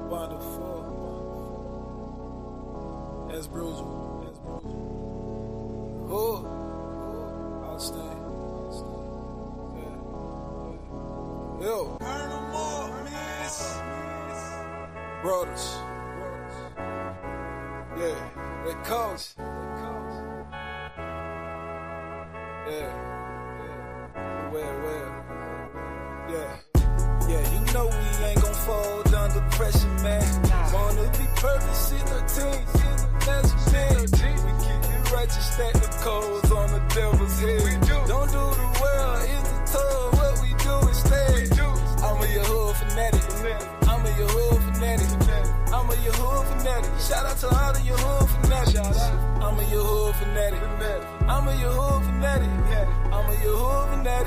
Wonderful. That's bruising. Oh, I'll stay. Yo, brothers. Yeah, they coast. Yeah. Well. Yeah, you know we ain't gon' fold under pressure, man. Wanna be perfect, shit 13th, that's me. We keep it righteous, stack the codes on the devil's head. Don't do the world, it's the tough, what we do instead. I'm a Yahuwah fanatic. Shout out to all the Yahuwah fanatics. I'm a Yahuwah fanatic.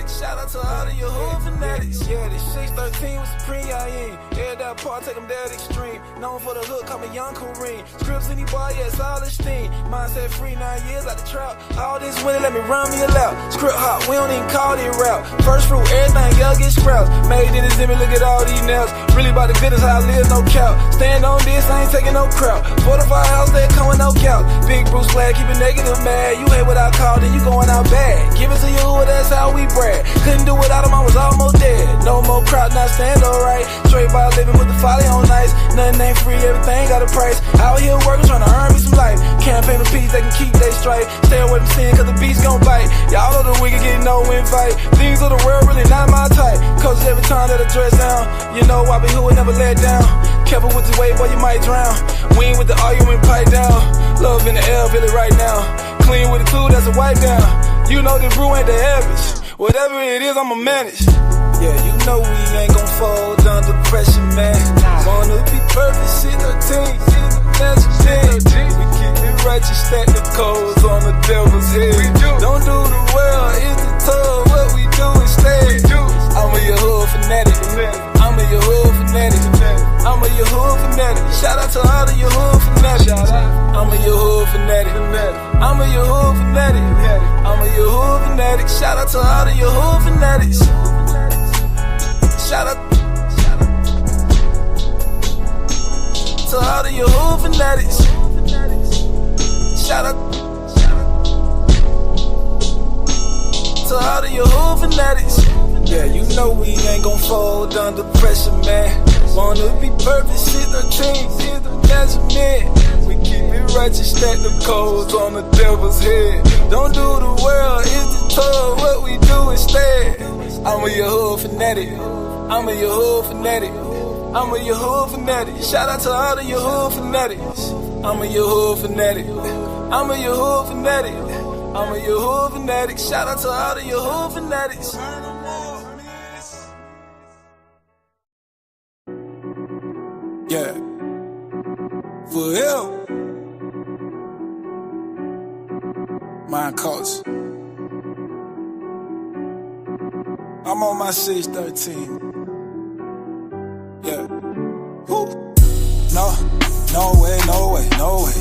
Shout out to all the Yahuwah fanatics. Yeah, this 613 was supreme, I ain't. Every that part, take them dead extreme. Known for the hook, call me Young Kareem. Scripts any boy, yeah, it's all esteem. Mindset free, 9 years out the trap. All this winning, let me run me a lap. Script hot, we don't even call it rap. First fruit, everything, y'all get scraps. Made in his image, look at all these nails. Really about the goodness, how I live, no cap. Stand on this, I ain't taking no crap. Fortified house, they come with no couch. Big Bruce flag, keep it negative, mad. You hate what I call, then you going out bad. Give it to you, that's how we brag. Couldn't do without him, I was almost dead. No more crowd, not stand alright. Straight by living with the folly on nice. Nothing ain't free, everything got a price. Out here working, trying to earn me some life. Campaign for peace, they can keep they straight. Stay away from sin, cause the beast gon' bite. Y'all know the wicked get no invite. Things of the world really not my type. Cause every time that I dress down, you know I be who would never let down. Careful with the way, boy, you might drown. We ain't with the argument, pipe down. Love in the air, really right now. Clean with the tool, that's a wipe down. You know this brew ain't the average. Whatever it is, I'ma manage. Yeah, you know we ain't gon' fold under pressure, man. Wanna be perfect, shit 13th, that's a thing. We keep it righteous, stack the codes on the devil's head. Don't do the world, it's the tough, what we do instead. I'm a Yahuwah fanatic. Shout out to all the Yahuwah fanatics. I'm a Yahuwah fanatic. Shout out to all the Yahuwah fanatics. Shout out to all the Yahuwah fanatics. Shout out to all the Yahuwah fanatics. Yeah, you know we ain't gon' fold under pressure, man. Wanna be perfect, shit 13, that's a man. We keep it righteous, stack the codes on the devil's head. Don't do the world, it's the tough, what we do instead. I'm a Yahuwah fanatic. Shout out to all the Yahuwah fanatics. I'm a Yahuwah fanatic. Shout out to all the Yahuwah fanatics. Yeah, for real. Mind coach. I'm on my 613. Yeah. Woo. No way.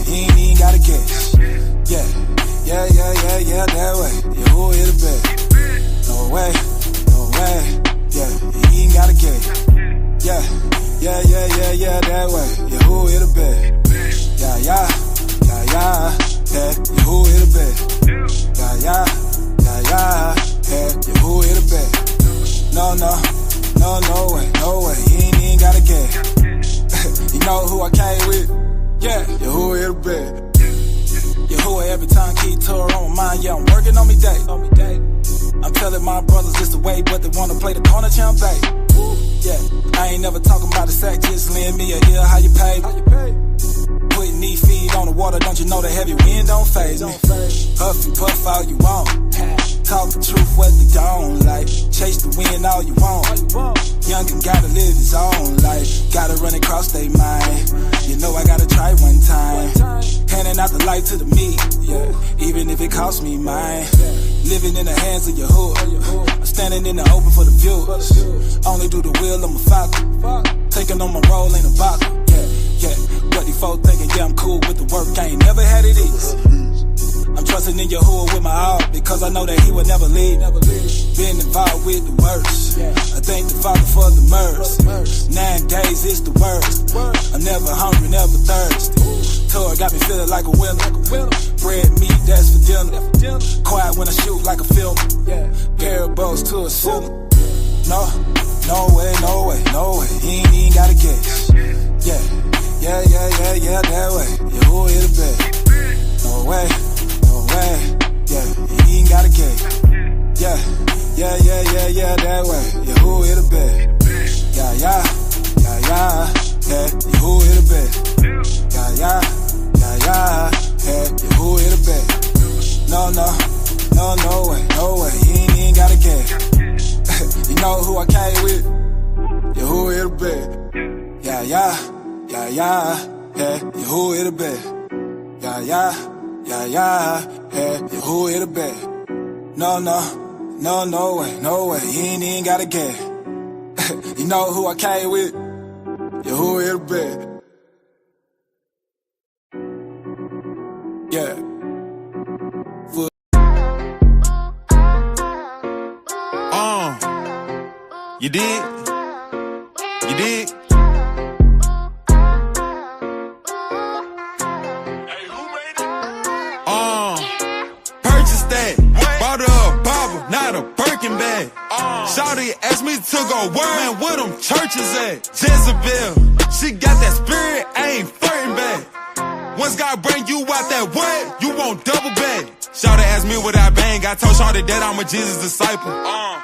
He ain't even gotta guess. Yeah, that way. Yeah, who hit the bed? No way. Yeah, he ain't gotta guess. Yeah, that way. Yeah, who hit the bed? Yeah, yeah, who hit the bed? Yeah, who hit the bed? No way, he ain't even gotta get. You know who I came with? Yeah, who hit the bed? Who every time keep tour on my mind, yeah, I'm working on me day. I'm telling my brothers it's the way, but they wanna play the corner champ, babe. Yeah, I ain't never talking about the sack, just lend me a ear, how you pay? Putting these feet on the water, don't you know the heavy wind don't faze me? Huff and puff all you want. Talk the truth, what they don't like. Chase the wind all you want. Youngin' gotta live his own life. Gotta run across they mind. You know I gotta try one time. Handing out the light to the meat, yeah. Even if it costs me mine. Living in the hands of your hood. I'm standing in the open for the viewers. Only do the will, I'm a falcon. Taking on my role in a bottle. Yeah. What these folks thinking, yeah, I'm cool with the work. I ain't never had it easy. I'm trusting in Yahuwah with my all, because I know that he will never leave. Been involved with the worst. I thank the Father for the mercy. 9 days is the worst. I'm never hungry, never thirsty. Tour got me feeling like a winner. Bread, meat, that's for dinner. Quiet when I shoot like a film. Parables to a sinner. No way, no way, no way. He ain't even gotta guess. Yeah, that way. Yahuwah hit the bed. No way, yeah, he ain't gotta guess. Yeah, that way. Yahuwah hit the bed. Yeah, Yahuwah hit the bed. Yeah, Yahuwah hit the bed. No way, he ain't even gotta guess. You know who I came with? Yahuwah hit the bed. Yeah, Yahuwah hit the bed. Yeah, Yahuwah hit the bed. No way, he ain't even gotta guess. You know who I came with? Yahuwah hit the bed. Yeah. You dig? Purchased that. Bought her a Bible, not a Birkin bag. Shawty asked me to go where, man, where them churches at? Jezebel, she got that spirit, I ain't flirting back. Once God bring you out that way, you won't double back. Shawty asked me what I bang, I told Shawty that I'm a Jesus disciple.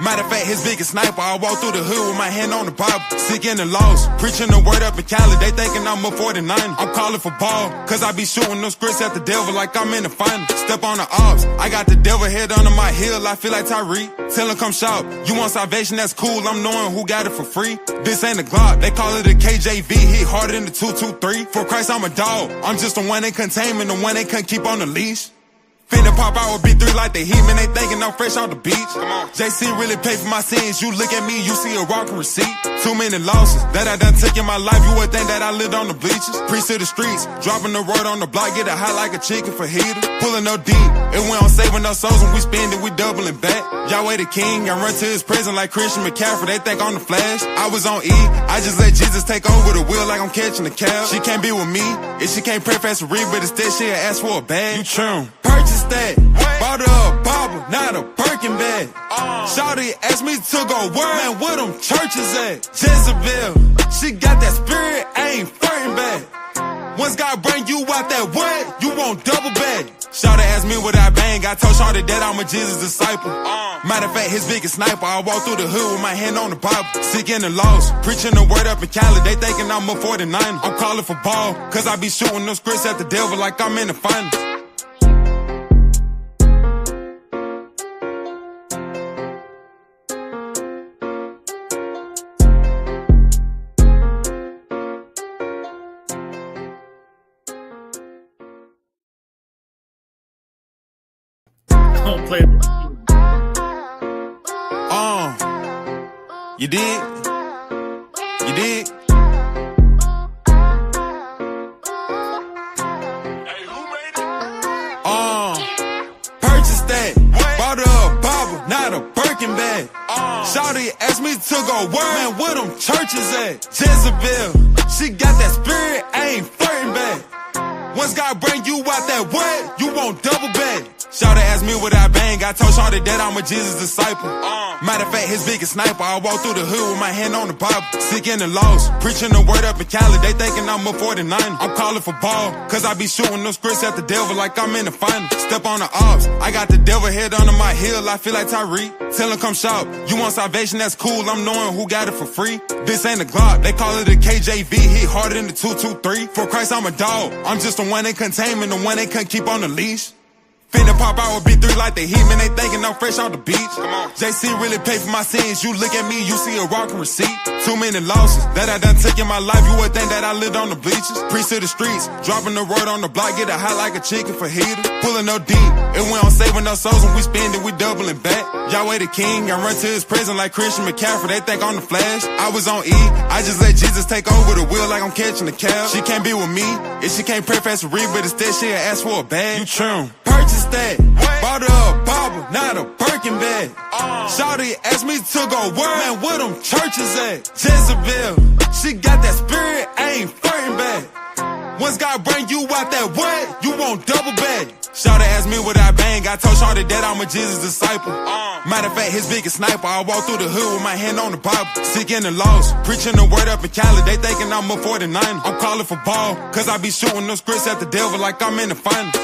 Matter of fact, his biggest sniper, I walk through the hood with my hand on the Bible. Sick in the lost, preaching the word up in Cali, they thinking I'm a 49. I'm calling for ball, cause I be shooting those scripts at the devil like I'm in the final. Step on the ops, I got the devil head under my heel, I feel like Tyreek. Tell him come shop, you want salvation, that's cool, I'm knowing who got it for free. This ain't a Glock, they call it a KJV, hit harder than the 223. For Christ, I'm a dog, I'm just the one they containment, the one they couldn't keep on the leash. Finna pop out with B3 like the heat, man, they thinking I'm fresh off the beach. Come on. JC really paid for my sins, you look at me, you see a walking receipt. Too many losses that I done took in my life, you would think that I lived on the bleachers. Priest to the streets, dropping the word on the block, get it hot like a chicken fajita. Pulling no deep, and we don't saving no souls, when we spend it, we doubling back. Yahweh the King, I run to his prison like Christian McCaffrey, they think I'm the Flash. I was on E, I just let Jesus take over the wheel like I'm catching the cab. She can't be with me, if she can't pray fast to read, but instead she'll ask for a bag. You trim. Purchase that, bought her a Bible, not a Birkin bag. Shawty asked me to go where, man, where them churches at? Jezebel, she got that spirit, I ain't flirting back. Once God bring you out that way, you won't double back. Shawty asked me what I bang, I told Shawty that I'm a Jesus disciple. Matter of fact, his biggest sniper, I walk through the hood with my hand on the Bible. Sick in the lost, preaching the word up in Cali, they thinking I'm a 49. I'm calling for ball, cause I be shooting those scripts at the devil like I'm in the finals. Don't play. You dig? Purchased that, bought her a Bible, not a Birkin bag. Shawty asked me to go where, man, where them churches at? Jezebel, she got that spirit, I ain't flirting back. Once God bring you out that way, you won't double back. Shawty asked me what I bang, I told Shawty that I'm a Jesus disciple. Matter of fact, his biggest sniper, I walk through the hood with my hand on the Bible. Sick in the lost, preaching the word up in Cali, they thinking I'm a 49. I'm calling for ball, cause I be shooting those scripts at the devil like I'm in the final. Step on the ops, I got the devil head under my heel, I feel like Tyreek. Tell him come shop, you want salvation, that's cool, I'm knowing who got it for free. This ain't a Glock, they call it a KJV, hit harder than the 223. For Christ, I'm a dog, I'm just the one they containment, the one they couldn't keep on the leash. Finna pop out with B3 like the heat, man, they thinking I'm fresh off the beach. JC really paid for my sins, you look at me, you see a walking receipt. Too many losses that I done took in my life, you would think that I lived on the bleachers. Priest to the streets, dropping the word on the block, get it hot like a chicken fajita. Pulling no deep, and we don't saving no souls, when we spend it, we doubling back. Yahweh the King, I run to his prison like Christian McCaffrey, they think I'm the Flash. I was on E, I just let Jesus take over the wheel like I'm catching the cab. She can't be with me, if she can't pray fast to read, but instead she'll ask for a bag. You trim. purchased that. Bought her a Bible, not a Birkin bag. Shawty asked me to go where, man, where them churches at? Jezebel, she got that spirit, I ain't flirting back. Once God bring you out that what, you won't double back. Shawty asked me what I bang, I told Shawty that I'm a Jesus disciple. Matter of fact, his biggest sniper, I walk through the hood with my hand on the Bible. Sick in the lost, preaching the word up in Cali, they thinking I'm a 49. I'm calling for ball, cause I be shooting them scripts at the devil like I'm in the finals.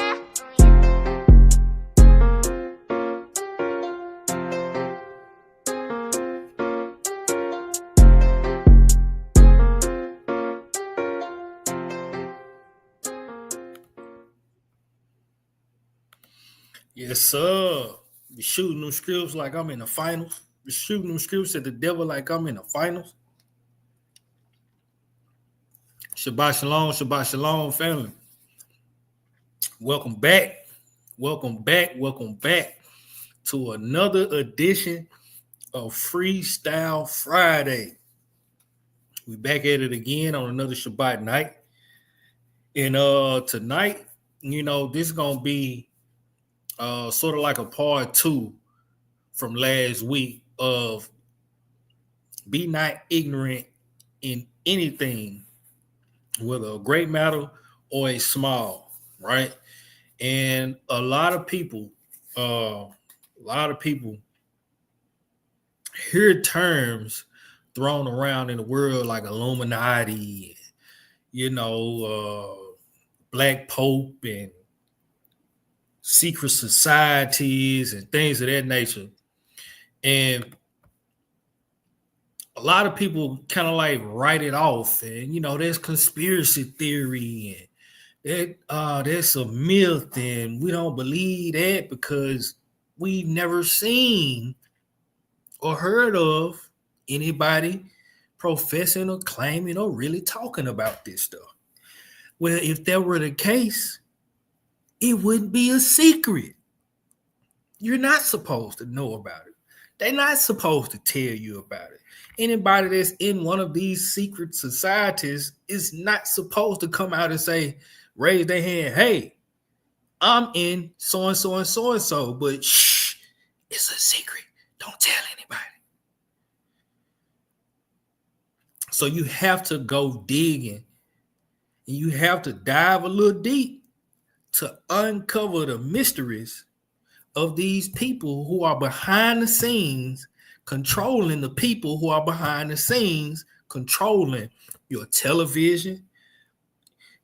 Yes, sir. Be shooting them scripts like I'm in the finals. Be shooting them scripts at the devil like I'm in the finals. Shabbat shalom, family. Welcome back to another edition of Freestyle Friday. We back at it again on another Shabbat night. And tonight, this is gonna be sort of like a part 2 from last week of be not ignorant in anything, whether a great matter or a small, right? And a lot of people hear terms thrown around in the world like Illuminati, Black Pope and secret societies and things of that nature. And a lot of people kind of like write it off. And, there's conspiracy theory and there's a myth and we don't believe that because we've never seen or heard of anybody professing or claiming or really talking about this stuff. Well, if that were the case, it wouldn't be a secret. You're not supposed to know about it. They're not supposed to tell you about it. Anybody that's in one of these secret societies is not supposed to come out and say, raise their hand, hey, I'm in so-and-so and so-and-so, but shh, it's a secret. Don't tell anybody. So you have to go digging and you have to dive a little deep to uncover the mysteries of these people who are behind the scenes, controlling the people who are behind the scenes, controlling your television,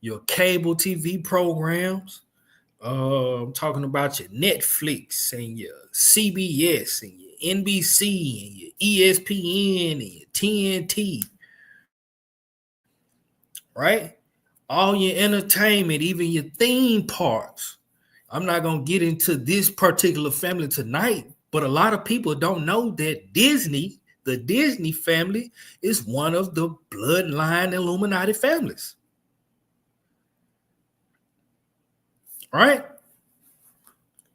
your cable TV programs. I'm talking about your Netflix and your CBS and your NBC and your ESPN and your TNT, right? All your entertainment, even your theme parks. I'm not going to get into this particular family tonight, but a lot of people don't know that Disney, the Disney family, is one of the bloodline Illuminati families. Right?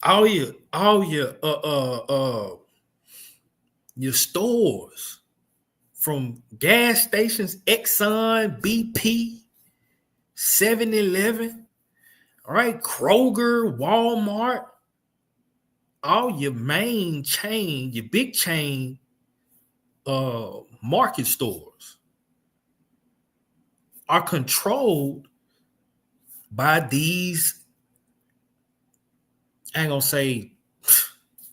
All your stores, from gas stations, Exxon, BP, 7-Eleven, all right, Kroger, Walmart, all your main chain, your big chain market stores are controlled by these, I ain't gonna say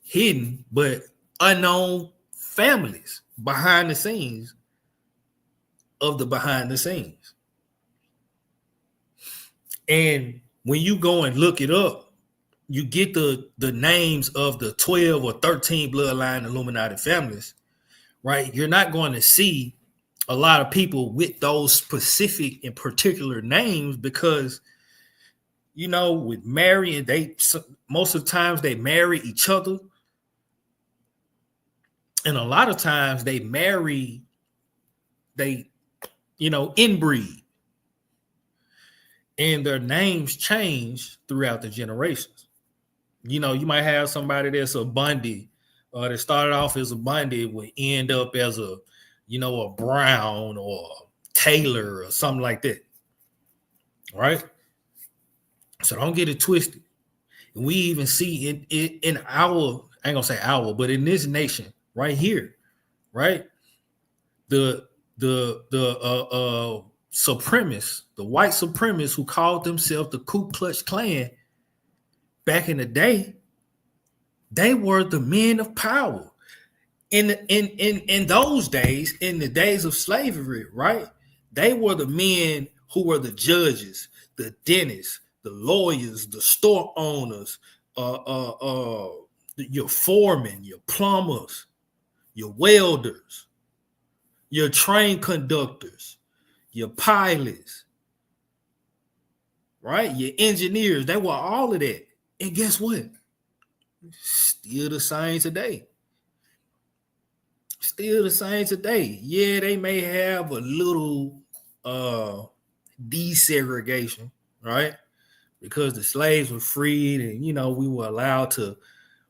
hidden, but unknown families behind the scenes of the behind the scenes. And when you go and look it up, you get the names of the 12 or 13 bloodline Illuminati families, right? You're not going to see a lot of people with those specific and particular names because, with marrying, most of the times they marry each other. And a lot of times they inbreed. And their names change throughout the generations. You might have somebody that's a Bundy, or that started off as a Bundy, will end up as a Brown or Taylor or something like that. Right? So don't get it twisted. We even see in our, I ain't gonna say our, but in this nation right here, right? The supremacists, the white supremacists who called themselves the Ku Klux Klan back in the day, they were the men of power. In those days, in the days of slavery, right? They were the men who were the judges, the dentists, the lawyers, the store owners, your foremen, your plumbers, your welders, your train conductors, your pilots, right? Your engineers. They were all of that. And guess what? Still the same today. Still the same today. Yeah, they may have a little desegregation, right? Because the slaves were freed and, we were allowed to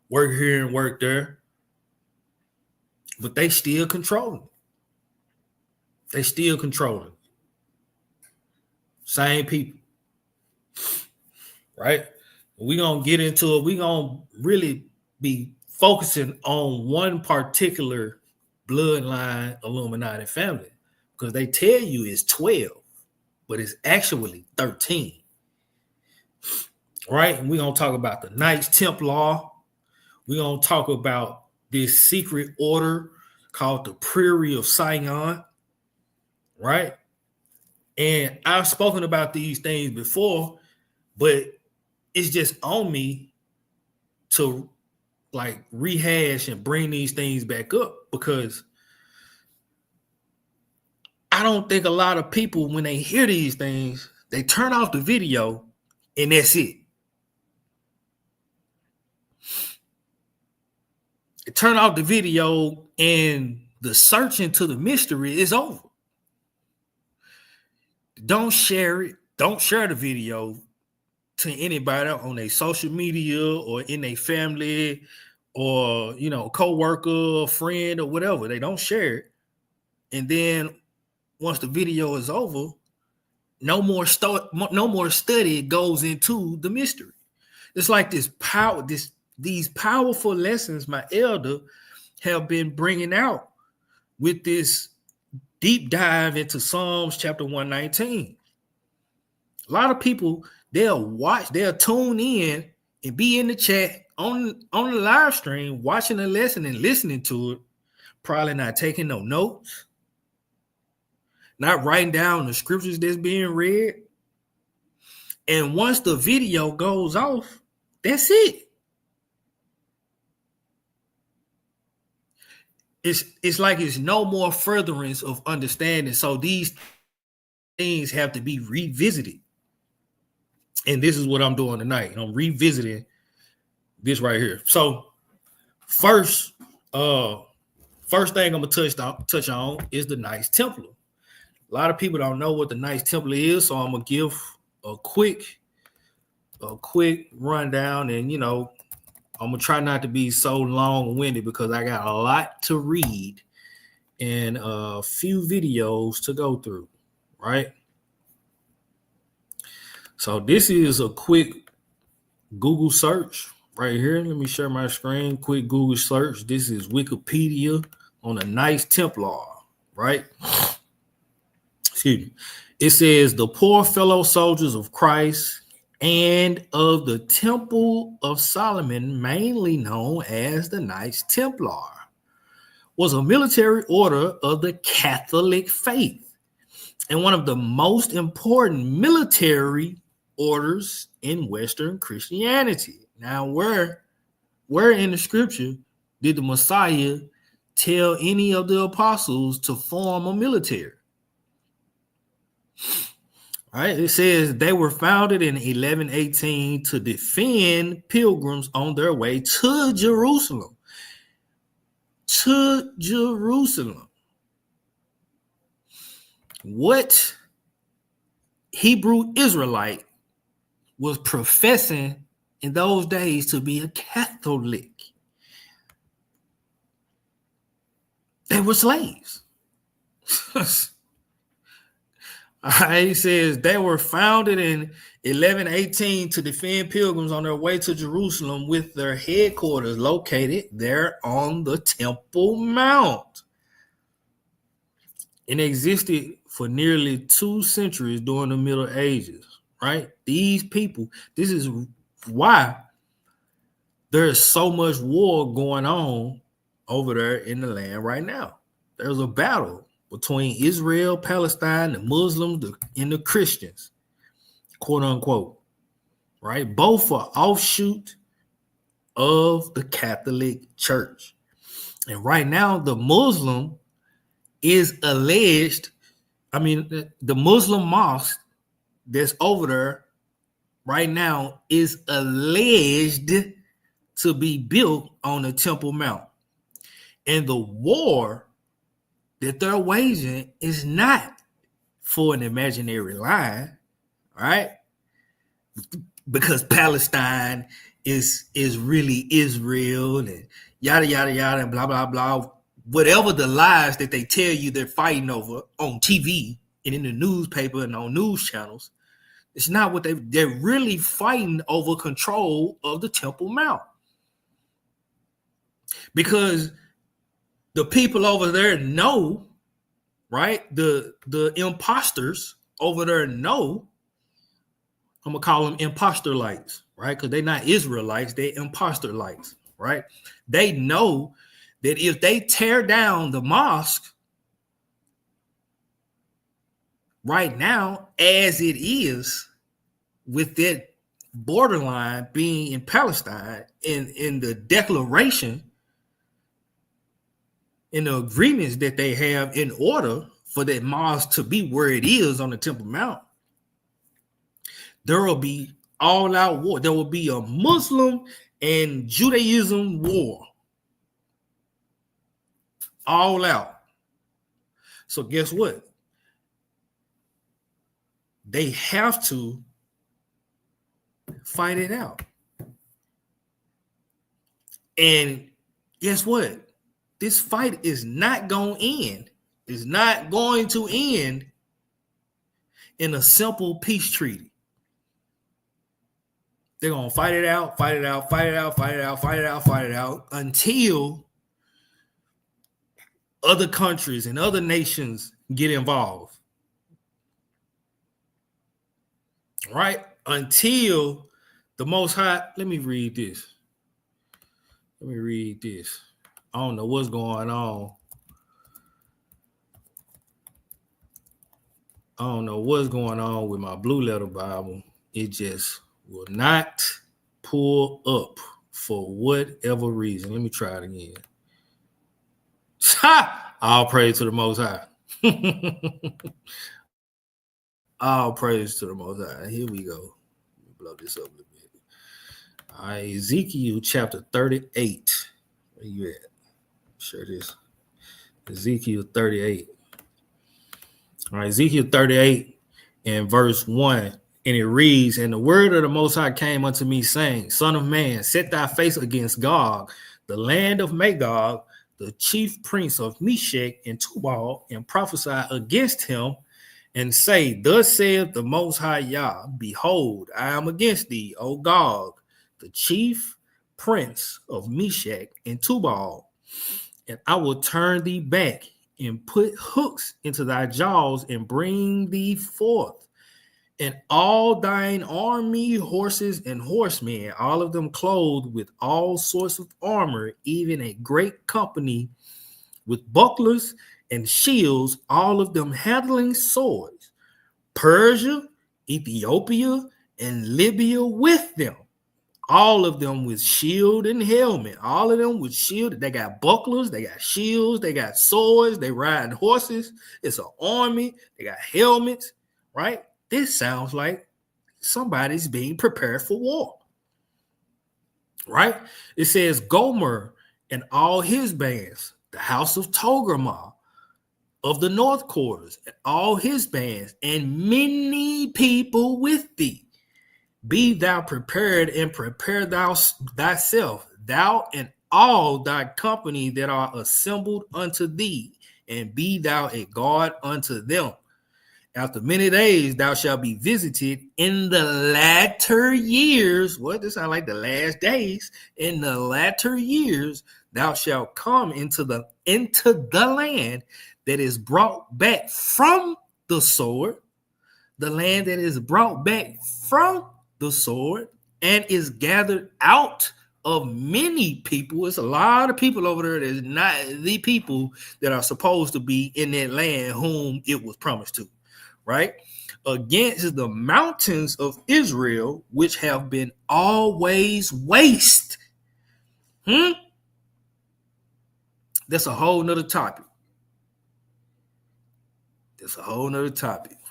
work here and work there. But they still controlling. They still controlling. Same people. Right? We're going to get into it. We're going to really be focusing on one particular bloodline Illuminati family, because they tell you it's 12, but it's actually 13. Right? And we're going to talk about the Knights Templar. We're going to talk about this secret order called the Prairie of Sion. Right? And I've spoken about these things before, but it's just on me to rehash and bring these things back up, because I don't think a lot of people, when they hear these things, they turn off the video and that's it. They turn off the video and the search into the mystery is over. Don't share it. Don't share the video to anybody on their social media or in their family or, co-worker, friend, or whatever. They don't share it. And then once the video is over, no more study goes into the mystery. It's like these powerful lessons my elder have been bringing out with this deep dive into Psalms chapter 119. A lot of people, they'll tune in and be in the chat on the live stream, watching the lesson and listening to it, probably not taking no notes, not writing down the scriptures that's being read. And once the video goes off, that's it. It's like it's no more furtherance of understanding. So these things have to be revisited. And this is what I'm doing tonight. I'm revisiting this right here. So first thing I'm gonna touch on is the Knights Templar. A lot of people don't know what the Knights Templar is, so I'm gonna give a quick rundown, and I'm gonna try not to be so long-winded because I got a lot to read and a few videos to go through, right? So this is a quick Google search right here. Let me share my screen. Quick Google search. This is Wikipedia on the Knights Templar, right? Excuse me. It says the poor fellow soldiers of Christ and of the Temple of Solomon, mainly known as the Knights Templar, was a military order of the Catholic faith and one of the most important military orders in Western Christianity. Now, where in the scripture did the Messiah tell any of the apostles to form a military? All right, it says they were founded in 1118 to defend pilgrims on their way to Jerusalem. To Jerusalem. What Hebrew Israelite was professing in those days to be a Catholic? They were slaves. He says they were founded in 1118 to defend pilgrims on their way to Jerusalem, with their headquarters located there on the Temple Mount. It existed for nearly 2 centuries during the Middle Ages, right? These people, this is why there's so much war going on over there in the land right now. There's a battle between Israel, Palestine, the Muslims, and the Christians, quote unquote, right? Both are offshoot of the Catholic Church. And right now, the Muslim is alleged, the Muslim mosque that's over there right now is alleged to be built on the Temple Mount. And the war that they're waging is not for an imaginary line, right? Because Palestine is really Israel and yada, yada, yada, and blah, blah, blah. Whatever the lies that they tell you they're fighting over on TV and in the newspaper and on news channels, it's not what they're really fighting over control of the Temple Mount. Because the people over there know, right? The imposters over there know. I'm gonna call them imposter lights, right? Because they're not Israelites, they're imposter lights, right? They know that if they tear down the mosque right now, as it is, with that borderline being in Palestine, in the declaration, in the agreements that they have in order for that mosque to be where it is on the Temple Mount, there will be all-out war. There will be a Muslim and Judaism war. All out. So guess what? They have to fight it out. And guess what? This fight is not going to end. It's not going to end in a simple peace treaty. They're going to fight it out until other countries and other nations get involved. Right? Until the Most High. Let me read this. I don't know what's going on. I don't know what's going on with my Blue Letter Bible. It just will not pull up for whatever reason. Let me try it again. All praise to the Most High. All praise to the Most High. Here we go. Let me blow this up a little bit. All right, Ezekiel chapter 38. Where you at? Sure it is. Ezekiel 38. All right, Ezekiel 38 and verse 1. And it reads, and the word of the Most High came unto me, saying, Son of man, set thy face against Gog, the land of Magog, the chief prince of Meshech and Tubal, and prophesy against him, and say, Thus saith the Most High Yah, behold, I am against thee, O Gog, the chief prince of Meshech and Tubal, and I will turn thee back and put hooks into thy jaws and bring thee forth, and all thine army, horses and horsemen, all of them clothed with all sorts of armor, even a great company with bucklers and shields, all of them handling swords, Persia, Ethiopia, and Libya with them. All of them with shield and helmet. All of them with shield. They got bucklers. They got shields. They got swords. They ride horses. It's an army. They got helmets, right? This sounds like somebody's being prepared for war, right? It says Gomer and all his bands, the house of Togarmah of the north quarters, and all his bands, and many people with thee. Be thou prepared, and prepare thou thyself, thou and all thy company that are assembled unto thee, and be thou a guard unto them. After many days, thou shalt be visited in the latter years. What? This sound like the last days. In the latter years, thou shalt come into the land that is brought back from the sword, the land that is brought back from the sword and is gathered out of many people. It's a lot of people over there that's not the people that are supposed to be in that land whom it was promised to, right? Against the mountains of Israel, which have been always waste. That's a whole nother topic.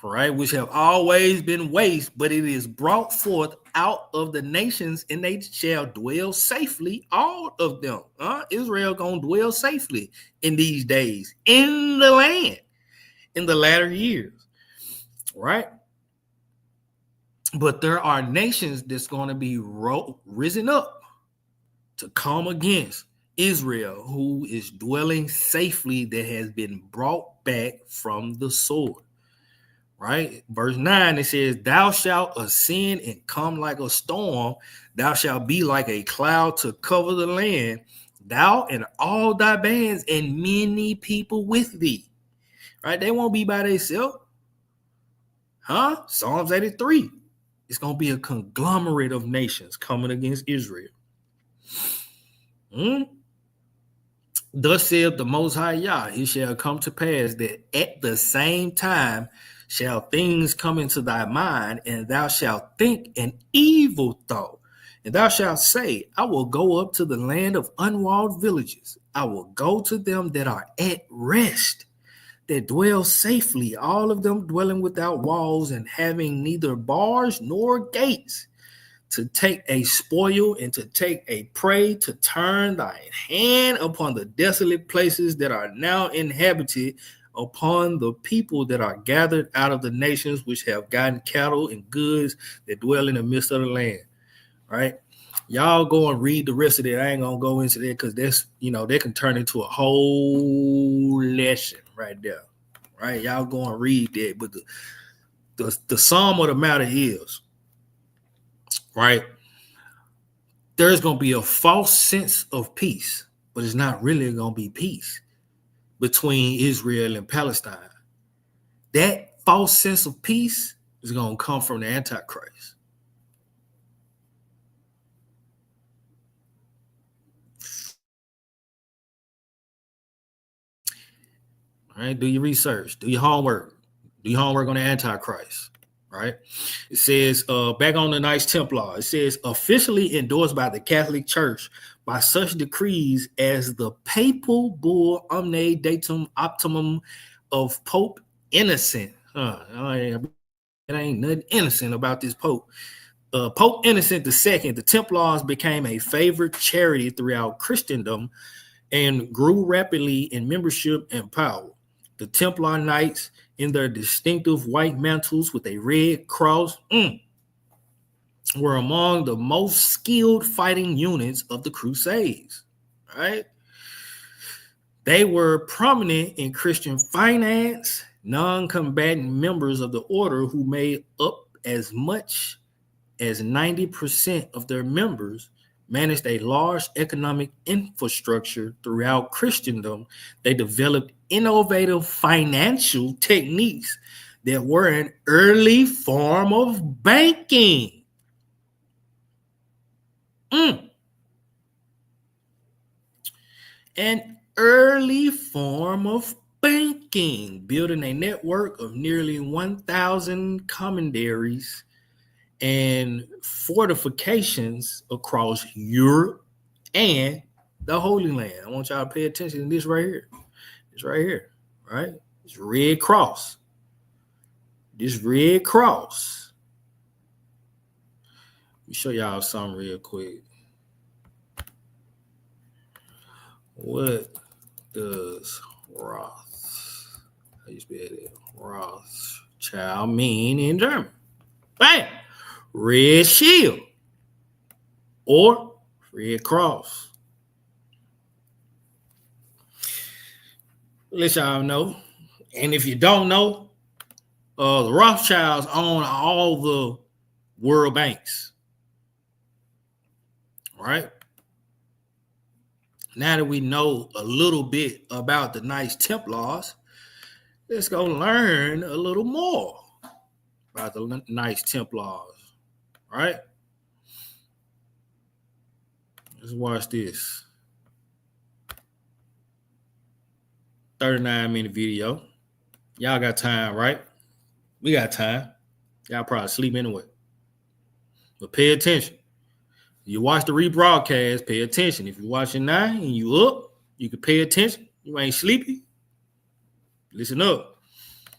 Right? Which have always been waste, but it is brought forth out of the nations, and they shall dwell safely, all of them. Israel gonna dwell safely in these days, in the land, in the latter years, right? But there are nations that's going to be risen up to come against Israel, who is dwelling safely, that has been brought back from the sword. Right? Verse 9, it says, thou shalt ascend and come like a storm. Thou shalt be like a cloud to cover the land, thou and all thy bands and many people with thee. Right? They won't be by themselves. Psalms 83. It's going to be a conglomerate of nations coming against Israel. Thus saith the Most High Yah, it shall come to pass that at the same time shall things come into thy mind, and thou shalt think an evil thought. And thou shalt say, I will go up to the land of unwalled villages. I will go to them that are at rest, that dwell safely, all of them dwelling without walls and having neither bars nor gates, to take a spoil and to take a prey, to turn thy hand upon the desolate places that are now inhabited, upon the people that are gathered out of the nations which have gotten cattle and goods that dwell in the midst of the land. Right? Y'all go and read the rest of it. I ain't gonna go into that because that's, they can turn into a whole lesson right there. Right? Y'all go and read that. But the sum of the matter is, right, there's gonna be a false sense of peace, but it's not really gonna be peace between Israel and Palestine. That false sense of peace is going to come from the Antichrist. All right, do your research, do your homework on the Antichrist. Right? It says, back on the Knights Templar, it says, officially endorsed by the Catholic Church by such decrees as the Papal Bull Omne Datum Optimum of Pope Innocent. It ain't nothing innocent about this Pope. Pope Innocent II, the Templars became a favorite charity throughout Christendom and grew rapidly in membership and power. The Templar Knights, in their distinctive white mantles with a red cross, were among the most skilled fighting units of the Crusades. Right? They were prominent in Christian finance, non-combatant members of the order who made up as much as 90% of their members, managed a large economic infrastructure throughout Christendom. They developed innovative financial techniques that were an early form of banking. An early form of banking, building a network of nearly 1,000 commanderies and fortifications across Europe and the Holy Land. I want y'all to pay attention to this right here. It's right here, right? It's Red Cross. This Red Cross. Let me show y'all something real quick. What does Roth, how you spell it? Rothschild mean in German? Bam! Red Shield or Red Cross. Let y'all know. And if you don't know, The Rothschilds own all the world banks. All right. Now that we know a little bit about the Knights Templars, let's go learn a little more about the Knights Templars. All right. Let's watch this 39-minute video. Y'all got time, right? We got time. Y'all probably sleep anyway. But pay attention. You watch the rebroadcast, pay attention. If you're watching now and you up, you can pay attention. You ain't sleepy. Listen up.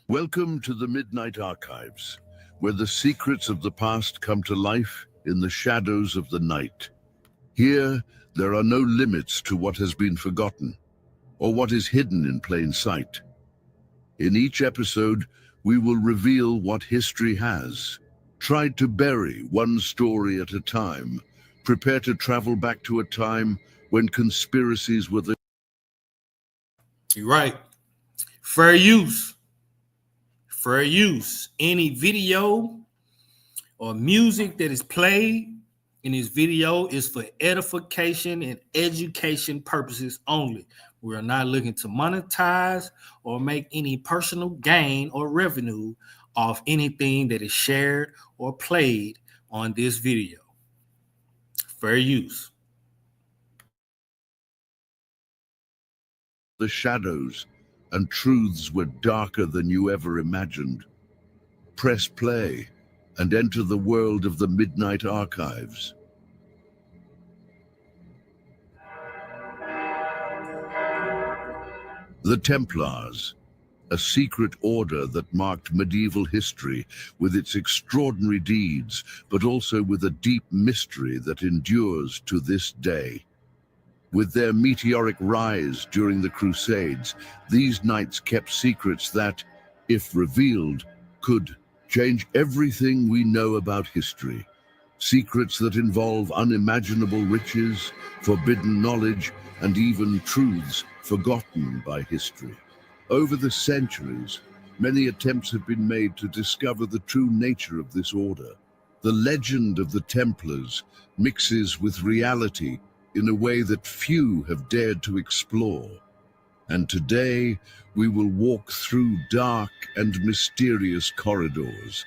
Welcome to the Midnight Archives, where the secrets of the past come to life in the shadows of the night. Here, there are no limits to what has been forgotten or what is hidden in plain sight. In each episode, we will reveal what history has tried to bury, one story at a time. Prepare to travel back to a time when conspiracies were the... You're right. Fair use. Fair use. Any video or music that is played in this video is for edification and education purposes only. We are not looking to monetize or make any personal gain or revenue off anything that is shared or played on this video. Fair use. The shadows and truths were darker than you ever imagined. Press play and enter the world of the Midnight Archives. The Templars, a secret order that marked medieval history with its extraordinary deeds, but also with a deep mystery that endures to this day. With their meteoric rise during the Crusades, these knights kept secrets that, if revealed, could change everything we know about history. Secrets that involve unimaginable riches, forbidden knowledge, and even truths forgotten by history. Over the centuries, many attempts have been made to discover the true nature of this order. The legend of the Templars mixes with reality in a way that few have dared to explore. And today, we will walk through dark and mysterious corridors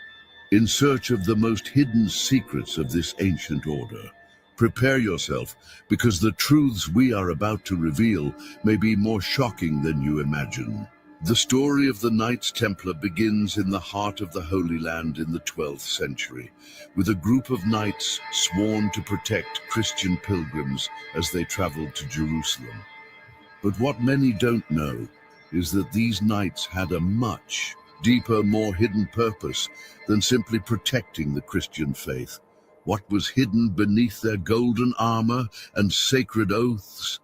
in search of the most hidden secrets of this ancient order. Prepare yourself, because the truths we are about to reveal may be more shocking than you imagine. The story of the Knights Templar begins in the heart of the Holy Land in the 12th century, with a group of knights sworn to protect Christian pilgrims as they traveled to Jerusalem. But what many don't know is that these knights had a much deeper, more hidden purpose than simply protecting the Christian faith. What was hidden beneath their golden armor and sacred oaths?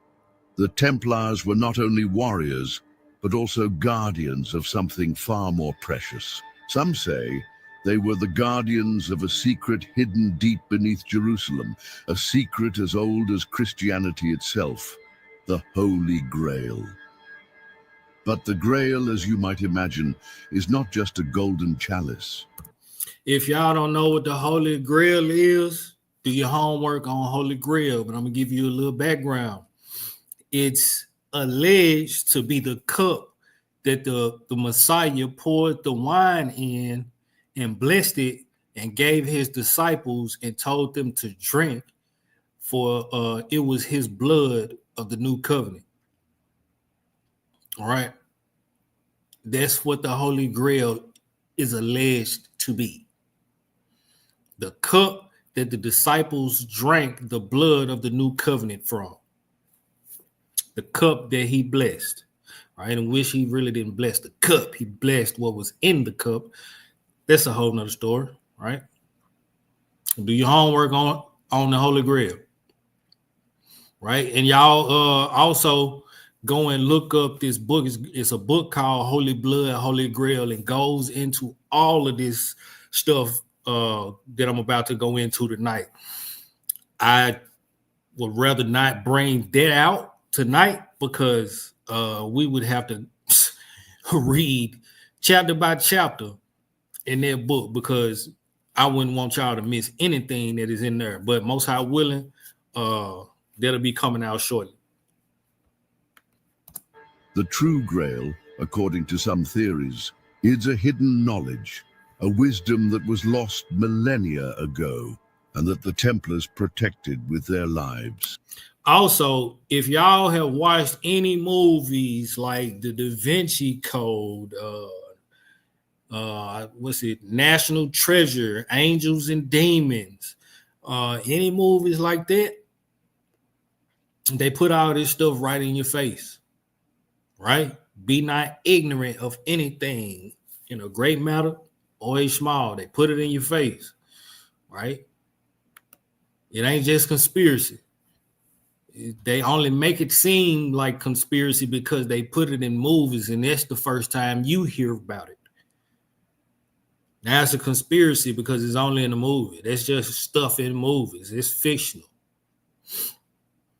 The Templars were not only warriors, but also guardians of something far more precious. Some say they were the guardians of a secret hidden deep beneath Jerusalem, a secret as old as Christianity itself, the Holy Grail. But the Grail, as you might imagine, is not just a golden chalice. If y'all don't know what the Holy Grail is, do your homework on Holy Grail, but I'm going to give you a little background. It's alleged to be the cup that the Messiah poured the wine in and blessed it and gave his disciples and told them to drink, for it was his blood of the new covenant. All right. That's what the Holy Grail is alleged to be. The cup that the disciples drank the blood of the new covenant from. The cup that he blessed. Right? And wish he really didn't bless the cup. He blessed what was in the cup. That's a whole nother story, right? Do your homework on the Holy Grail. Right? And y'all also go and look up this book. It's a book called Holy Blood, Holy Grail, and goes into all of this stuff that I'm about to go into tonight. I would rather not bring that out tonight because we would have to read chapter by chapter in their book, because I wouldn't want y'all to miss anything that is in there. But Most High willing, that'll be coming out shortly. The true Grail, according to some theories, is a hidden knowledge, a wisdom that was lost millennia ago, and that the Templars protected with their lives. Also, if y'all have watched any movies like the Da Vinci Code, what's it, National Treasure, Angels and Demons, any movies like that, they put all this stuff right in your face, right? Be not ignorant of anything, great matter or a small. They put it in your face, right? It ain't just conspiracy. They only make it seem like conspiracy because they put it in movies, and that's the first time you hear about it. Now it's a conspiracy because it's only in a movie. That's just stuff in movies. It's fictional.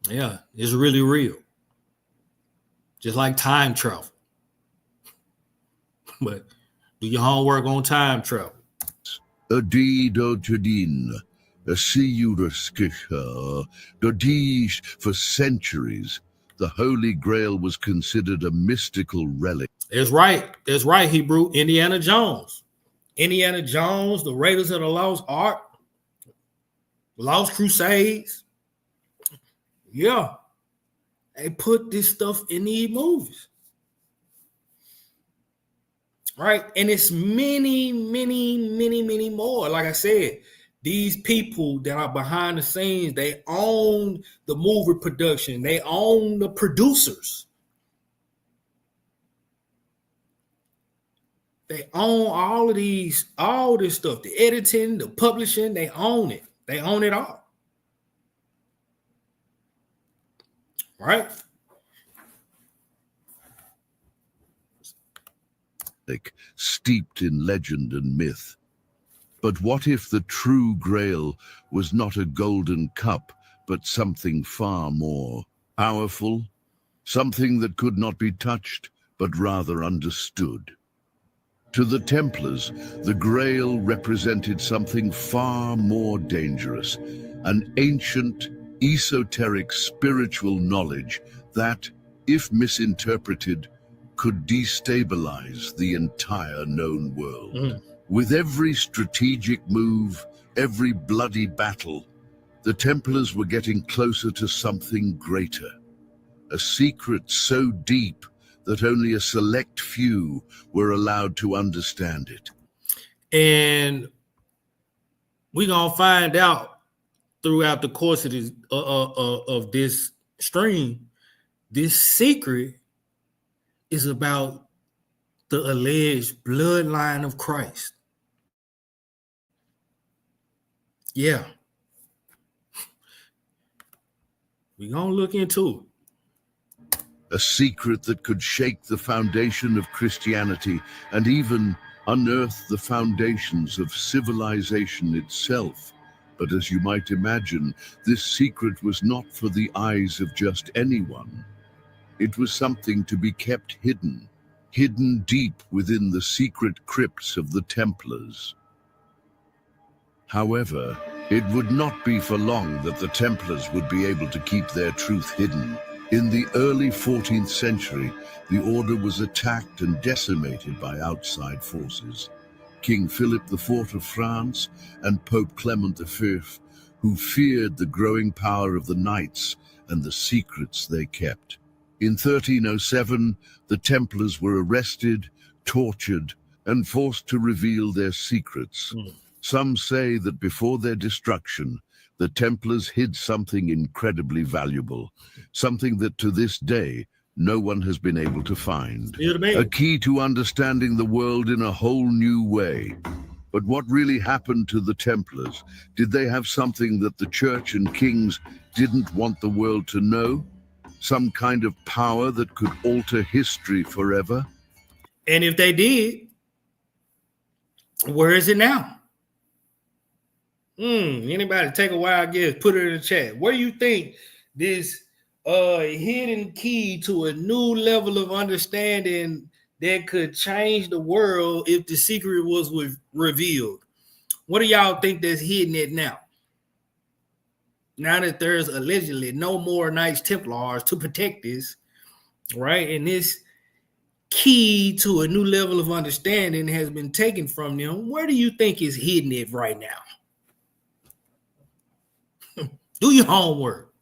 Yeah, it's really real. Just like time travel. But do your homework on time travel. A deed o Jadin, a Siyuraskisha, Dodish. For centuries, the Holy Grail was considered a mystical relic. That's right. That's right, Hebrew. Indiana Jones. Indiana Jones, the Raiders of the Lost Ark, Lost Crusades. Yeah. They put this stuff in these movies. Right? And it's many, many, many, many more. Like I said, these people that are behind the scenes, they own the movie production. They own the producers. They own all this stuff, the editing, the publishing, they own it. They own it all. Right? Steeped in legend and myth. But what if the true Grail was not a golden cup, but something far more powerful? Something that could not be touched, but rather understood. To the Templars, the Grail represented something far more dangerous, an ancient, esoteric spiritual knowledge that, if misinterpreted, could destabilize the entire known world. With every strategic move, every bloody battle, the Templars were getting closer to something greater, a secret so deep that only a select few were allowed to understand it. And we're going to find out throughout the course of this stream, this secret is about the alleged bloodline of Christ. Yeah. We're going to look into it. A secret that could shake the foundation of Christianity and even unearth the foundations of civilization itself. But as you might imagine, this secret was not for the eyes of just anyone. It was something to be kept hidden deep within the secret crypts of the Templars. However, it would not be for long that the Templars would be able to keep their truth hidden. In the early 14th century, the order was attacked and decimated by outside forces. King Philip IV of France and Pope Clement V, who feared the growing power of the Knights and the secrets they kept. In 1307, the Templars were arrested, tortured, and forced to reveal their secrets. Some say that before their destruction, the Templars hid something incredibly valuable, something that to this day, no one has been able to find. A key to understanding the world in a whole new way. But what really happened to the Templars? Did they have something that the church and kings didn't want the world to know? Some kind of power that could alter history forever? And if they did, where is it now? Anybody take a wild guess? Put it in the chat. Where do you think this hidden key to a new level of understanding that could change the world if the secret was revealed. What do y'all think that's hidden it now? Now that there's allegedly no more Knights Templars to protect this, right? And this key to a new level of understanding has been taken from them. Where do you think is hidden it right now? Do your homework.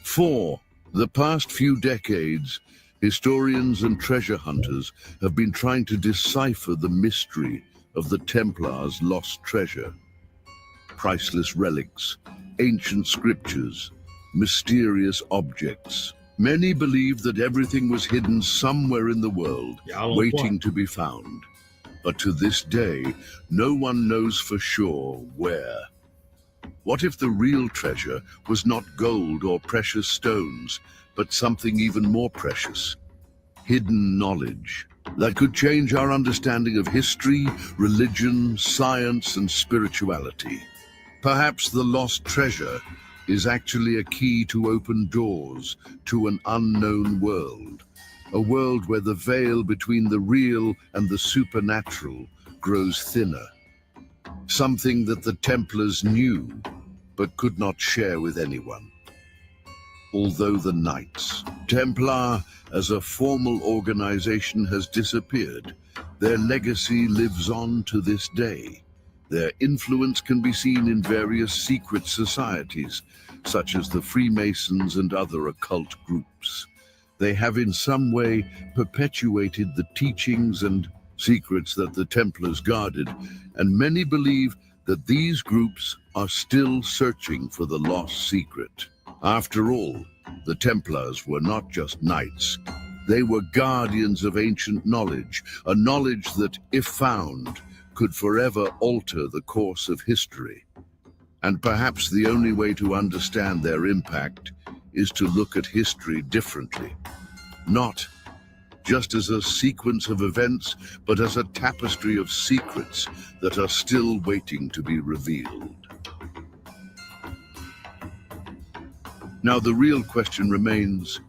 For the past few decades, historians and treasure hunters have been trying to decipher the mystery of the Templars' lost treasure. Priceless relics, ancient scriptures, mysterious objects. Many believe that everything was hidden somewhere in the world, waiting to be found. But to this day, no one knows for sure where. What if the real treasure was not gold or precious stones, but something even more precious? Hidden knowledge that could change our understanding of history, religion, science, and spirituality. Perhaps the lost treasure is actually a key to open doors to an unknown world, a world where the veil between the real and the supernatural grows thinner. Something that the Templars knew, but could not share with anyone. Although the Knights Templar as a formal organization has disappeared, their legacy lives on to this day. Their influence can be seen in various secret societies, such as the Freemasons and other occult groups. They have in some way perpetuated the teachings and secrets that the Templars guarded, and many believe that these groups are still searching for the lost secret. After all, the Templars were not just knights. They were guardians of ancient knowledge, a knowledge that, if found, could forever alter the course of history. And perhaps the only way to understand their impact is to look at history differently. Not just as a sequence of events, but as a tapestry of secrets that are still waiting to be revealed. Now the real question remains,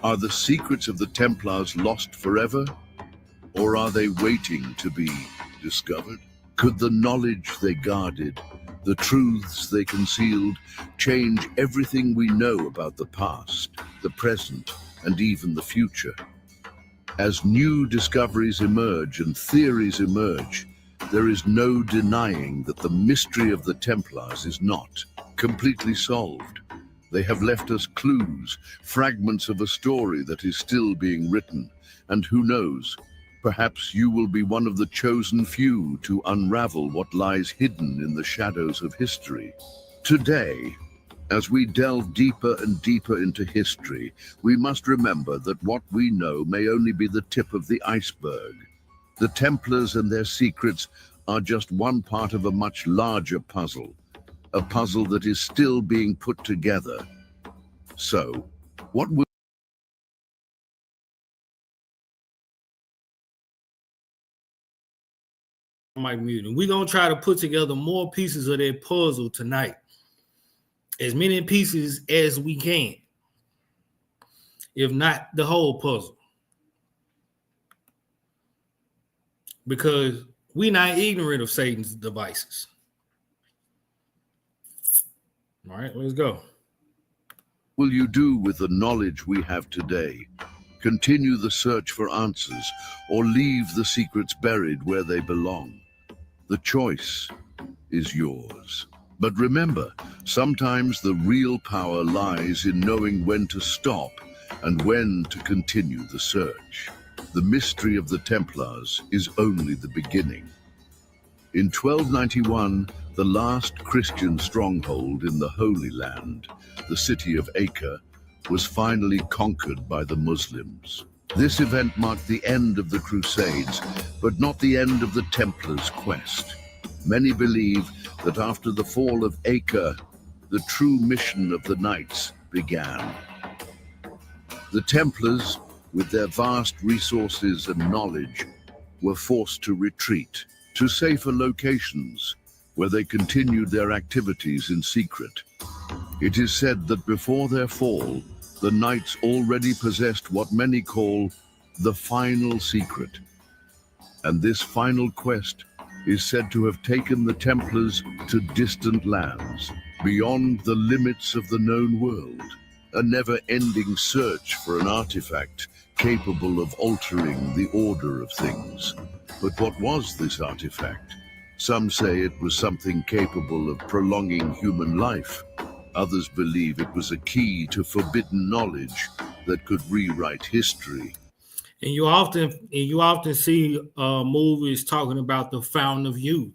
are the secrets of the Templars lost forever, or are they waiting to be discovered? Could the knowledge they guarded, the truths they concealed, change everything we know about the past, the present, and even the future? As new discoveries emerge and theories emerge, there is no denying that the mystery of the Templars is not completely solved. They have left us clues, fragments of a story that is still being written, and who knows, perhaps you will be one of the chosen few to unravel what lies hidden in the shadows of history. Today, as we delve deeper and deeper into history, we must remember that what we know may only be the tip of the iceberg. The Templars and their secrets are just one part of a much larger puzzle, a puzzle that is still being put together. So, what will Mike Mutant. We're going to try to put together more pieces of that puzzle tonight. As many pieces as we can. If not the whole puzzle. Because we're not ignorant of Satan's devices. All right, let's go. will you do with the knowledge we have today? Continue the search for answers, or leave the secrets buried where they belong? The choice is yours. But remember, sometimes the real power lies in knowing when to stop and when to continue the search. The mystery of the Templars is only the beginning. In 1291, the last Christian stronghold in the Holy Land, the city of Acre, was finally conquered by the Muslims. This event marked the end of the Crusades, but not the end of the Templars' quest. Many believe that after the fall of Acre, the true mission of the Knights began. The Templars, with their vast resources and knowledge, were forced to retreat to safer locations where they continued their activities in secret. It is said that before their fall, the Knights already possessed what many call the final secret. And this final quest is said to have taken the Templars to distant lands, beyond the limits of the known world, a never-ending search for an artifact capable of altering the order of things. But what was this artifact? Some say it was something capable of prolonging human life. Others believe it was a key to forbidden knowledge that could rewrite history. And you often see movies talking about the fountain of youth.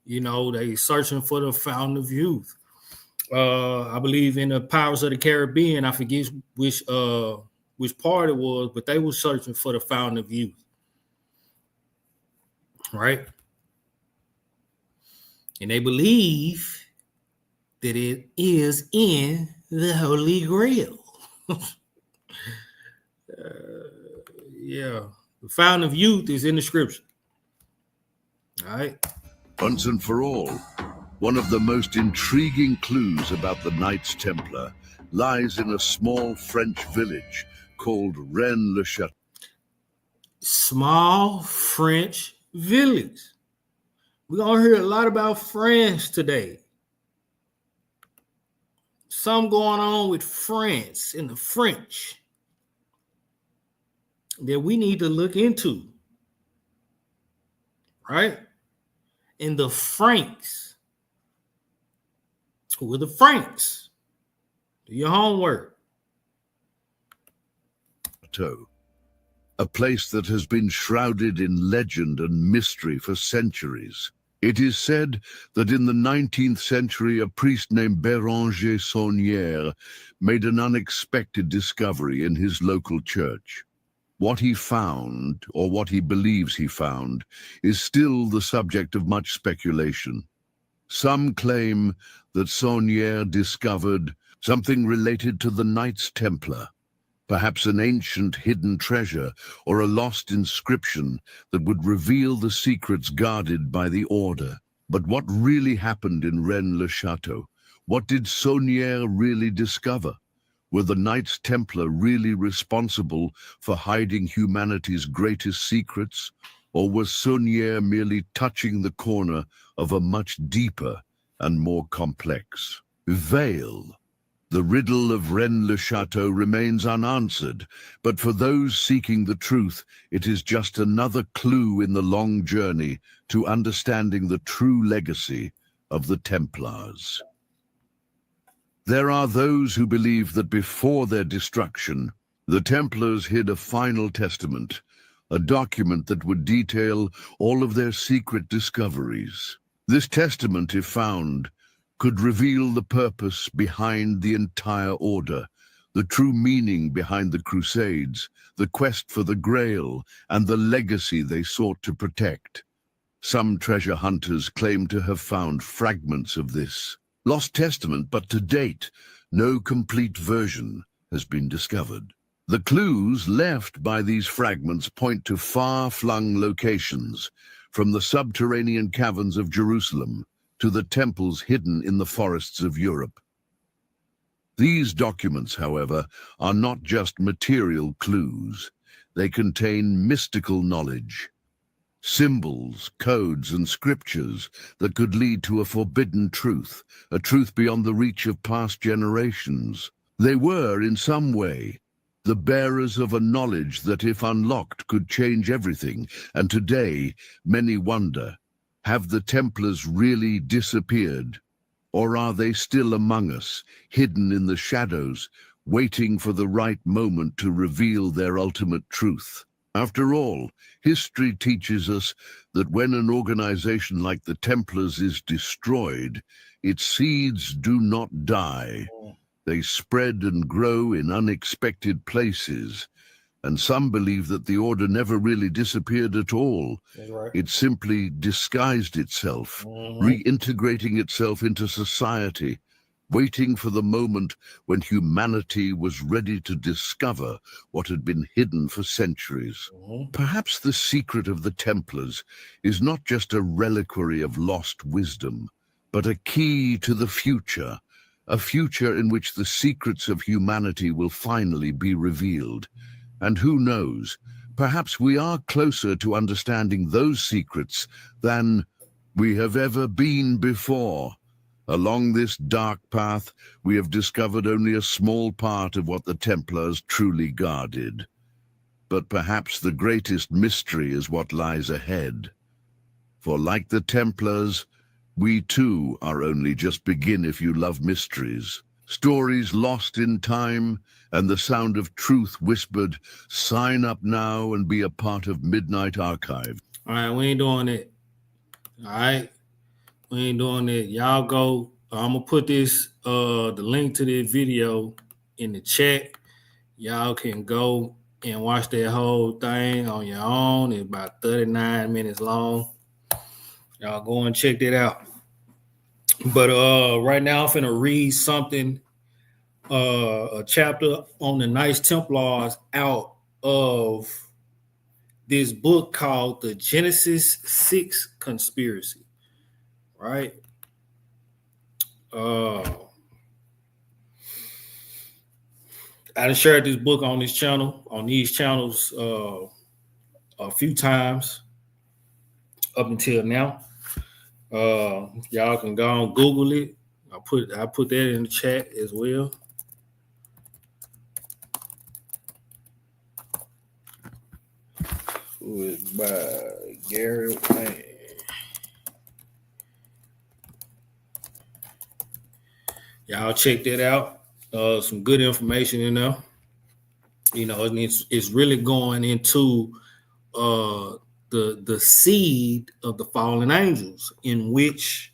You know, they searching for the fountain of youth. I believe in the Pirates of the Caribbean, I forget which part it was, but they were searching for the fountain of youth. Right? And they believe that it is in the Holy Grail. Yeah, the fountain of youth is in the scripture. All right. Once and for all, one of the most intriguing clues about the Knights Templar lies in a small French village called Rennes-le-Château. Small French village. We're going to hear a lot about France today. Some going on with France and the French that we need to look into, right? And the Franks. Who are the Franks? Do your homework. A place that has been shrouded in legend and mystery for centuries. It is said that in the 19th century, a priest named Béranger Saunière made an unexpected discovery in his local church. What he found, or what he believes he found, is still the subject of much speculation. Some claim that Saunière discovered something related to the Knights Templar, perhaps an ancient hidden treasure or a lost inscription that would reveal the secrets guarded by the Order. But what really happened in Rennes-le-Château? What did Saunière really discover? Were the Knights Templar really responsible for hiding humanity's greatest secrets? Or was Saunière merely touching the corner of a much deeper and more complex veil? The riddle of Rennes-le-Château remains unanswered, but for those seeking the truth, it is just another clue in the long journey to understanding the true legacy of the Templars. There are those who believe that before their destruction, the Templars hid a final testament, a document that would detail all of their secret discoveries. This testament, if found, could reveal the purpose behind the entire Order, the true meaning behind the Crusades, the quest for the Grail, and the legacy they sought to protect. Some treasure hunters claim to have found fragments of this lost testament, but to date, no complete version has been discovered. The clues left by these fragments point to far-flung locations, from the subterranean caverns of Jerusalem to the temples hidden in the forests of Europe. These documents, however, are not just material clues. They contain mystical knowledge, symbols, codes, and scriptures that could lead to a forbidden truth, a truth beyond the reach of past generations. They were, in some way, the bearers of a knowledge that, if unlocked, could change everything. And today, many wonder, have the Templars really disappeared? Or are they still among us, hidden in the shadows, waiting for the right moment to reveal their ultimate truth? After all, history teaches us that when an organization like the Templars is destroyed, its seeds do not die. They spread and grow in unexpected places. And some believe that the Order never really disappeared at all. Right. It simply disguised itself, reintegrating itself into society, waiting for the moment when humanity was ready to discover what had been hidden for centuries. Perhaps the secret of the Templars is not just a reliquary of lost wisdom, but a key to the future, a future in which the secrets of humanity will finally be revealed. And who knows, perhaps we are closer to understanding those secrets than we have ever been before. Along this dark path, we have discovered only a small part of what the Templars truly guarded. But perhaps the greatest mystery is what lies ahead. For like the Templars, we too are only just begin if you love mysteries. Stories lost in time and the sound of truth whispered. Sign up now and be a part of Midnight Archive. All right, we ain't doing it. All right, we ain't doing it. Y'all go. I'm gonna put this the link to this video in the chat. Y'all can go and watch that whole thing on your own. It's about 39 minutes long. Y'all go and check that out. But right now I'm finna read something, a chapter on the Knights Templars out of this book called The Genesis 6 Conspiracy. Right? I done shared this book on this channel, on these channels a few times up until now. Y'all can go and Google it. I put that in the chat as well. It was by Gary Wayne. Y'all check that out. Some good information in there. You know, and it's really going into the seed of the fallen angels, in which,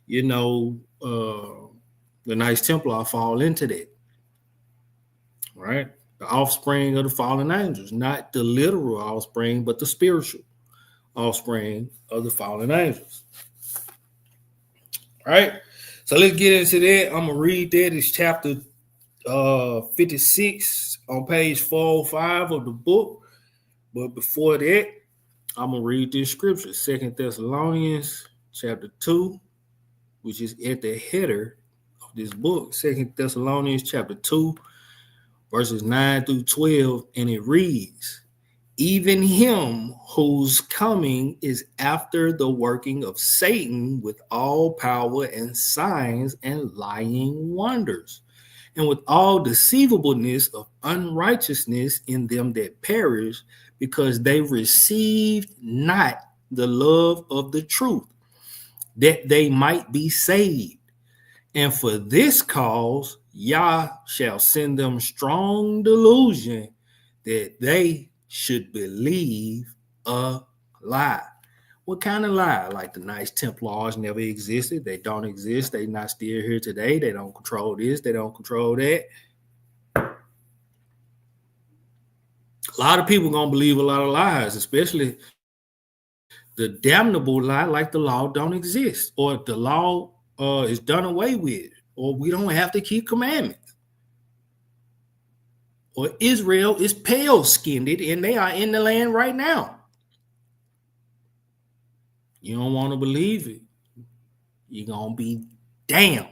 you know, the Knights Templar fall into that. Right? The offspring of the fallen angels, not the literal offspring, but the spiritual offspring of the fallen angels. All right? So let's get into that. I'm going to read that. It's chapter 56 on page 405 of the book. But before that, I'm going to read this scripture, 2nd Thessalonians chapter 2, which is at the header of this book, 2nd Thessalonians chapter 2, verses 9 through 12, and it reads, even him whose coming is after the working of Satan with all power and signs and lying wonders, and with all deceivableness of unrighteousness in them that perish, because they received not the love of the truth, that they might be saved. And for this cause, Yah shall send them strong delusion, that they should believe a lie. What kind of lie? Like the Knights Templars never existed. They don't exist. They not still here today. They don't control this. They don't control that. A lot of people going to believe a lot of lies, especially the damnable lie like the law don't exist, or the law is done away with, or we don't have to keep commandments, or Israel is pale-skinned and they are in the land right now. You don't want to believe it. You're going to be damned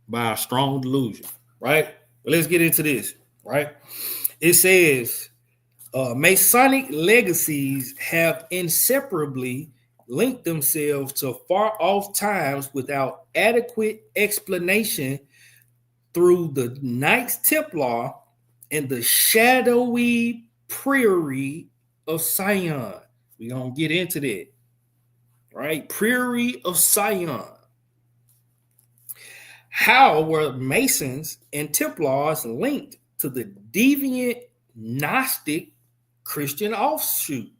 by a strong delusion, right? But let's get into this, right? It says, Masonic legacies have inseparably linked themselves to far-off times without adequate explanation through the Knights Templar and the shadowy prairie of Sion. We're going to get into that, right? Prairie of Sion. How were Masons and Templars linked to the deviant Gnostic Christian offshoot?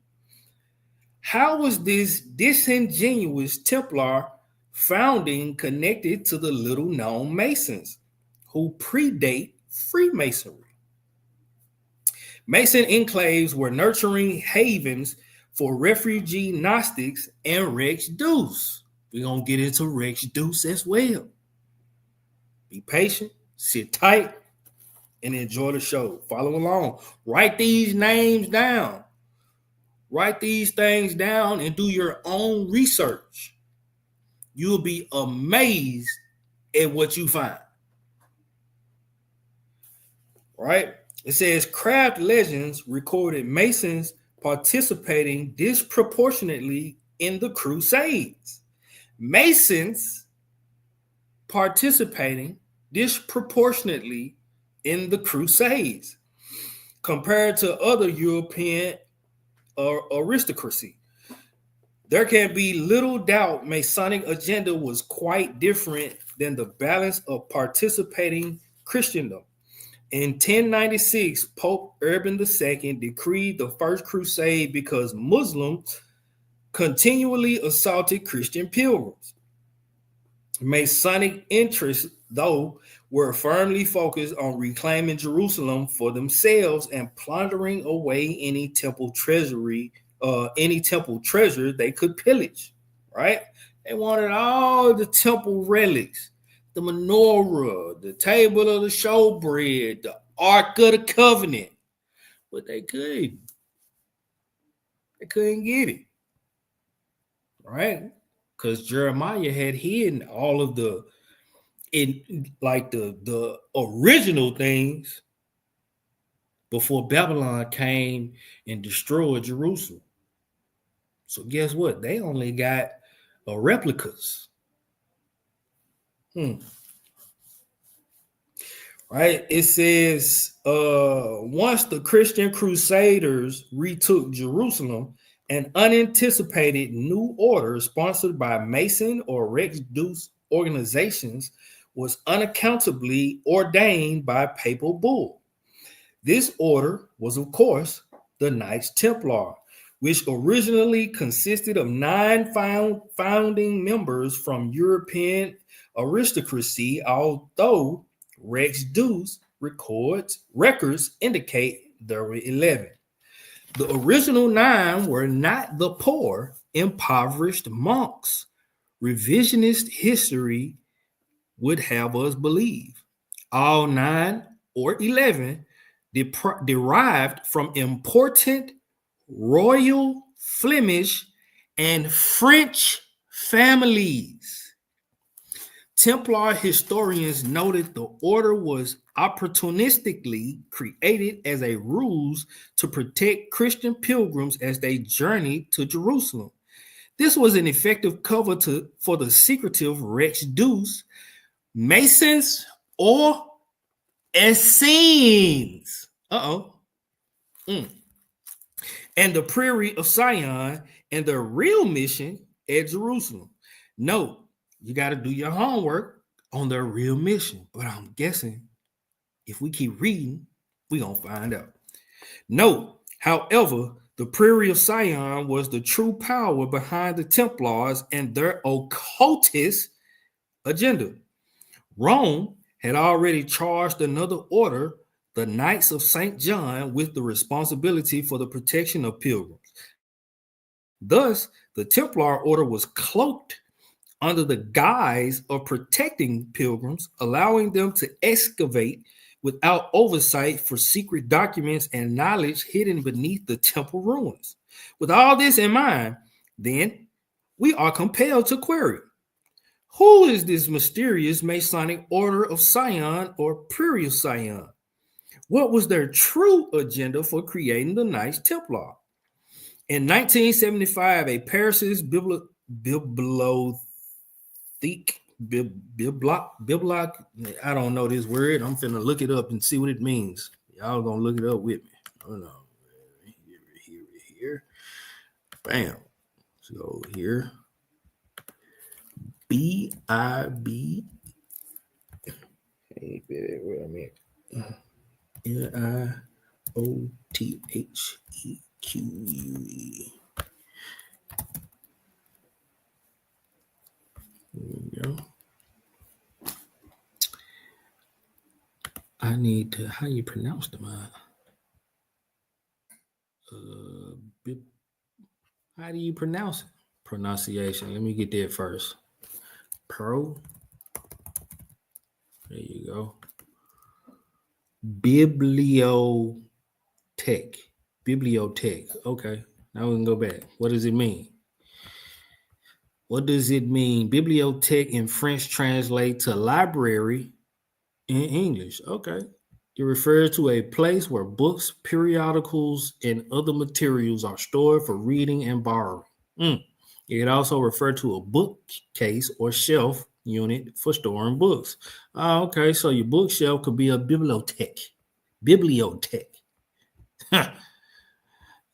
How was this disingenuous Templar founding connected to the little-known Masons who predate Freemasonry? Mason enclaves were nurturing havens for refugee Gnostics and Rex Deuce. We're going to get into Rex Deuce as well. Be patient, sit tight, and enjoy the show. Follow along. Write these names down. Write these things down and do your own research. You'll be amazed at what you find. Right? It says craft legends recorded Masons participating disproportionately in the Crusades. Masons participating disproportionately in the Crusades compared to other European aristocracy. There can be little doubt Masonic agenda was quite different than the balance of participating Christendom. In 1096, Pope Urban II decreed the First Crusade because Muslims continually assaulted Christian pilgrims. Masonic interests, though, were firmly focused on reclaiming Jerusalem for themselves and plundering away any temple treasure they could pillage. Right? They wanted all the temple relics. The menorah, the table of the showbread, the Ark of the Covenant. But they couldn't. They couldn't get it. Right? Because Jeremiah had hidden all of the original things before Babylon came and destroyed Jerusalem. So guess what? They only got replicas. Right? It says, once the Christian Crusaders retook Jerusalem, an unanticipated new order sponsored by Mason or Rex Deuce organizations was unaccountably ordained by papal bull. This order was, of course, the Knights Templar, which originally consisted of 9 founding members from European aristocracy, although Rex Deuce records indicate there were 11. The original 9 were not the poor, impoverished monks revisionist history would have us believe. All 9 or 11 derived from important royal Flemish and French families. Templar historians noted the order was opportunistically created as a ruse to protect Christian pilgrims as they journeyed to Jerusalem. This was an effective cover for the secretive Rex Deuce, Masons, or Essenes. And the Prairie of Sion and their real mission at Jerusalem. Note, you got to do your homework on their real mission. But I'm guessing if we keep reading, we're going to find out. Note, however, the Prairie of Sion was the true power behind the Templars and their occultist agenda. Rome had already charged another order, the Knights of St. John, with the responsibility for the protection of pilgrims. Thus, the Templar order was cloaked under the guise of protecting pilgrims, allowing them to excavate without oversight for secret documents and knowledge hidden beneath the temple ruins. With all this in mind, then, we are compelled to query, who is this mysterious Masonic Order of Sion or Prairie of Sion? What was their true agenda for creating the Knights Templar? In 1975, a Paris bibliothèque, I don't know this word. I'm finna look it up and see what it means. Y'all gonna look it up with me. Hold on. Here. Bam. Let's go here. B-I-B. Hey, where I'm at. L-I-O-T-H-E-Q-U-E. There we go. I need to, how you pronounce them? How do you pronounce it? Pronunciation. Let me get that first. There you go. Bibliotech. Okay. Now we can go back. What does it mean? What does it mean? Bibliothèque in French translate to library in English. Okay. It refers to a place where books, periodicals, and other materials are stored for reading and borrowing. It can also refer to a bookcase or shelf unit for storing books. Okay, so your bookshelf could be a bibliothèque. Bibliothèque.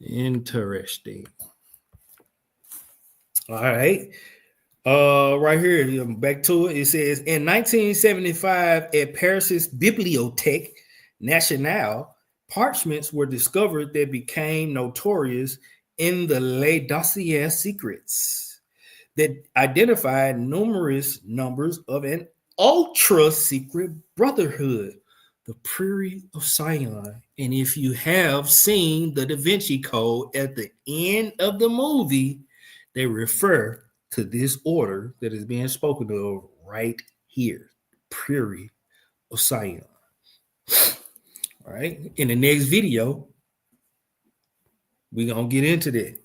Interesting. All right. Right here, back to it. It says in 1975 at Paris's Bibliothèque Nationale, parchments were discovered that became notorious in the Les Dossiers Secrets that identified numerous numbers of an ultra secret brotherhood, the Prairie of Sion. And if you have seen the Da Vinci Code at the end of the movie, they refer to this order that is being spoken of right here, Prairie of Sion. All right. In the next video, we're going to get into that. It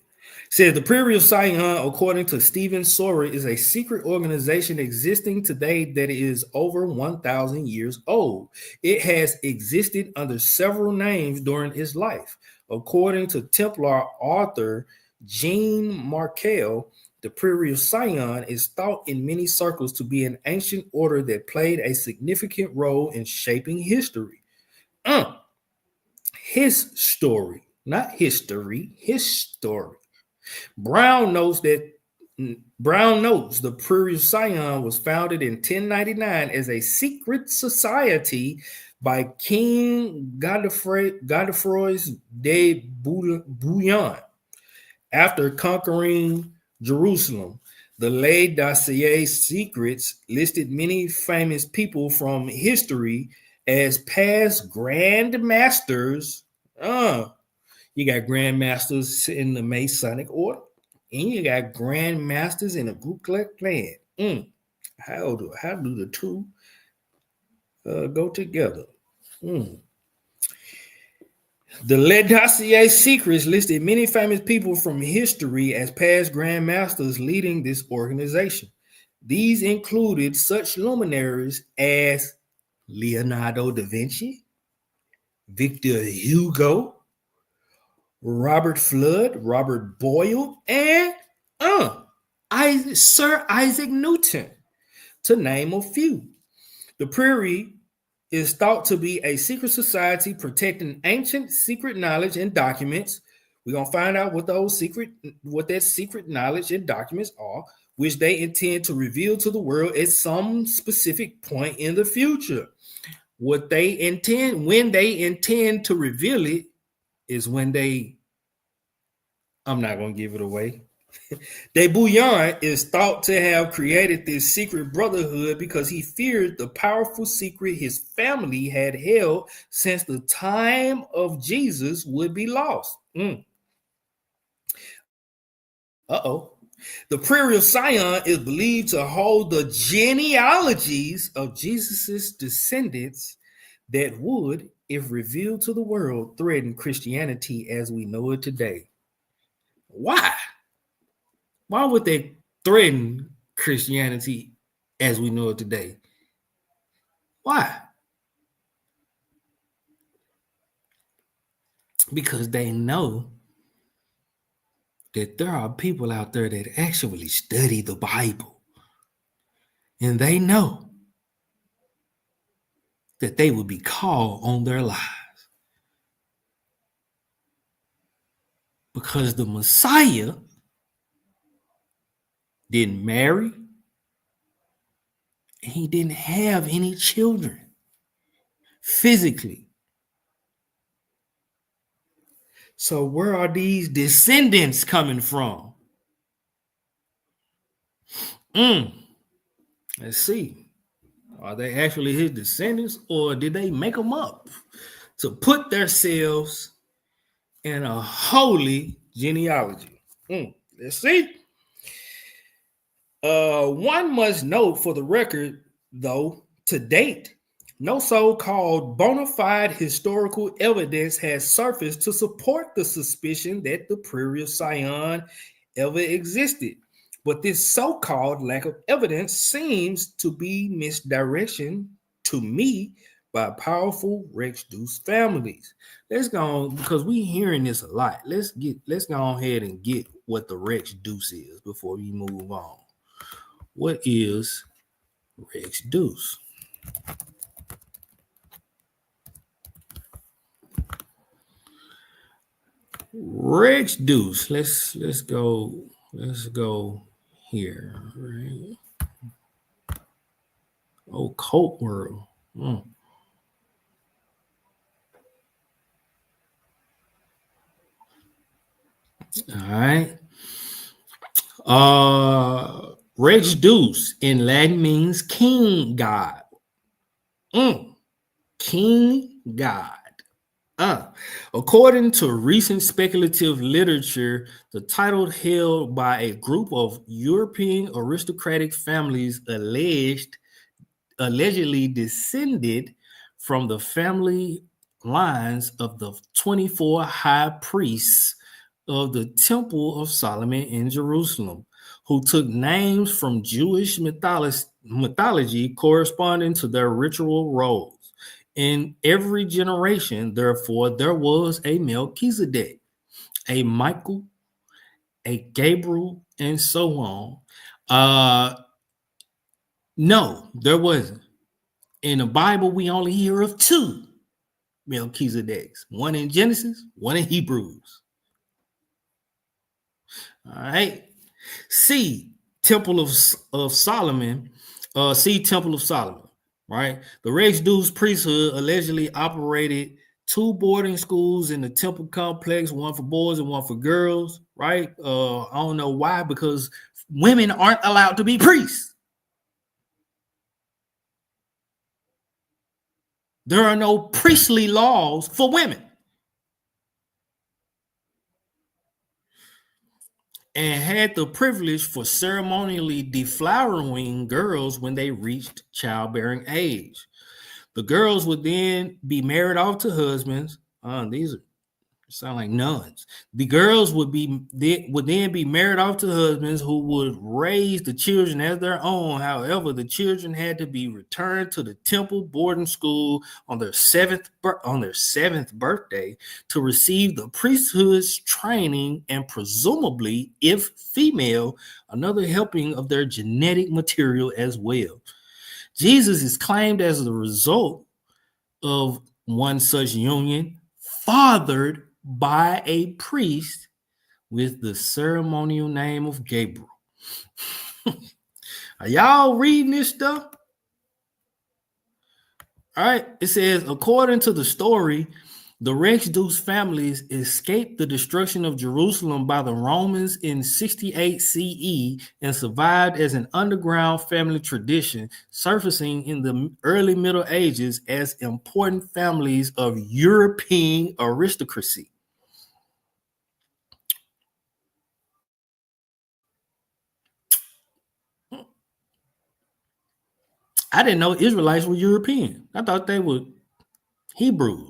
says the Prairie of Sion, according to Stephen Sora, is a secret organization existing today that is over 1,000 years old. It has existed under several names during its life. According to Templar author Jean Markel, the Prairie of Sion is thought in many circles to be an ancient order that played a significant role in shaping history. His story, not history, his story. Brown notes the Prairie of Sion was founded in 1099 as a secret society by King Godefroy de Bouillon. After conquering Jerusalem, the Les Dossiers Secrets listed many famous people from history as past Grand Masters. You got Grand Masters in the Masonic Order, and you got Grand Masters in the Ku Klux Klan. How do the two go together? The Les Dossiers Secrets listed many famous people from history as past Grand Masters leading this organization. These included such luminaries as Leonardo da Vinci, Victor Hugo, Robert Flood, Robert Boyle, and Sir Isaac Newton, to name a few. The Prairie is thought to be a secret society protecting ancient secret knowledge and documents. We're going to find out what that secret knowledge and documents are, which they intend to reveal to the world at some specific point in the future. When they intend to reveal it is when I'm not going to give it away. De Bouillon is thought to have created this secret brotherhood because he feared the powerful secret his family had held since the time of Jesus would be lost. The Prairie of Sion is believed to hold the genealogies of Jesus's descendants that would, if revealed to the world, threaten Christianity as we know it today. Why? Why would they threaten Christianity as we know it today? Why? Because they know that there are people out there that actually study the Bible. And they know that they would be called on their lives. Because the Messiah didn't marry, and he didn't have any children physically. So where are these descendants coming from? Let's see. Are they actually his descendants, or did they make them up to put themselves in a holy genealogy? Let's see. One must note for the record, though, to date, no so-called bona fide historical evidence has surfaced to support the suspicion that the Prairie of Sion ever existed. But this so-called lack of evidence seems to be misdirection to me by powerful Rex Deuce families. Let's go on, because we hearing this a lot. Let's go ahead and get what the Rex Deuce is before we move on. What is Rex Deuce? Rex Deuce. Let's go here. Right. Oh, Cult World. All right. Rex Deuce in Latin means king god. King god. According to recent speculative literature, the title held by a group of European aristocratic families allegedly descended from the family lines of the 24 high priests of the Temple of Solomon in Jerusalem, who took names from Jewish mythology corresponding to their ritual roles. In every generation, therefore, there was a Melchizedek, a Michael, a Gabriel, and so on. No, there wasn't. In the Bible, we only hear of two Melchizedeks, one in Genesis, one in Hebrews. All right. C, Temple of Solomon. C, Temple of Solomon. Right. The Rex Deuce priesthood allegedly operated two boarding schools in the temple complex, one for boys and one for girls. Right. I don't know why, because women aren't allowed to be priests. There are no priestly laws for women. And had the privilege for ceremonially deflowering girls when they reached childbearing age. The girls would then be married off to husbands. These sound like nuns. The girls would then be married off to husbands who would raise the children as their own. However, the children had to be returned to the temple boarding school on their seventh birthday to receive the priesthood's training and presumably, if female, another helping of their genetic material as well. Jesus is claimed as the result of one such union, fathered by a priest with the ceremonial name of Gabriel. Are y'all reading this stuff? All right. It says, according to the story, the Rex Deuce families escaped the destruction of Jerusalem by the Romans in 68 CE and survived as an underground family tradition, surfacing in the early Middle Ages as important families of European aristocracy. I didn't know Israelites were European. I thought they were Hebrews.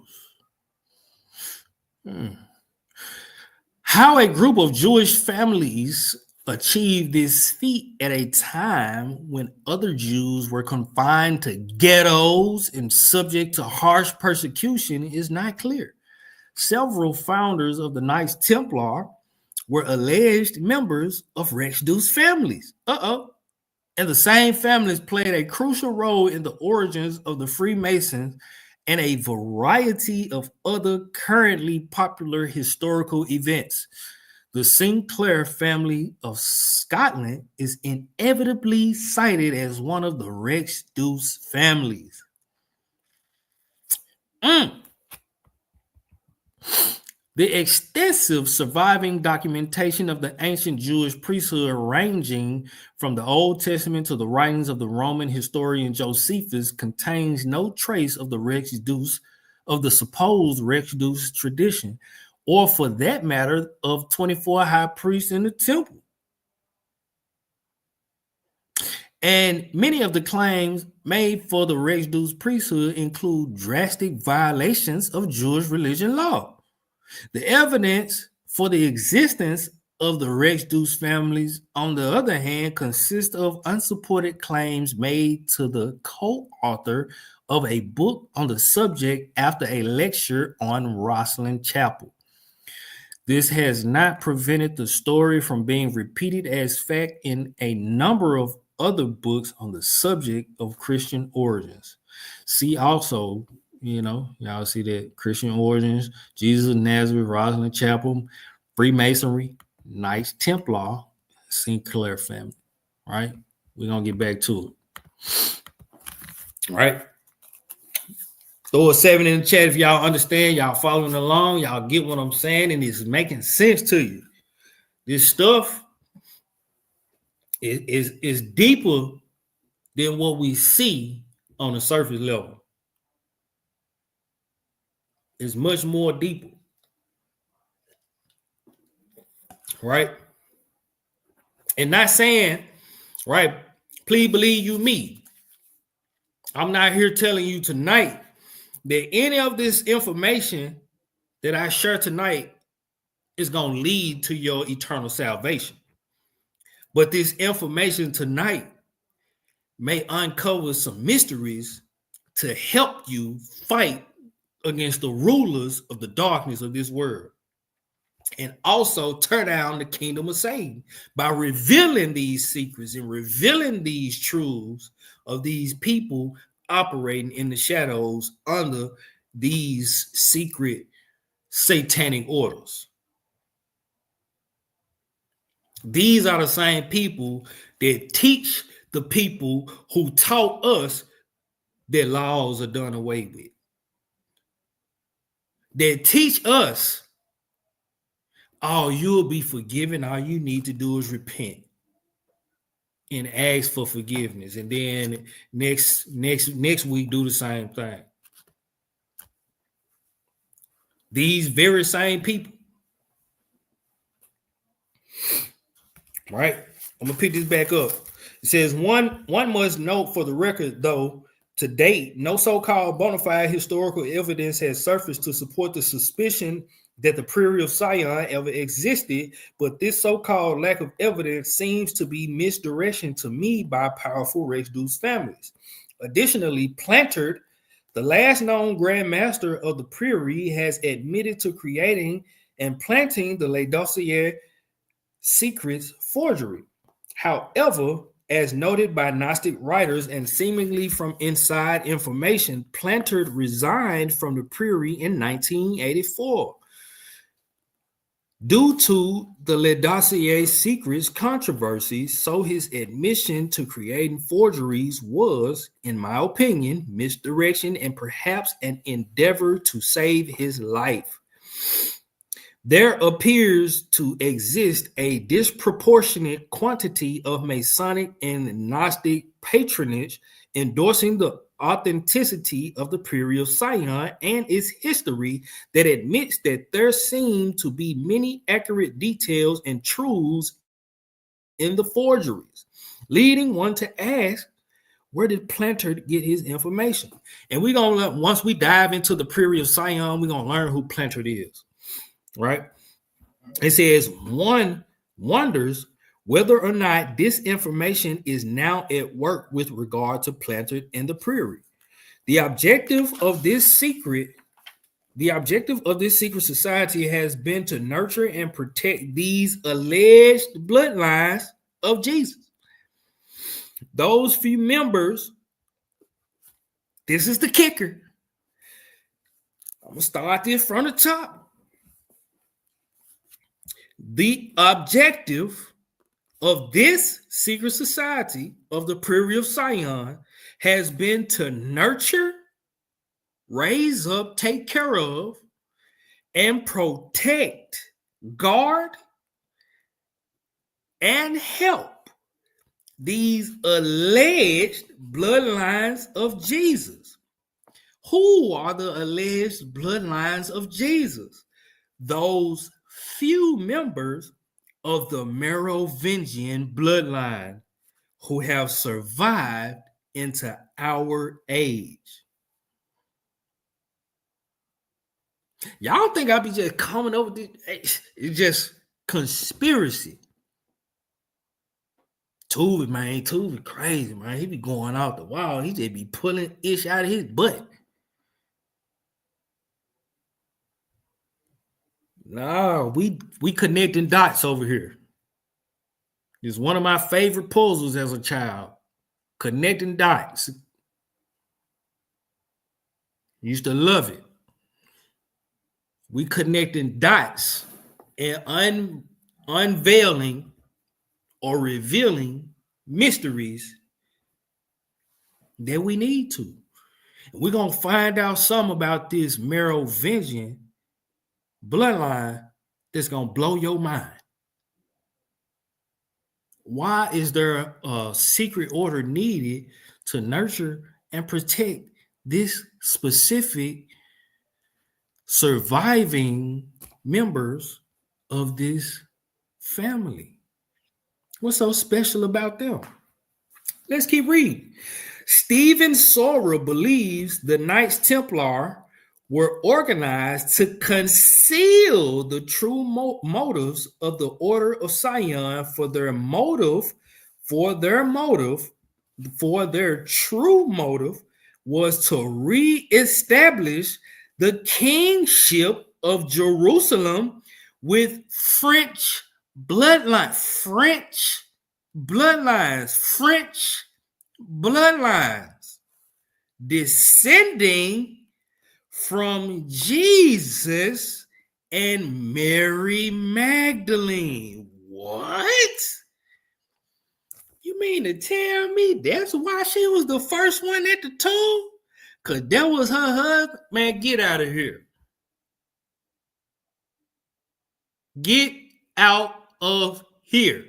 How a group of Jewish families achieved this feat at a time when other Jews were confined to ghettos and subject to harsh persecution is not clear. Several founders of the Knights Templar were alleged members of Rex Deuce families. And the same families played a crucial role in the origins of the Freemasons and a variety of other currently popular historical events. The Sinclair family of Scotland is inevitably cited as one of the Rex Deuce families. The extensive surviving documentation of the ancient Jewish priesthood, ranging from the Old Testament to the writings of the Roman historian Josephus, contains no trace of the supposed Rex Deuce tradition, or for that matter, of 24 high priests in the temple. And many of the claims made for the Rex Deuce priesthood include drastic violations of Jewish religion law. The evidence for the existence of the Rex Deuce families, on the other hand, consist of unsupported claims made to the co-author of a book on the subject after a lecture on Rosslyn Chapel. This has not prevented the story from being repeated as fact in a number of other books on the subject of Christian origins. See also, y'all see that Christian origins, Jesus of Nazareth, Rosslyn Chapel, Freemasonry, Knights Templar, Sinclair family, right? We're going to get back to it, right? Throw a 7 in the chat if y'all understand, y'all following along, y'all get what I'm saying, and it's making sense to you. This stuff is deeper than what we see on the surface level. It's much more deeper, right? And not saying, right, please believe you me. I'm not here telling you tonight that any of this information that I share tonight is going to lead to your eternal salvation. But this information tonight may uncover some mysteries to help you fight against the rulers of the darkness of this world, and also tear down the kingdom of Satan by revealing these secrets and revealing these truths of these people operating in the shadows under these secret satanic orders. These are the same people that teach the people who taught us that laws are done away with. They teach us, oh, you'll be forgiven. All you need to do is repent and ask for forgiveness. And then next week, do the same thing. These very same people. Right? I'm going to pick this back up. It says, one must note for the record, though, to date, no so-called bona fide historical evidence has surfaced to support the suspicion that the Prairie of Sion ever existed, but this so-called lack of evidence seems to be misdirection to me by powerful Rex Deuce families. Additionally, Plantard, the last known Grand Master of the Prairie, has admitted to creating and planting the Laodicean secrets forgery. However, as noted by Gnostic writers and seemingly from inside information, Plantard resigned from the Prairie in 1984 due to the Laodicean secrets controversy, so his admission to creating forgeries was, in my opinion, misdirection and perhaps an endeavor to save his life. There appears to exist a disproportionate quantity of Masonic and Gnostic patronage endorsing the authenticity of the Prairie of Sion and its history that admits that there seem to be many accurate details and truths in the forgeries, leading one to ask, where did Plantard get his information? And we're going to, once we dive into the Prairie of Sion, we're going to learn who Plantard is. Right? It says one wonders whether or not this information is now at work with regard to Plantard and the Prairie. The objective of this secret society has been to nurture and protect these alleged bloodlines of Jesus. Those few members, this is the kicker. I'm going to start this from the top. The objective of this secret society of the Prairie of Sion has been to nurture, raise up, take care of, and protect, guard, and help these alleged bloodlines of Jesus. Who are the alleged bloodlines of Jesus? Those few members of the Merovingian bloodline who have survived into our age. Y'all think I'll be just coming over this? It's just conspiracy. Tuvey crazy, man. He be going off the wall. He just be pulling ish out of his butt. No, we connecting dots over here. It's one of my favorite puzzles as a child. Connecting dots. Used to love it. We connecting dots and unveiling or revealing mysteries that we need to. We're going to find out something about this Merovingian bloodline that's going to blow your mind. Why is there a secret order needed to nurture and protect this specific surviving members of this family? What's so special about them? Let's keep reading. Stephen Sora believes the Knights Templar were organized to conceal the true motives of the Order of Sion for their true motive was to reestablish the kingship of Jerusalem with French bloodlines, descending from Jesus and Mary Magdalene. What? You mean to tell me that's why she was the first one at the tomb? Because that was her husband? Man, get out of here. Get out of here.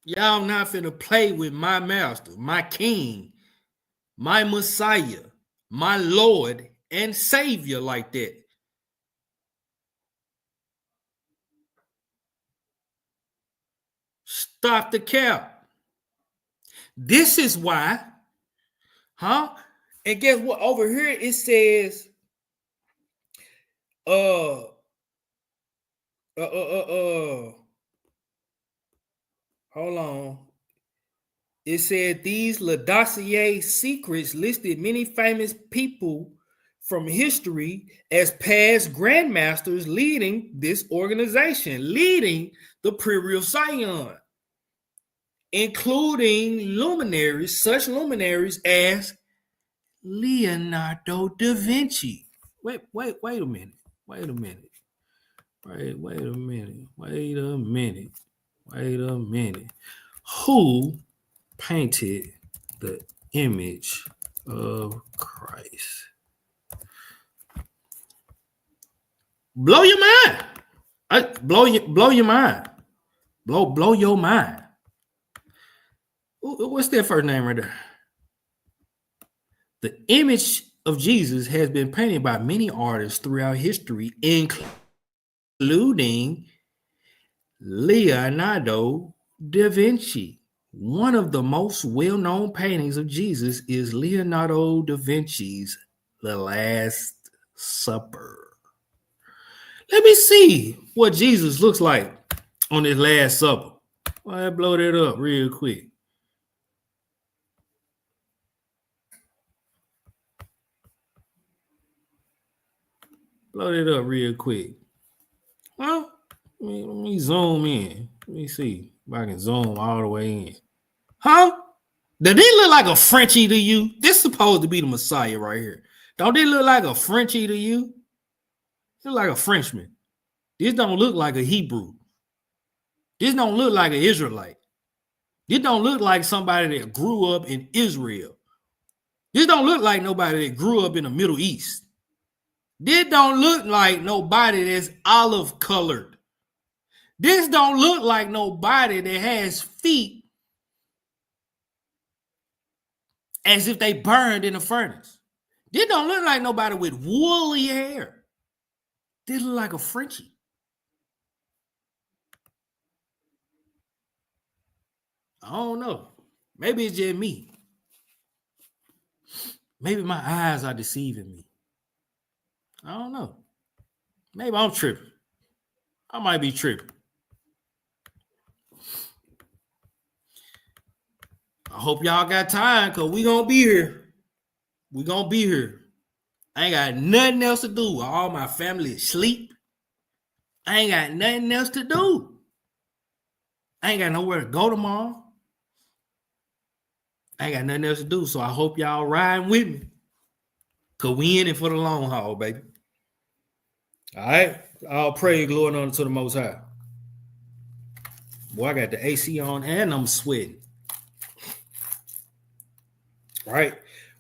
Y'all not finna play with my master, my king, my Messiah, my Lord and Savior like that. Stop the cap. This is why, And guess what? Over here it says, hold on. It said these Le Dossier secrets listed many famous people from history as past grandmasters leading this organization, leading the Privy of Sion, including such luminaries as Leonardo da Vinci. Wait a minute. Who painted the image of Christ? Blow your mind. Blow your mind. Blow your mind. What's that first name right there? The image of Jesus has been painted by many artists throughout history, including Leonardo da Vinci. One of the most well-known paintings of Jesus is Leonardo da Vinci's The Last Supper. Let me see what Jesus looks like on his Last Supper. I'll blow that up real quick. Blow that up real quick. Well, let me zoom in. Let me see if I can zoom all the way in. Does he look like a Frenchie to you? This is supposed to be the Messiah right here. Don't they look like a Frenchie to you? Look like a Frenchman. This don't look like a Hebrew. This don't look like an Israelite. This don't look like somebody that grew up in Israel. This don't look like nobody that grew up in the Middle East. This don't look like nobody that's olive colored. This don't look like nobody that has feet as if they burned in a furnace. This don't look like nobody with woolly hair. This look like a Frenchie. I don't know. Maybe it's just me. Maybe my eyes are deceiving me. I don't know. Maybe I'm tripping. I might be tripping. I hope y'all got time because we gonna be here. We gonna be here. I ain't got nothing else to do. All my family is asleep. I ain't got nothing else to do. I ain't got nowhere to go tomorrow. I ain't got nothing else to do. So I hope y'all riding with me. Cause we in it for the long haul, baby. All right. All praise, glory, and honor to the Most High. Boy, I got the AC on and I'm sweating. Right?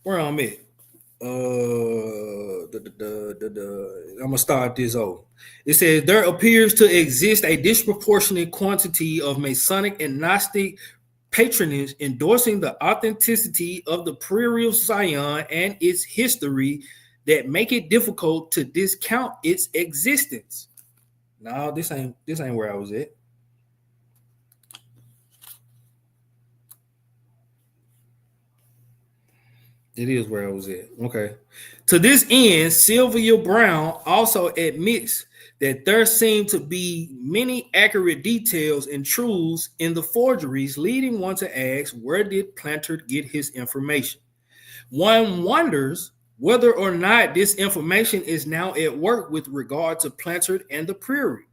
Where I'm at. I'm gonna start this over. It says there appears to exist a disproportionate quantity of Masonic and Gnostic patronage endorsing the authenticity of the Prairie of Zion and its history that make it difficult to discount its existence. No, this ain't where I was at. It is where I was at. Okay. To this end, Sylvia Brown also admits that there seem to be many accurate details and truths in the forgeries, leading one to ask, where did Plantard get his information? One wonders whether or not this information is now at work with regard to Plantard and the Prairie.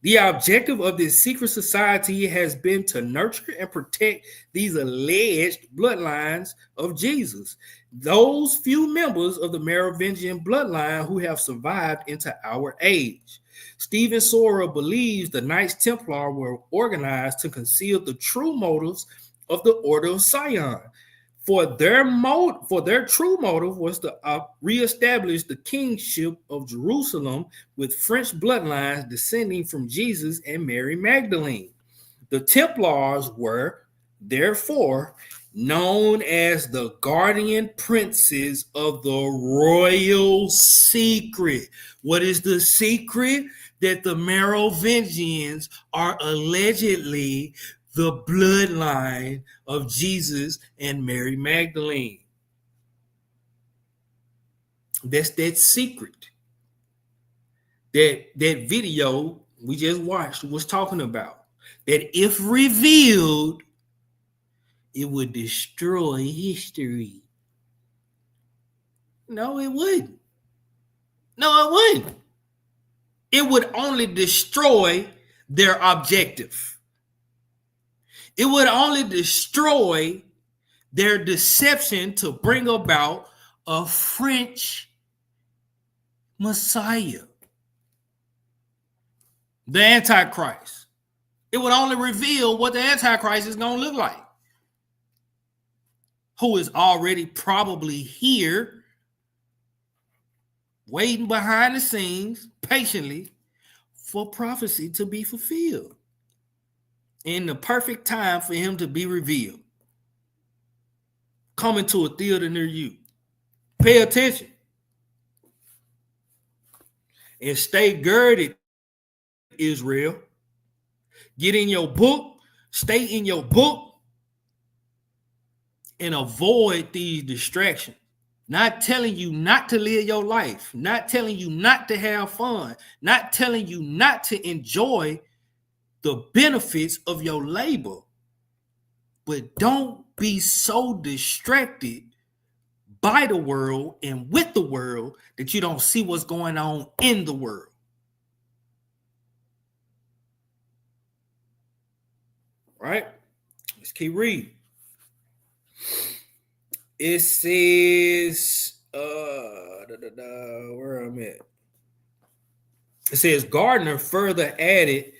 The objective of this secret society has been to nurture and protect these alleged bloodlines of Jesus, those few members of the Merovingian bloodline who have survived into our age. Stephen Sora believes the Knights Templar were organized to conceal the true motives of the Order of Sion. For their true motive was to reestablish the kingship of Jerusalem with French bloodlines descending from Jesus and Mary Magdalene. The Templars were, therefore, known as the guardian princes of the royal secret. What is the secret? That the Merovingians are allegedly the bloodline of Jesus and Mary Magdalene. That's that secret. That video we just watched was talking about. That if revealed, it would destroy history. No, it wouldn't. No, it wouldn't. It would only destroy their objective. It would only destroy their deception to bring about a French Messiah, the Antichrist. It would only reveal what the Antichrist is going to look like, who is already probably here, waiting behind the scenes patiently for prophecy to be fulfilled in the perfect time for him to be revealed. Coming to a theater near you. Pay attention. And stay girded, Israel. Get in your book. Stay in your book. And avoid these distractions. Not telling you not to live your life. Not telling you not to have fun. Not telling you not to enjoy the benefits of your labor. But don't be so distracted by the world and with the world that you don't see what's going on in the world. Right? Let's keep reading. It says, where I'm at. It says Gardner further added,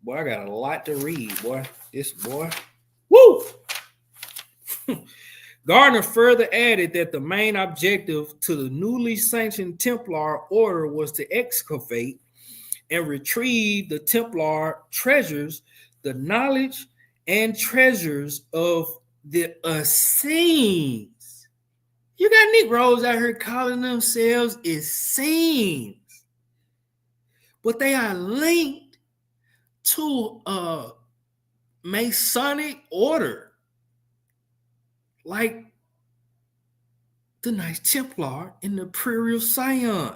boy, I got a lot to read, boy. This boy. Woo! Gardner further added that the main objective to the newly sanctioned Templar order was to excavate and retrieve the Templar treasures, the knowledge and treasures of the Essenes. You got Negroes out here calling themselves Essenes, but they are linked to a Masonic order, like the Knights Templar in the Prairie of Sion.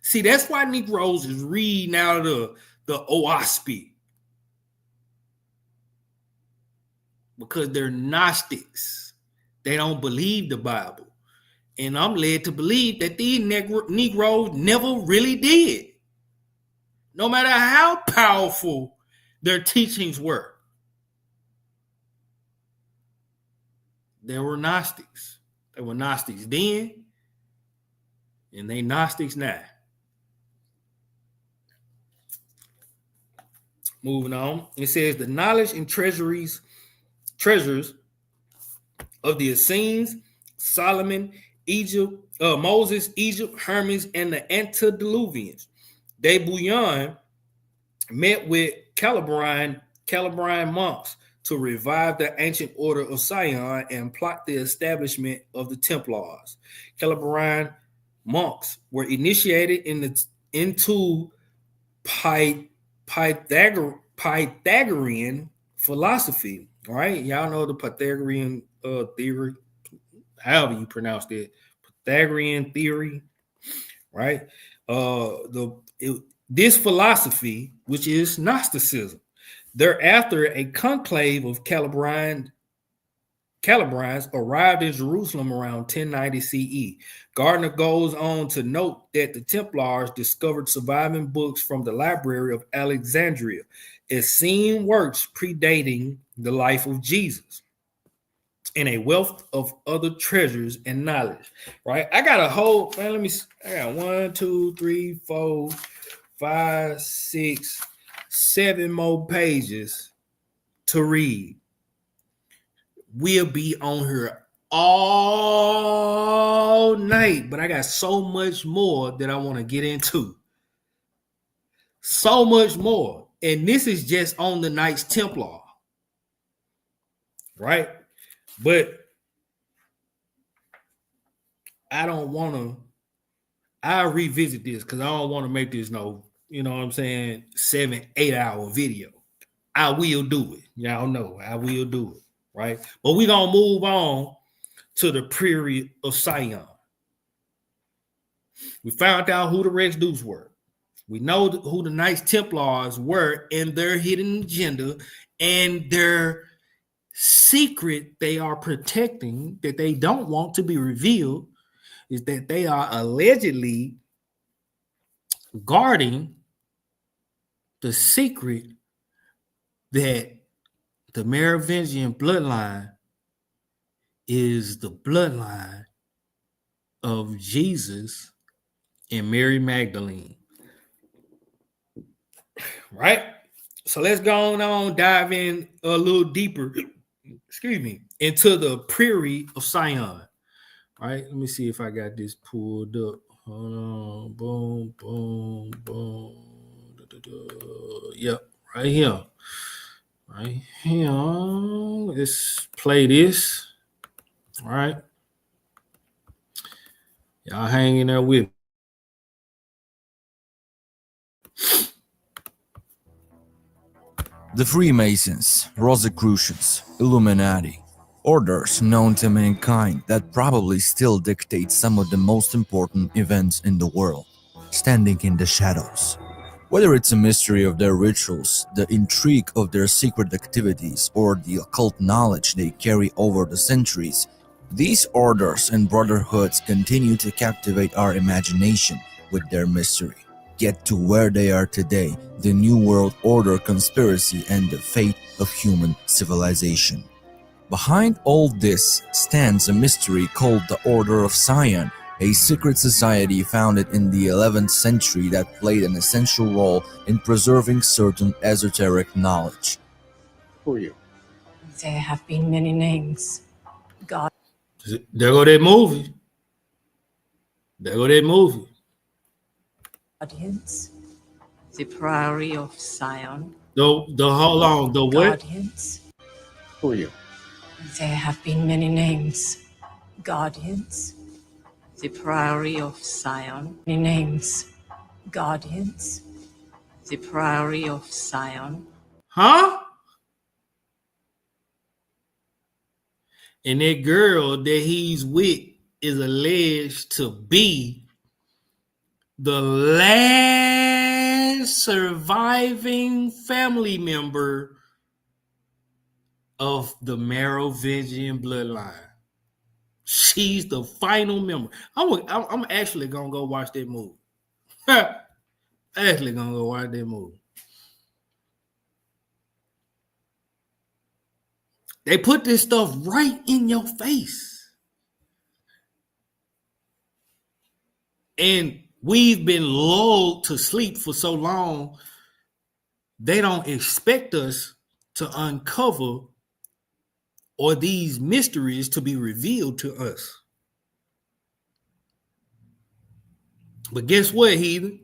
See, that's why Negroes is reading out of the OASP. Because they're Gnostics. They don't believe the Bible. And I'm led to believe that these Negroes never really did. No matter how powerful their teachings were. They were Gnostics. They were Gnostics then, and they Gnostics now. Moving on. It says the knowledge and treasures of the Essenes, Solomon, Egypt, Moses, Egypt, Hermes, and the antediluvians. De Bouillon met with Calabrian monks to revive the ancient order of Sion and plot the establishment of the Templars. Calabrian monks were initiated into Pythagorean philosophy. All right, y'all know the Pythagorean theory, however you pronounce it, Pythagorean theory, right? This philosophy, which is Gnosticism. Thereafter, a conclave of Calabrians arrived in Jerusalem around 1090 CE. Gardner goes on to note that the Templars discovered surviving books from the Library of Alexandria, Essene works predating the life of Jesus, and a wealth of other treasures and knowledge. Right? I got a whole, man, I got 1, 2, 3, 4, 5, 6, 7 more pages to read. We'll be on here all night, but I got so much more that I want to get into. So much more. And this is just on the Knights Templar. Right? But I'll revisit this because I don't want to make this no, you know what I'm saying, 7-8 hour video. I will do it. Y'all know I will do it. Right? But we're going to move on to the Prairie of Sion. We found out who the Rex Dukes were. We know who the Knights Templars were and their hidden agenda and their secret they are protecting that they don't want to be revealed is that they are allegedly guarding the secret that the Merovingian bloodline is the bloodline of Jesus and Mary Magdalene. Right? So let's go on, dive in a little deeper, into the Prairie of Sion. All right, let me see if I got this pulled up. Hold on. Boom, boom, boom. Yep, right here. Right here. Let's play this. All right. Y'all hanging there with me. The Freemasons, Rosicrucians, Illuminati, orders known to mankind that probably still dictate some of the most important events in the world, standing in the shadows. Whether it's a mystery of their rituals, the intrigue of their secret activities, or the occult knowledge they carry over the centuries, these orders and brotherhoods continue to captivate our imagination with their mystery. Get to where they are today, the New World Order conspiracy and the fate of human civilization. Behind all this stands a mystery called the Order of Sion, a secret society founded in the 11th century that played an essential role in preserving certain esoteric knowledge. Who are you? There have been many names. God. There go that movie. There go that movie. Guardians. The Priory of Sion. The hold on, the what? Guardians. Who are you? There have been many names. Guardians. The Priory of Sion. Many names. Guardians. The Priory of Sion. Huh? And that girl that he's with is alleged to be the last surviving family member of the Merovingian bloodline. She's the final member. I'm actually gonna go watch that movie. Actually gonna go watch that movie. They put this stuff right in your face. And we've been lulled to sleep for so long, they don't expect us to uncover or these mysteries to be revealed to us. But guess what, heathen?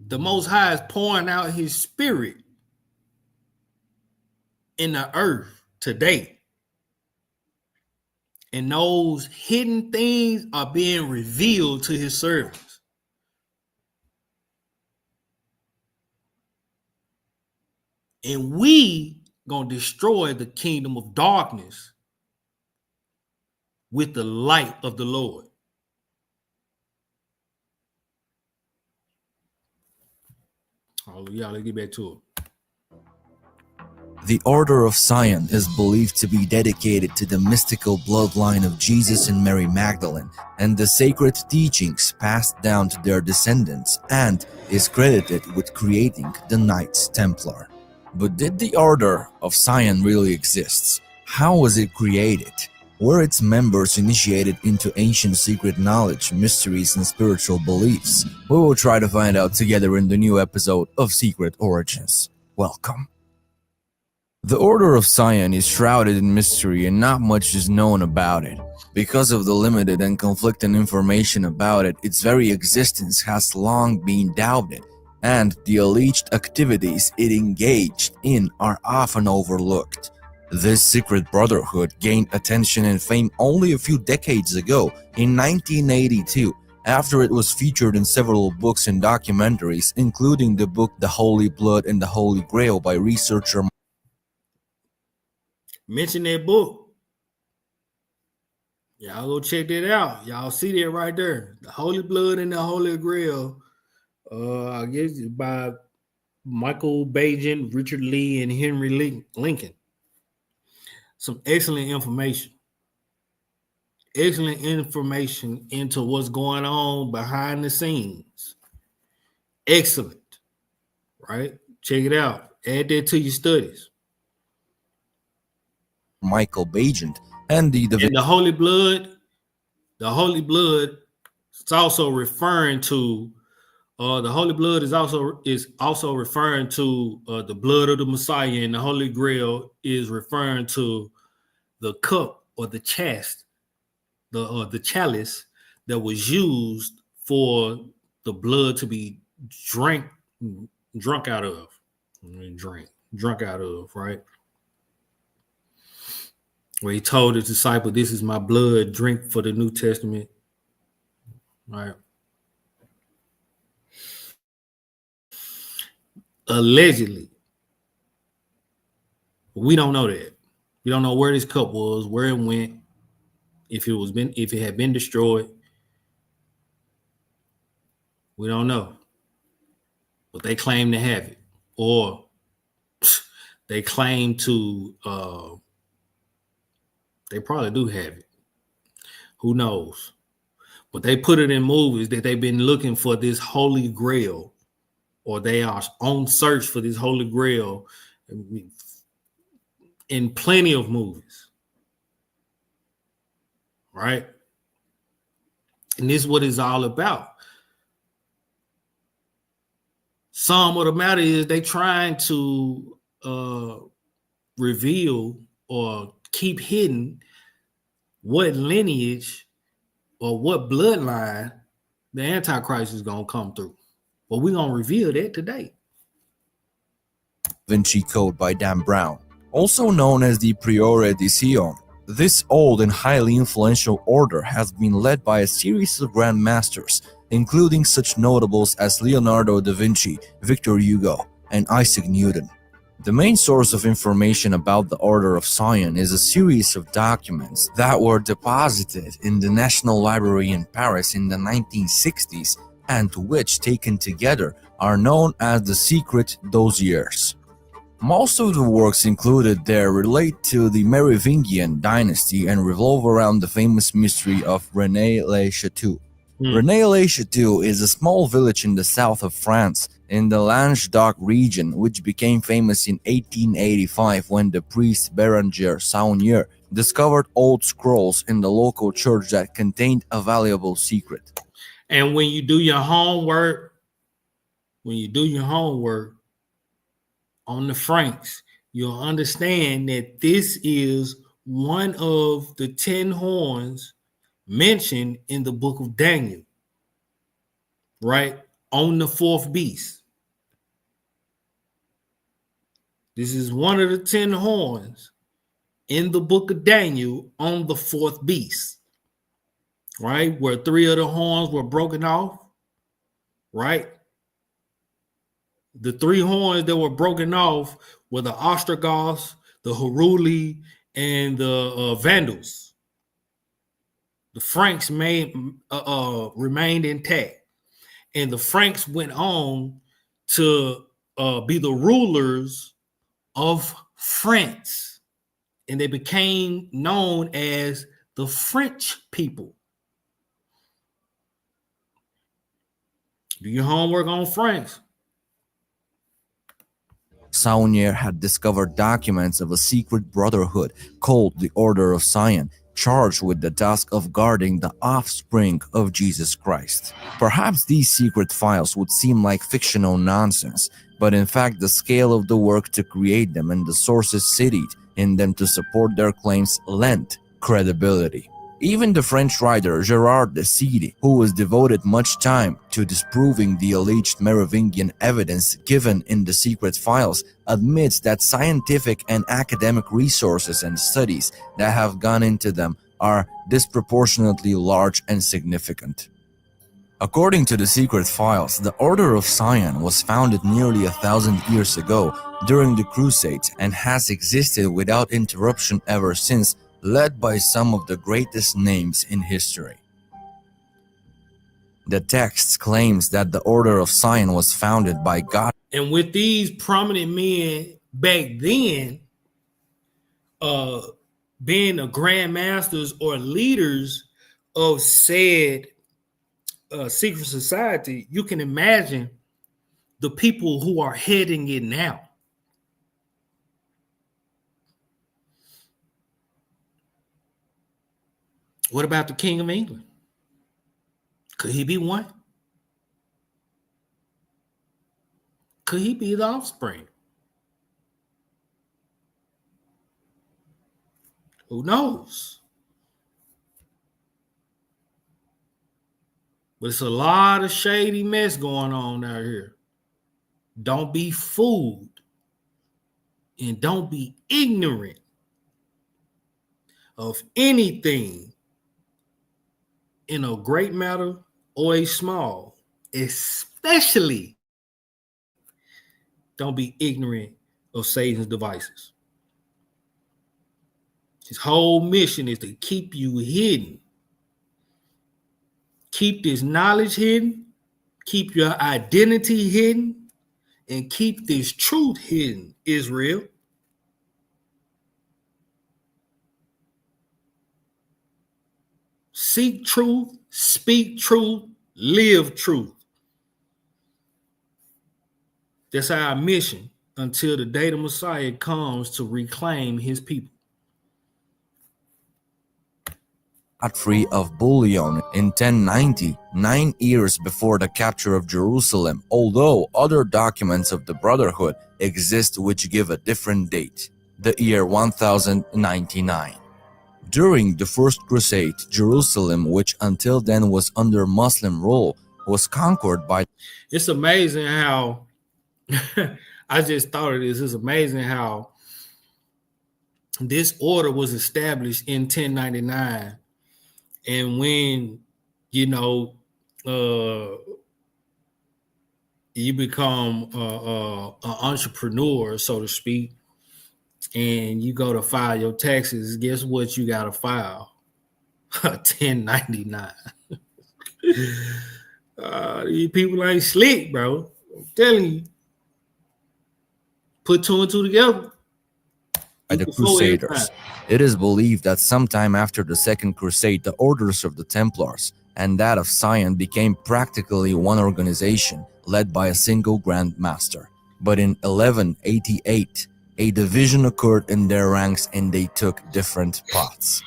The Most High is pouring out his spirit in the earth today. And those hidden things are being revealed to his servants. And we gonna destroy the kingdom of darkness with the light of the Lord. Oh, yeah, let's get back to it. The Order of Zion is believed to be dedicated to the mystical bloodline of Jesus and Mary Magdalene and the sacred teachings passed down to their descendants, and is credited with creating the Knights Templar. But did the Order of Zion really exist? How was it created? Were its members initiated into ancient secret knowledge, mysteries, and spiritual beliefs? We will try to find out together in the new episode of Secret Origins. Welcome. The Order of Zion is shrouded in mystery and not much is known about it. Because of the limited and conflicting information about it, its very existence has long been doubted, and the alleged activities it engaged in are often overlooked. This secret brotherhood gained attention and fame only a few decades ago, in 1982, after it was featured in several books and documentaries, including the book The Holy Blood and the Holy Grail by researcher. Mention that book. Y'all go check that out. Y'all see that right there. The Holy Blood and the Holy Grail. I guess it's by Michael Bajan, Richard Lee, and Henry Lincoln. Some excellent information. Excellent information into what's going on behind the scenes. Excellent. Right? Check it out. Add that to your studies. Michael Bajan and the Holy Blood is also referring to the Holy Blood is also referring to the blood of the Messiah, and the Holy Grail is referring to the cup or the chalice, the chalice that was used for the blood to be drunk out of, right? Where he told his disciple, "This is my blood, drink for the New Testament." Right. Allegedly. We don't know that. We don't know where this cup was, where it went, if it had been destroyed. We don't know. But they claim to have it. Or they claim to they probably do have it. Who knows? But they put it in movies that they've been looking for this Holy Grail, or they are on search for this Holy Grail in plenty of movies. Right? And this is what it's all about. Some of the matter is they trying to reveal or keep hidden what lineage or what bloodline the Antichrist is going to come through. But we're going to reveal that today. Da Vinci Code by Dan Brown, also known as the Priore di Sion. This old and highly influential order has been led by a series of Grand Masters, including such notables as Leonardo da Vinci, Victor Hugo, and Isaac Newton. The main source of information about the Order of Zion is a series of documents that were deposited in the National Library in Paris in the 1960s and which, taken together, are known as the secret dossiers. Most of the works included there relate to the Merovingian dynasty and revolve around the famous mystery of Rennes-le-Chateau. Rennes-le-Chateau is a small village in the south of France, in the Languedoc region, which became famous in 1885 when the priest Béranger Saunier discovered old scrolls in the local church that contained a valuable secret. And when you do your homework, on the Franks, you'll understand that this is one of the 10 horns mentioned in the book of Daniel, right? On the fourth beast. This is one of the 10 horns in the book of Daniel on the fourth beast, right? Where 3 of the horns were broken off, right? The 3 horns that were broken off were the Ostrogoths, the Heruli, and the Vandals. The Franks remained intact, and the Franks went on to be the rulers of France, and they became known as the French people. Do your homework on Franks. Saunier had discovered documents of a secret brotherhood called the Order of Zion, charged with the task of guarding the offspring of Jesus Christ. Perhaps these secret files would seem like fictional nonsense, but in fact the scale of the work to create them and the sources cited in them to support their claims lent credibility. Even the French writer Gerard de Side, who has devoted much time to disproving the alleged Merovingian evidence given in the secret files, admits that scientific and academic resources and studies that have gone into them are disproportionately large and significant. According to the secret files, the Order of Zion was founded nearly 1,000 years ago during the Crusades and has existed without interruption ever since, led by some of the greatest names in history. The text claims that the Order of Zion was founded by God. And with these prominent men back then, being the grandmasters or leaders of said secret society, you can imagine the people who are heading it now. What about the King of England? Could he be one? Could he be the offspring? Who knows? But it's a lot of shady mess going on out here. Don't be fooled and don't be ignorant of anything in a great matter or a small. Especially don't be ignorant of Satan's devices. His whole mission is to keep you hidden. Keep this knowledge hidden, keep your identity hidden, and keep this truth hidden, Israel. Seek truth, speak truth, live truth. That's our mission until the day the Messiah comes to reclaim his people. Godfrey of Bouillon in 1090, 9 years before the capture of Jerusalem, although other documents of the Brotherhood exist which give a different date, the year 1099. During the First Crusade, Jerusalem, which until then was under Muslim rule, was conquered by... It's amazing how, I just thought of this, it's amazing how this order was established in 1099. And when, you become an entrepreneur, so to speak, and you go to file your taxes, guess what you got to file? 1099. These people ain't slick, bro. I'm telling you. Put two and two together. By the Crusaders. It is believed that sometime after the Second Crusade, the orders of the Templars and that of Sion became practically one organization, led by a single Grand Master. But in 1188, a division occurred in their ranks and they took different paths.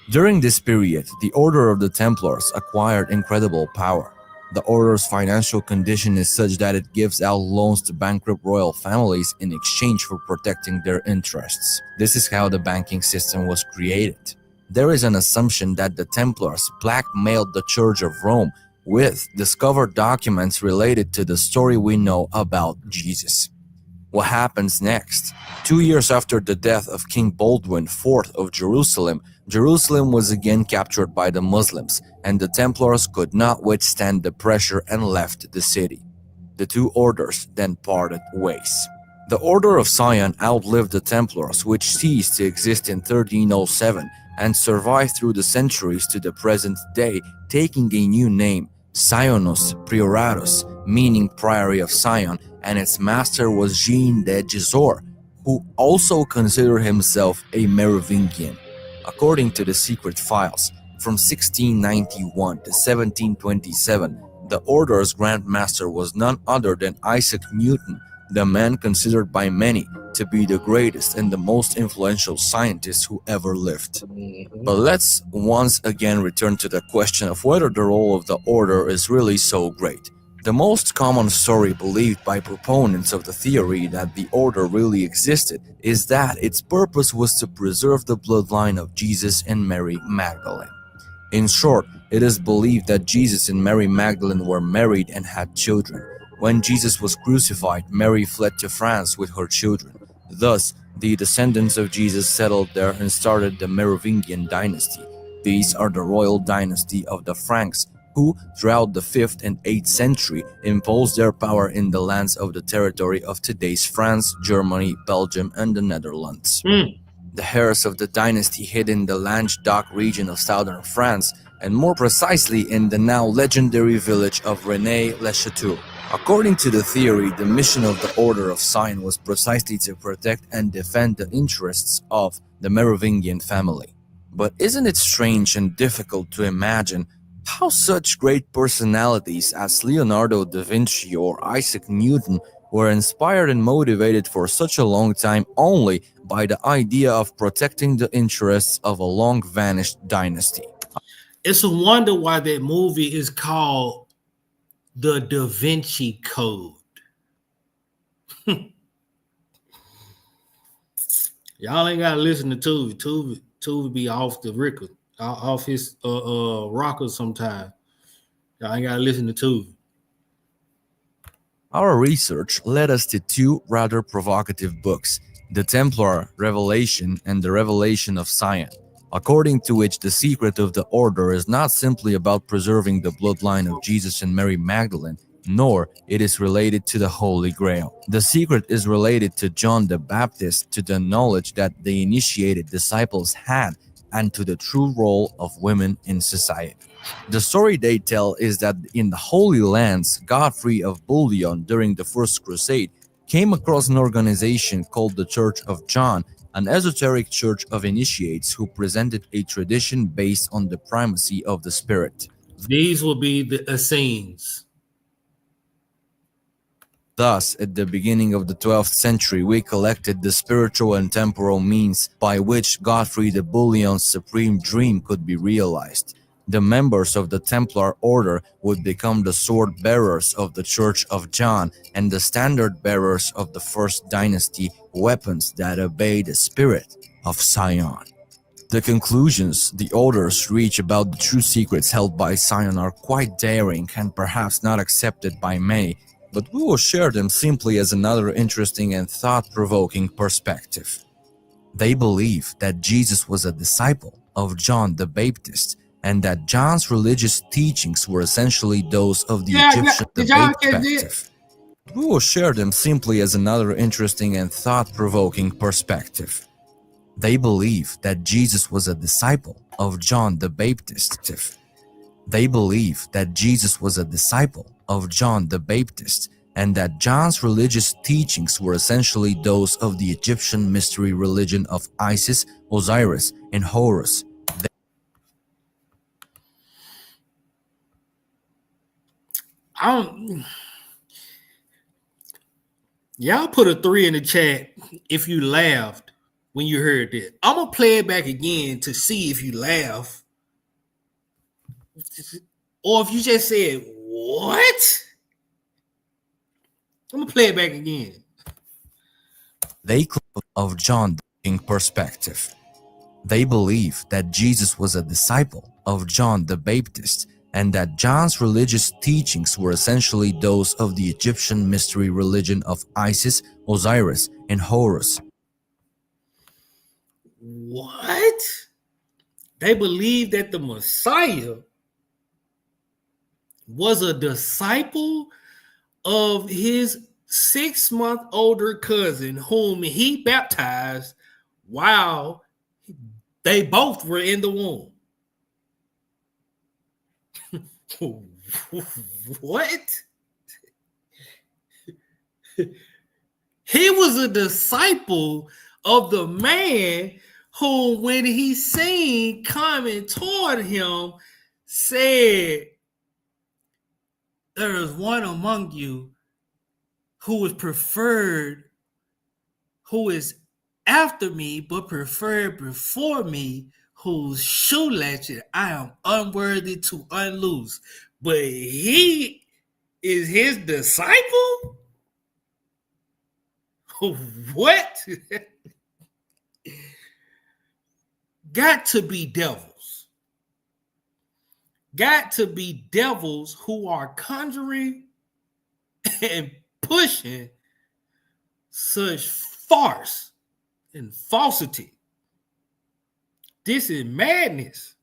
During this period, the Order of the Templars acquired incredible power. The Order's financial condition is such that it gives out loans to bankrupt royal families in exchange for protecting their interests. This is how the banking system was created. There is an assumption that the Templars blackmailed the Church of Rome with discovered documents related to the story we know about Jesus. What happens next? 2 years after the death of King Baldwin IV of Jerusalem, Jerusalem was again captured by the Muslims, and the Templars could not withstand the pressure and left the city. The two orders then parted ways. The Order of Sion outlived the Templars, which ceased to exist in 1307 and survived through the centuries to the present day, taking a new name, Sionus Prioratus, meaning Priory of Sion, and its master was Jean de Gisors, who also considered himself a Merovingian. According to the secret files, from 1691 to 1727, the Order's Grand Master was none other than Isaac Newton, the man considered by many to be the greatest and the most influential scientist who ever lived. But let's once again return to the question of whether the role of the Order is really so great. The most common story believed by proponents of the theory that the Order really existed is that its purpose was to preserve the bloodline of Jesus and Mary Magdalene. In short, it is believed that Jesus and Mary Magdalene were married and had children. When Jesus was crucified, Mary fled to France with her children. Thus, the descendants of Jesus settled there and started the Merovingian dynasty. These are the royal dynasty of the Franks, who, throughout the 5th and 8th century, imposed their power in the lands of the territory of today's France, Germany, Belgium, and the Netherlands. The heirs of the dynasty hid in the Languedoc region of southern France, and more precisely in the now legendary village of Rennes-le-Château. According to the theory, the mission of the Order of Sion was precisely to protect and defend the interests of the Merovingian family. But isn't it strange and difficult to imagine how such great personalities as Leonardo da Vinci or Isaac Newton were inspired and motivated for such a long time only by the idea of protecting the interests of a long-vanished dynasty? It's a wonder why that movie is called The Da Vinci Code. Y'all ain't gotta listen to Tuvi. Tuvi be off the record, off his rocker sometime. Y'all ain't gotta listen to Tuvi. Our research led us to two rather provocative books, The Templar Revelation and The Revelation of Sion, according to which the secret of the Order is not simply about preserving the bloodline of Jesus and Mary Magdalene, nor it is related to the Holy Grail. The secret is related to John the Baptist, to the knowledge that the initiated disciples had, and to the true role of women in society. The story they tell is that in the Holy Lands, Godfrey of Bouillon during the First Crusade came across an organization called the Church of John, an esoteric church of initiates who presented a tradition based on the primacy of the spirit. These will be the Essenes. Thus, at the beginning of the 12th century, we collected the spiritual and temporal means by which Godfrey de Bouillon's supreme dream could be realized. The members of the Templar Order would become the sword-bearers of the Church of John and the standard-bearers of the First Dynasty, weapons that obey the spirit of Sion. The conclusions the authors reach about the true secrets held by Sion are quite daring and perhaps not accepted by many, but we will share them simply as another interesting and thought-provoking perspective. They believe that Jesus was a disciple of John the Baptist, and that John's religious teachings were essentially those of the Egyptian debate perspective. We will share them simply as another interesting and thought-provoking perspective. They believe that Jesus was a disciple of John the Baptist. They believe that Jesus was a disciple of John the Baptist and that John's religious teachings were essentially those of the Egyptian mystery religion of Isis, Osiris, and Horus. Y'all put a 3 in the chat if you laughed when you heard that. I'm gonna play it back again to see if you laugh, or if you just said what. I'm gonna play it back again. They claim of John in perspective. They believe that Jesus was a disciple of John the Baptist and that John's religious teachings were essentially those of the Egyptian mystery religion of Isis, Osiris, and Horus. What? They believe that the Messiah was a disciple of his 6-month older cousin, whom he baptized while they both were in the womb. What? He was a disciple of the man who, when he seen coming toward him, said, "There is one among you who is preferred, who is after me, but preferred before me, whose shoelaces I am unworthy to unloose." But he is his disciple? What? Got to be devils. Got to be devils who are conjuring and pushing such farce and falsity. This is madness.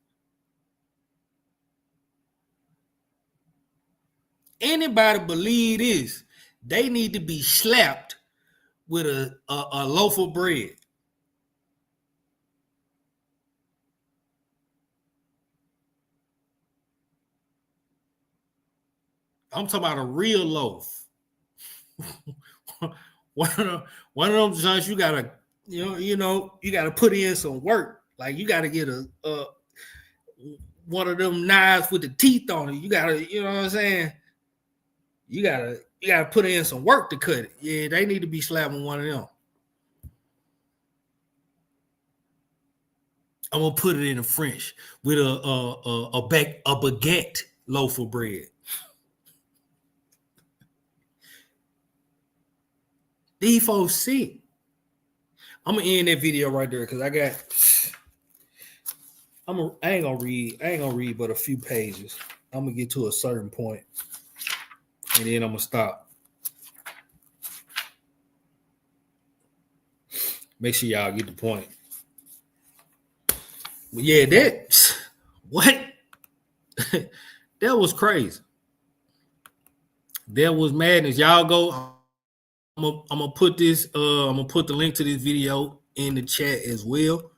Anybody believe this, they need to be slapped with a loaf of bread. I'm talking about a real loaf. one of them joints you gotta, you gotta put in some work. Like you gotta get a one of them knives with the teeth on it. You gotta, you know what I'm saying? You gotta put in some work to cut it. Yeah, they need to be slapping one of them. I'm gonna put it in the French with a baguette loaf of bread. These folks sick. I'm gonna end that video right there because I ain't gonna read but a few pages. I'm gonna get to a certain point and then I'm gonna stop. Make sure y'all get the point. But yeah, what? That was crazy. That was madness. Y'all go. I'm gonna put this. I'm gonna put the link to this video in the chat as well.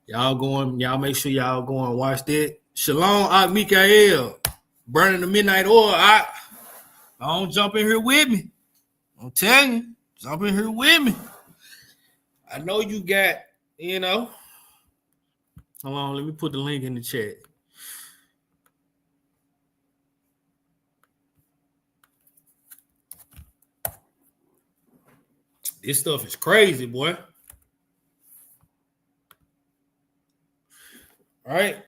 Y'all make sure y'all go and watch that. Shalom, Ak Mikael, burning the midnight oil. Don't jump in here with me. I'm telling you, jump in here with me. I know you got, Hold on, let me put the link in the chat. This stuff is crazy, boy. All right.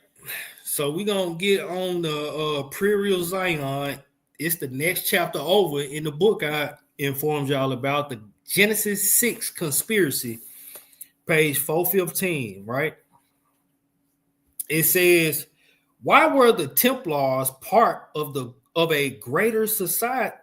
So we're going to get on the Pre-Real Zion. It's the next chapter over in the book I informed y'all about, the Genesis 6 conspiracy, page 415, right? It says, why were the Templars part of a greater society?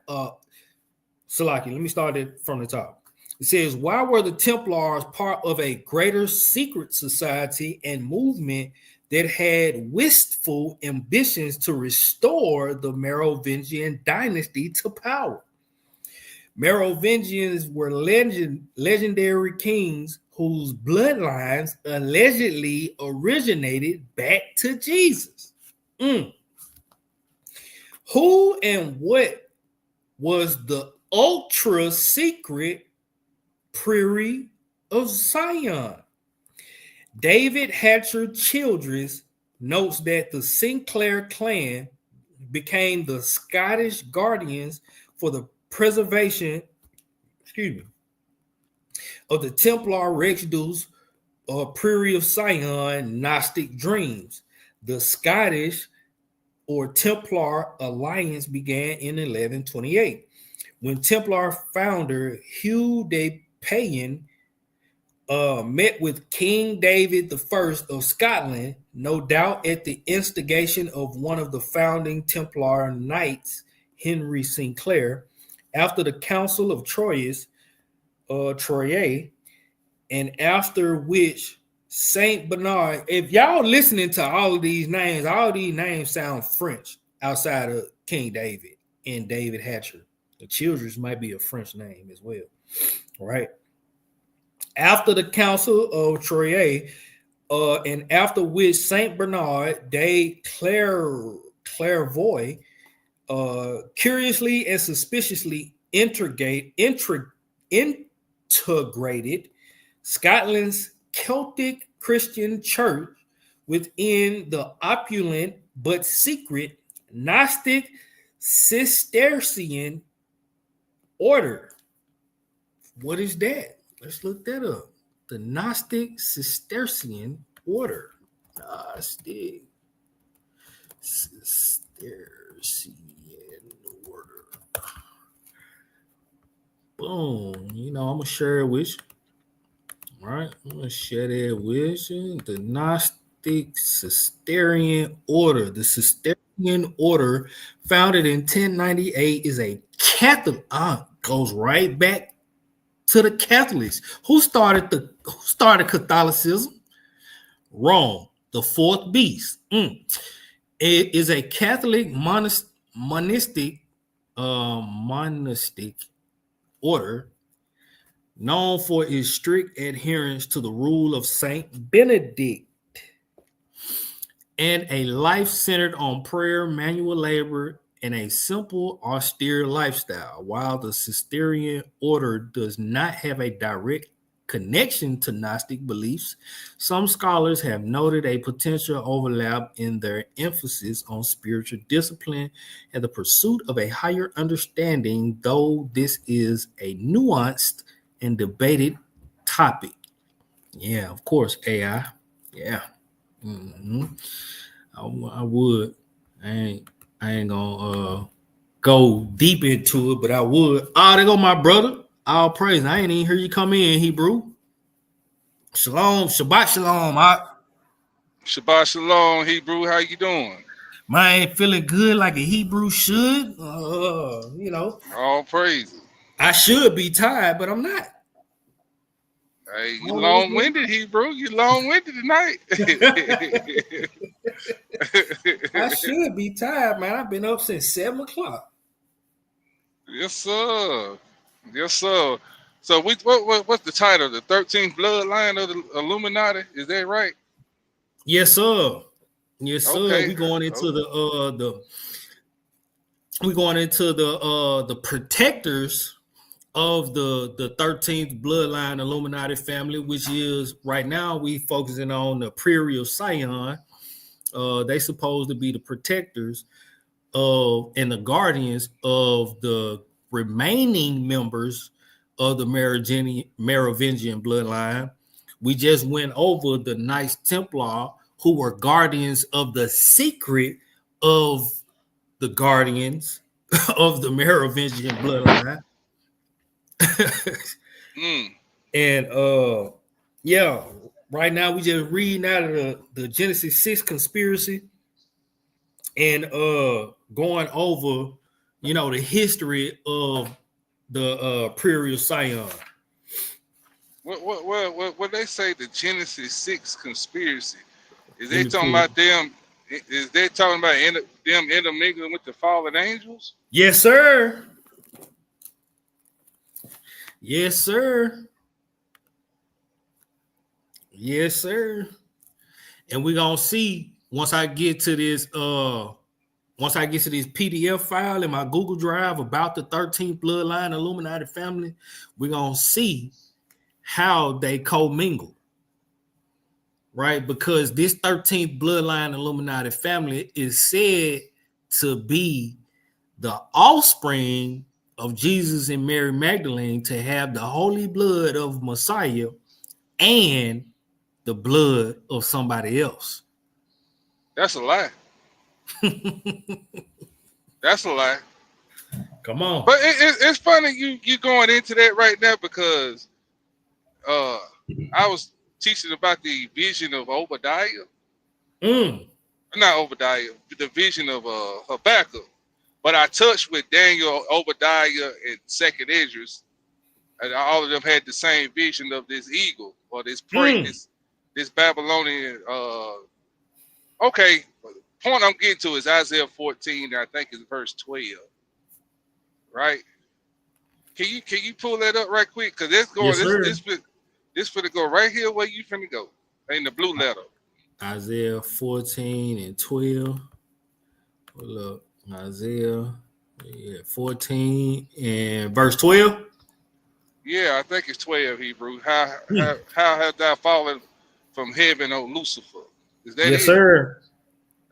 Salaki, let me start it from the top. It says, why were the Templars part of a greater secret society and movement that had wistful ambitions to restore the Merovingian dynasty to power? Merovingians were legendary kings whose bloodlines allegedly originated back to Jesus. Who and what was the ultra secret Prairie of Zion? David Hatcher Childress notes that the Sinclair clan became the Scottish guardians for the preservation, of the Templar Rexduce or Prairie of Zion Gnostic dreams. The Scottish or Templar alliance began in 1128 when Templar founder Hugh de Payne met with King David I of Scotland, no doubt at the instigation of one of the founding Templar knights, Henry Sinclair, after the Council of Troyes, and after which Saint Bernard. If y'all listening to all these names sound French outside of King David and David Hatcher. The Childress might be a French name as well, right? After the Council of Troyes, and after which Saint Bernard de Clairvaux curiously and suspiciously integrated Scotland's Celtic Christian church within the opulent but secret Gnostic Cistercian order. What is that? Let's look that up. The Gnostic Cistercian order. Gnostic Cistercian order. Boom. You know, I'm going to share it with you. All right. I'm going to share that with you. The Gnostic Cistercian order. The Cistercian order, founded in 1098, is a Catholic. Goes right back to the Catholics. Who started Catholicism? Rome, the fourth beast. It is a Catholic monastic order known for its strict adherence to the rule of Saint Benedict and a life centered on prayer, manual labor, and a simple, austere lifestyle. While the Cistercian order does not have a direct connection to Gnostic beliefs, some scholars have noted a potential overlap in their emphasis on spiritual discipline and the pursuit of a higher understanding, though this is a nuanced and debated topic. Yeah, of course, AI. Yeah. I would. I ain't gonna go deep into it, but I would. There go my brother. All praise. I ain't even hear you come in, Hebrew. Shalom, Shabbat Shalom. Shabbat Shalom, Hebrew. How you doing? Man, feeling good like a Hebrew should. You know. All praise. I should be tired, but I'm not. Hey, you long-winded, Hebrew. You long-winded tonight. I should be tired, man. I've been up since 7 o'clock. Yes, sir. Yes, sir. So what's the title? The 13th Bloodline of the Illuminati? Is that right? Yes, sir. Yes, sir. Okay. We going into the protectors of the 13th Bloodline Illuminati family, which is right now we focusing on the Prairie of Zion. They supposed to be the protectors of and the guardians of the remaining members of the Merovingian bloodline. We just went over the Knights Templar, who were guardians of the secret of the guardians of the Merovingian bloodline. And yeah, right now we just reading out of the Genesis 6 conspiracy and going over, you know, the history of the Prairie of Zion. What they say the Genesis 6 conspiracy? Is they talking about them? Is they talking about them intermingling with the fallen angels? Yes, sir. Yes, sir. Yes, sir. And we're gonna see once I get to this PDF file in my Google Drive about the 13th Bloodline Illuminati family, we're gonna see how they commingle, right? Because this 13th Bloodline Illuminati family is said to be the offspring of Jesus and Mary Magdalene, to have the holy blood of Messiah and the blood of somebody else. That's a lie. That's a lie. Come on. But it's funny you going into that right now, because I was teaching about the vision of Obadiah. Not Obadiah, the vision of Habakkuk. But I touched with Daniel, Obadiah, and Second Esdras, and all of them had the same vision of this eagle or this prey, this Babylonian. Okay, point I'm getting to is Isaiah 14, I think it's verse 12. Right? Can you pull that up right quick? Because it's going this finna go right here where you finna go. In the blue letter. Isaiah 14 and 12. Pull up Isaiah 14 and verse 12. Yeah, I think it's 12, Hebrew. How have thou fallen from heaven, O Lucifer? Is that yes, it? Sir.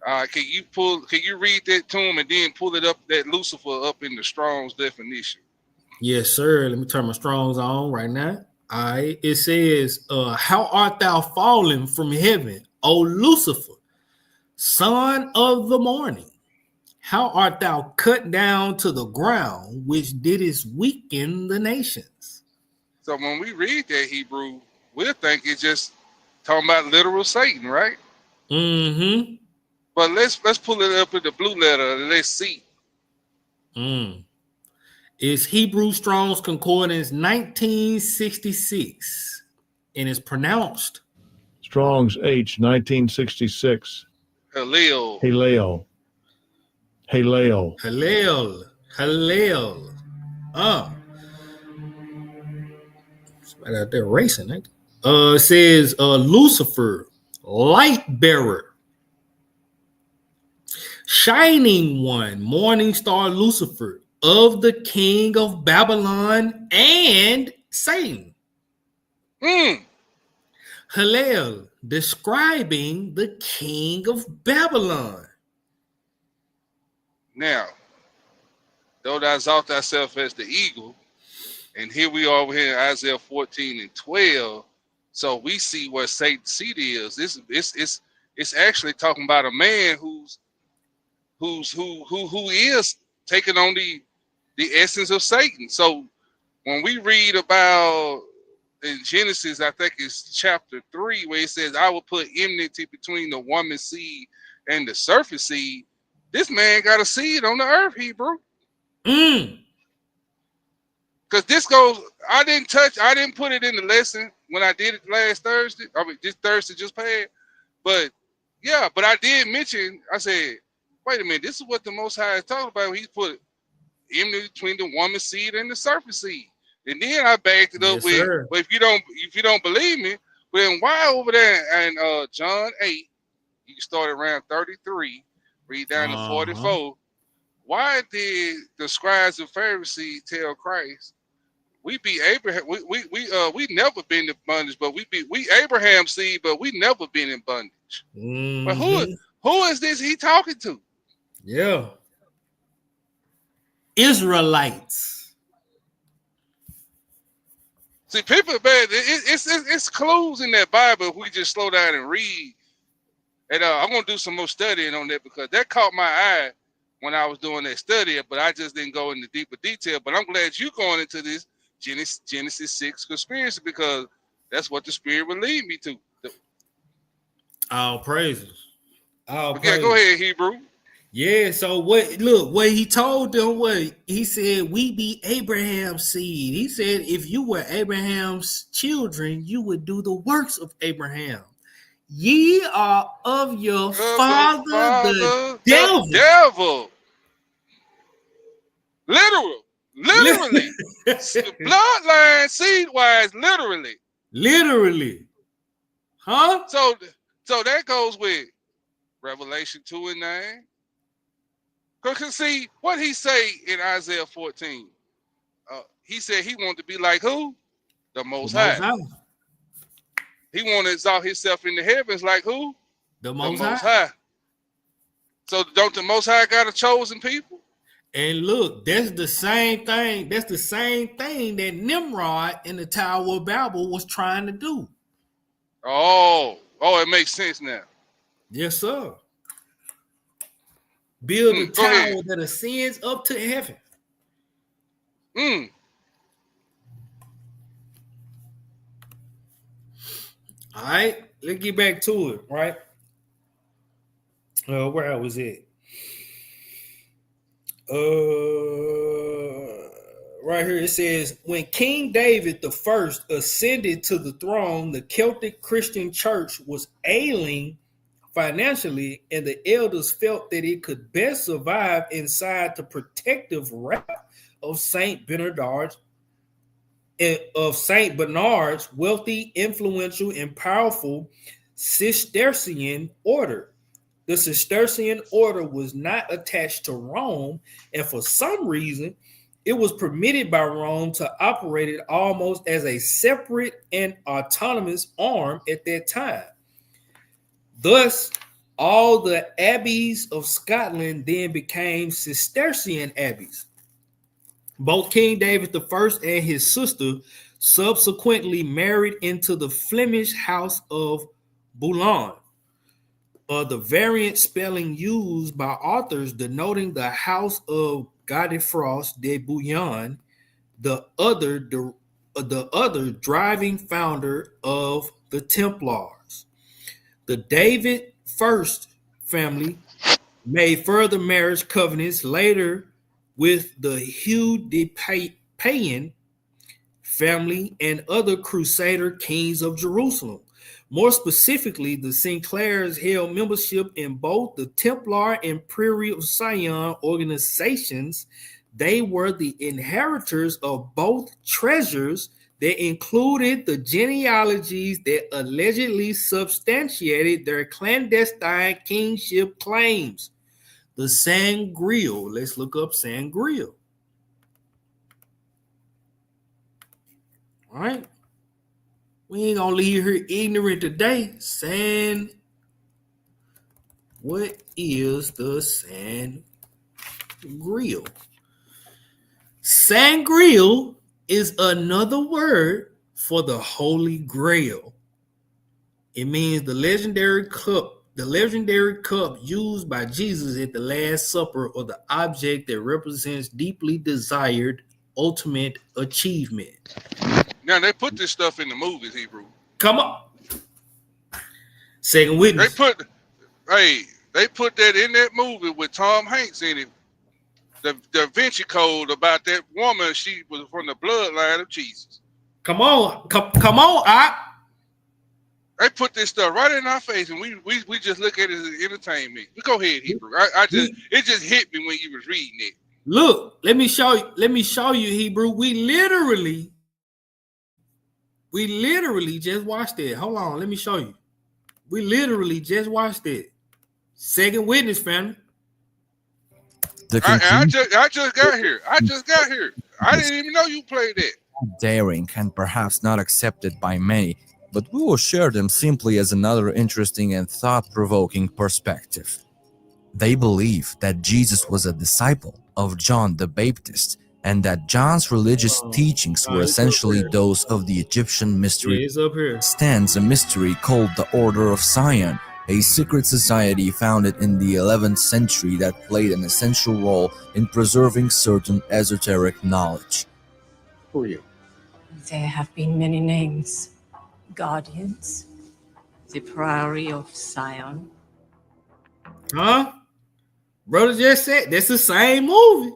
Can you read that to him and then pull it up, that Lucifer up in the Strong's definition? Yes, sir. Let me turn my Strongs on right now. All right. It says, how art thou fallen from heaven, O Lucifer, son of the morning? How art thou cut down to the ground, which didst weaken the nations? So when we read that, Hebrew, we'll think it's just talking about literal Satan, right? Mm-hmm. But let's pull it up in the blue letter and let's see. It's Hebrew Strong's Concordance 1966, and it's pronounced Strong's H 1966. Hallel. Hallel. Hallel. Hallel. Hallel. It's right out there racing, ain't it? It says Lucifer, light bearer, shining one, morning star Lucifer, of the king of Babylon and Satan. Hallel, describing the king of Babylon. Now, though thou exalt thyself as the eagle, and here we are over here in Isaiah 14 and 12. So we see where Satan's seat is. It's actually talking about a man who is taking on the essence of Satan. So when we read about in Genesis, I think it's chapter 3, where it says, I will put enmity between the woman's seed and the serpent seed. This man got a seed on the earth, Hebrew. Because this goes, I didn't put it in the lesson when I did it last Thursday. I mean, this Thursday just passed. But yeah, but I did mention, I said, wait a minute, this is what the Most High is talking about. He put enmity between the woman's seed and the serpent seed. And then I backed it up with, but if you don't believe me, then why over there in John 8, you start around 33, read down to 44. Why did the scribes and Pharisees tell Christ, we be Abraham, we never been in bondage, but we Abraham's seed, but we never been in bondage. But who is this he talking to? Yeah. Israelites. See, people, man, it's clues in that Bible if we just slow down and read. And I'm gonna do some more studying on that, because that caught my eye when I was doing that study, but I just didn't go into deeper detail. But I'm glad you're going into this Genesis 6 conspiracy, because that's what the Spirit will lead me to. All praises. All praises. Go ahead, Hebrew. Yeah, so what he told them, he said, we be Abraham's seed. He said, if you were Abraham's children, you would do the works of Abraham. Ye are of your father, the devil. Literal. Literally. Bloodline, seed-wise, literally. Literally. Huh? So that goes with Revelation 2 and 9. Because see, what he say in Isaiah 14, he said he wanted to be like who? The Most High. He wanted to exalt himself in the heavens like who? The Most High. So don't the Most High got a chosen people? And look, that's the same thing. That's the same thing that Nimrod in the Tower of Babel was trying to do. Oh, it makes sense now. Yes, sir. Build a tower ahead. that ascends up to heaven. All right, let's get back to it, right? Where was it? Right here it says, when King David the First ascended to the throne, the Celtic Christian church was ailing financially, and the elders felt that it could best survive inside the protective wrap of Saint Bernard's wealthy, influential, and powerful Cistercian order. The Cistercian order was not attached to Rome, and for some reason, it was permitted by Rome to operate it almost as a separate and autonomous arm at that time. Thus, all the abbeys of Scotland then became Cistercian abbeys. Both King David I and his sister subsequently married into the Flemish house of Boulogne. The variant spelling used by authors denoting the house of Godefroy de Bouillon, the other driving founder of the Templars. The David I family made further marriage covenants later with the Hugh de Payens family and other Crusader kings of Jerusalem. More specifically, the Sinclairs held membership in both the Templar and Prairie of Sion organizations. They were the inheritors of both treasures that included the genealogies that allegedly substantiated their clandestine kingship claims. The Sangreal. Let's look up Sangreal. All right. We ain't gonna leave here ignorant today. What is the Sangreal? Sangreal is another word for the Holy Grail. It means the legendary cup used by Jesus at the Last Supper, or the object that represents deeply desired ultimate achievement. Now they put this stuff in the movies, Hebrew. Come on. Second Witness. They put that in that movie with Tom Hanks in it. The Da Vinci Code about that woman, she was from the bloodline of Jesus. Come on, They put this stuff right in our face, and we just look at it as entertainment. You go ahead, Hebrew. It just hit me when you was reading it. Look, let me show you, Hebrew. We literally just watched it. Hold on, let me show you. We literally just watched it. Second Witness, family. I just got here. I didn't even know you played that. Daring and perhaps not accepted by many, but we will share them simply as another interesting and thought-provoking perspective. They believe that Jesus was a disciple of John the Baptist, and that John's religious teachings were essentially those of the Egyptian mystery. Stands a mystery called the Order of Sion, a secret society founded in the 11th century that played an essential role in preserving certain esoteric knowledge. Who are you? There have been many names. Guardians, the Priory of Sion. Huh? Brother just said that's the same movie.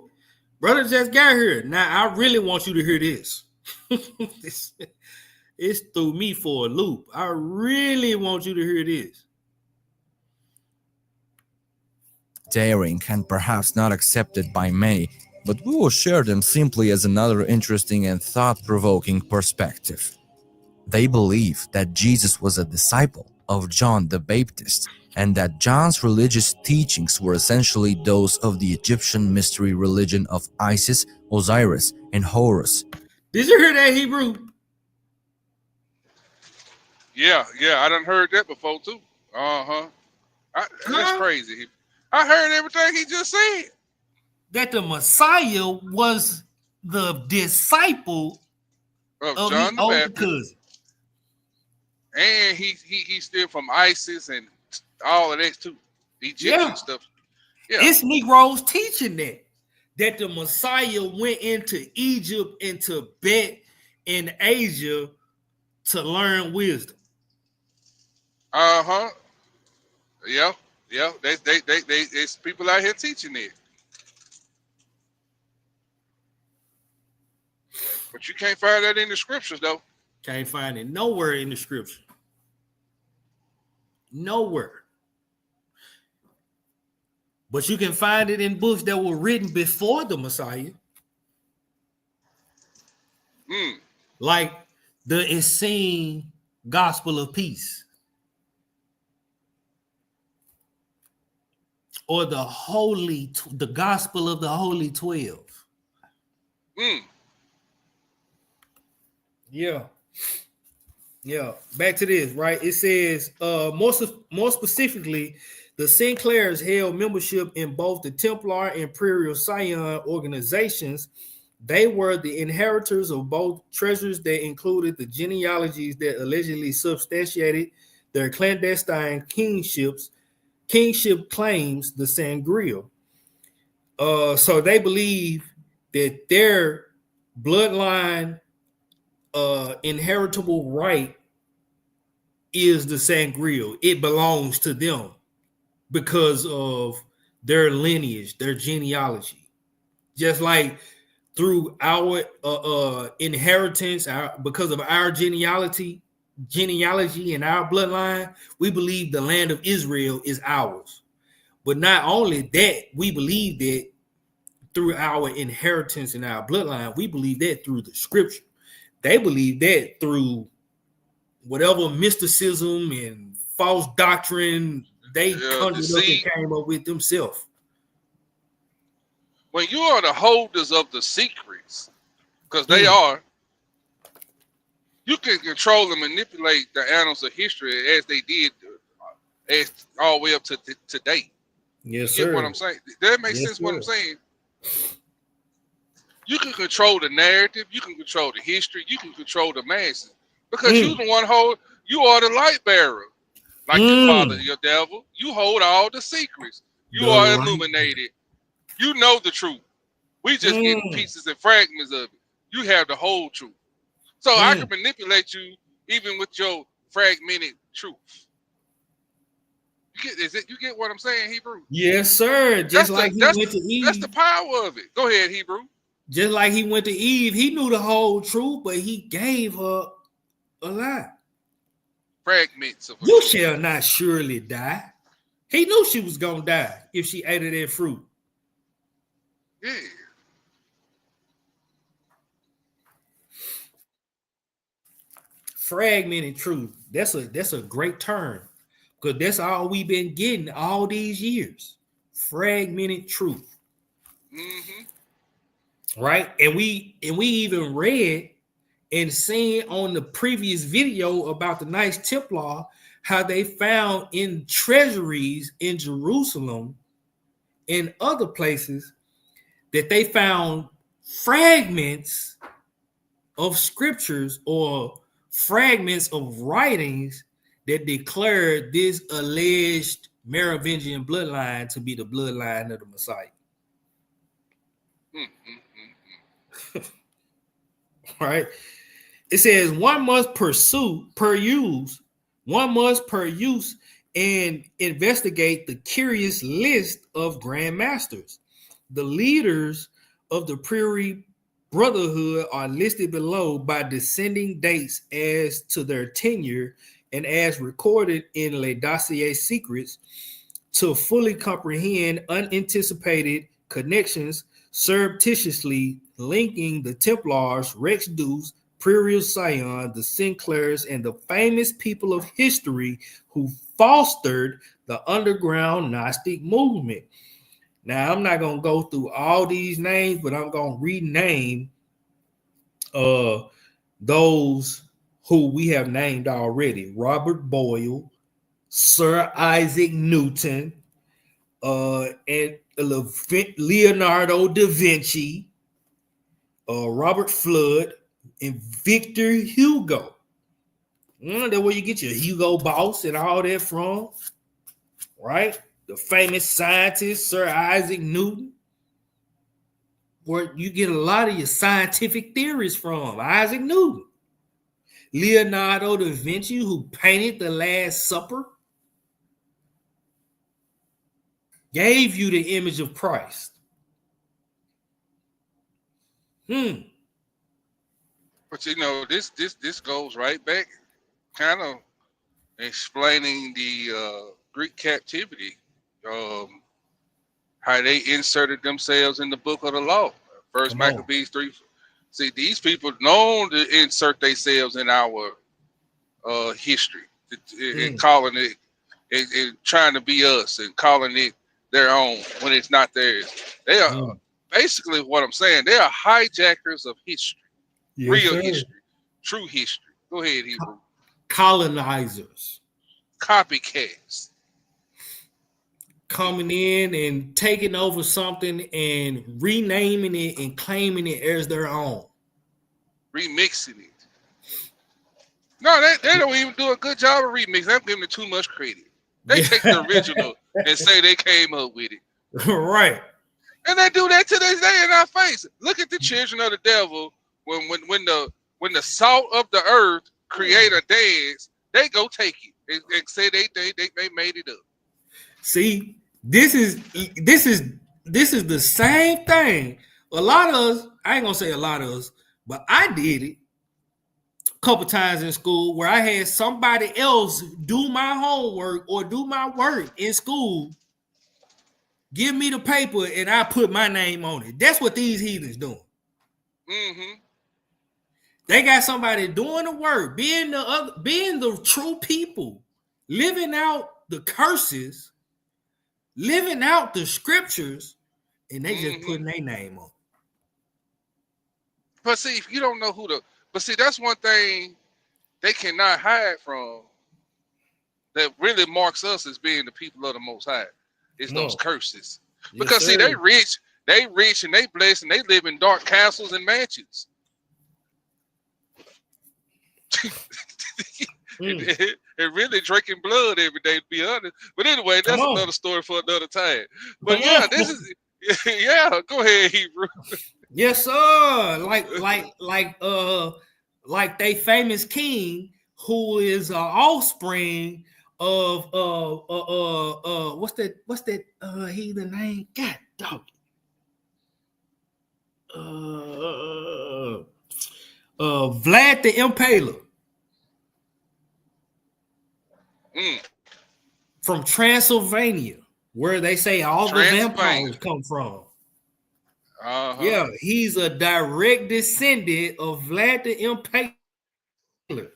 Brother just got here. Now I really want you to hear this. It's threw me for a loop. I really want you to hear this. Daring and perhaps not accepted by many, but we will share them simply as another interesting and thought-provoking perspective. They believe that Jesus was a disciple of John the Baptist, and that John's religious teachings were essentially those of the Egyptian mystery religion of Isis, Osiris, and Horus. Did you hear that, Hebrew? Yeah, I done heard that before too. That's Huh? crazy. I heard everything he just said. That the Messiah was the disciple Of of his John the older Baptist, cousin. and he's still from ISIS and all of that too, Egyptian Yeah. stuff. Yeah, It's Negroes teaching that the Messiah went into Egypt and Tibet in Asia to learn wisdom. yeah. There's people out here teaching it, but you can't find that in the scriptures though. Can't find it nowhere in the scripture. Nowhere. But you can find it in books that were written before the Messiah. Like the Essene Gospel of Peace. Or the Gospel of the Holy 12. Yeah. Back to this, right? It says, more specifically, the Sinclairs held membership in both the Templar and Imperial Scion organizations. They were the inheritors of both treasures that included the genealogies that allegedly substantiated their clandestine kingship claims, the Sangreal. So they believe that their bloodline inheritable right is the Sangreal. It belongs to them because of their lineage, their genealogy. Just like through our inheritance, because of our genealogy and our bloodline, we believe the land of Israel is ours. But not only that, we believe that through our inheritance and our bloodline, we believe that through the scripture. They believe that through whatever mysticism and false doctrine they conjured up and came up with themselves. When you are the holders of the secrets, because they are, you can control and manipulate the annals of history as they did, as all the way up to today. Yes, you sir. Get what I'm saying? That makes sense. What I'm saying. You can control the narrative. You can control the history. You can control the masses because you the one you are the light bearer, like your father, your devil. You hold all the secrets. You are illuminated. You know the truth. We just get pieces and fragments of it. You have the whole truth. So I can manipulate you even with your fragmented truth. You get what I'm saying, Hebrew? Yes, sir. Just like he went to Eve. That's the power of it. Go ahead, Hebrew. Just like he went to Eve, he knew the whole truth, but he gave her a lie. Fragments of you shall not surely die. He knew she was gonna die if she ate of that fruit. Yeah. Fragmented truth. That's a great term because that's all we've been getting all these years. Fragmented truth. Right? And we even read and seen on the previous video about the Knights Templar how they found in treasuries in Jerusalem and other places that they found fragments of scriptures or fragments of writings that declared this alleged Merovingian bloodline to be the bloodline of the Messiah. Right? It says one must peruse and investigate the curious list of grandmasters. The leaders of the Prairie Brotherhood are listed below by descending dates as to their tenure and as recorded in Le Dossier Secrets. To fully comprehend unanticipated connections surreptitiously linking the Templars, Rex Deuce, Prior Scion, the Sinclairs, and the famous people of history who fostered the underground Gnostic movement. Now, I'm not going to go through all these names, but I'm going to rename those who we have named already. Robert Boyle, Sir Isaac Newton, and Leonardo da Vinci, Robert Flood, and Victor Hugo. That's where you get your Hugo Boss and all that from, right? The famous scientist, Sir Isaac Newton, where you get a lot of your scientific theories from, Isaac Newton. Leonardo da Vinci, who painted The Last Supper, gave you the image of Christ. But you know, this goes right back, kind of explaining the Greek captivity, how they inserted themselves in the book of the law. First Maccabees 3. See, these people known to insert themselves in our history, and calling it, and trying to be us, and calling it their own when it's not theirs. They are basically what I'm saying. They are hijackers of history, real history, true history. Go ahead, Hebrew. Colonizers, copycats, coming in and taking over something and renaming it and claiming it as their own, remixing it. No, they don't even do a good job of remixing. I'm giving it too much credit. They take the original and say they came up with it. Right. And they do that to this day in our face. Look at the children of the devil. When the salt of the earth create a dance, they go take it and say they made it up. See, this is the same thing. A lot of us, I ain't gonna say a lot of us, but I did it a couple times in school where I had somebody else do my homework or do my work in school, give me the paper, and I put my name on it. That's what these heathens doing. They got somebody doing the work, being the true people, living out the curses, living out the scriptures, and they just putting their name on. But see, if you don't know but see, that's one thing they cannot hide from that really marks us as being the people of the Most High. It's those curses. Because see, they rich and they blessed and they live in dark castles and mansions. And really drinking blood every day, to be honest. But anyway, that's another story for another time. But this is go ahead, Hebrew. Yes, sir. Like they famous king who is offspring of what's that heathen name? God dog. Vlad the Impaler. From Transylvania, where they say all the vampires come from. Yeah, he's a direct descendant of Vlad the Impaler.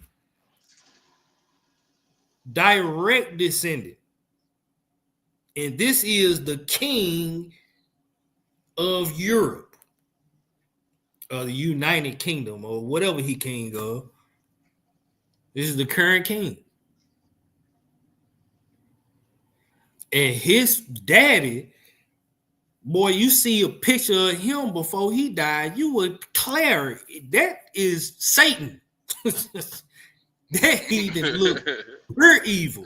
Direct descendant. And this is the king of Europe, the United Kingdom, or whatever he king of. This is the current king. And his daddy, boy, you see a picture of him before he died, you would declare that is Satan. That heathen look pure evil.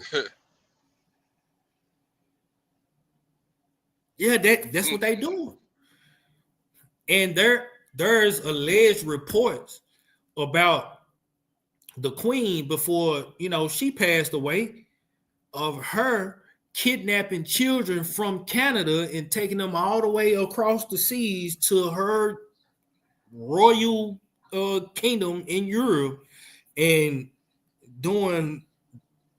Yeah, that's what they doing. And there's alleged reports about the queen before, she passed away, of her kidnapping children from Canada and taking them all the way across the seas to her royal kingdom in Europe and doing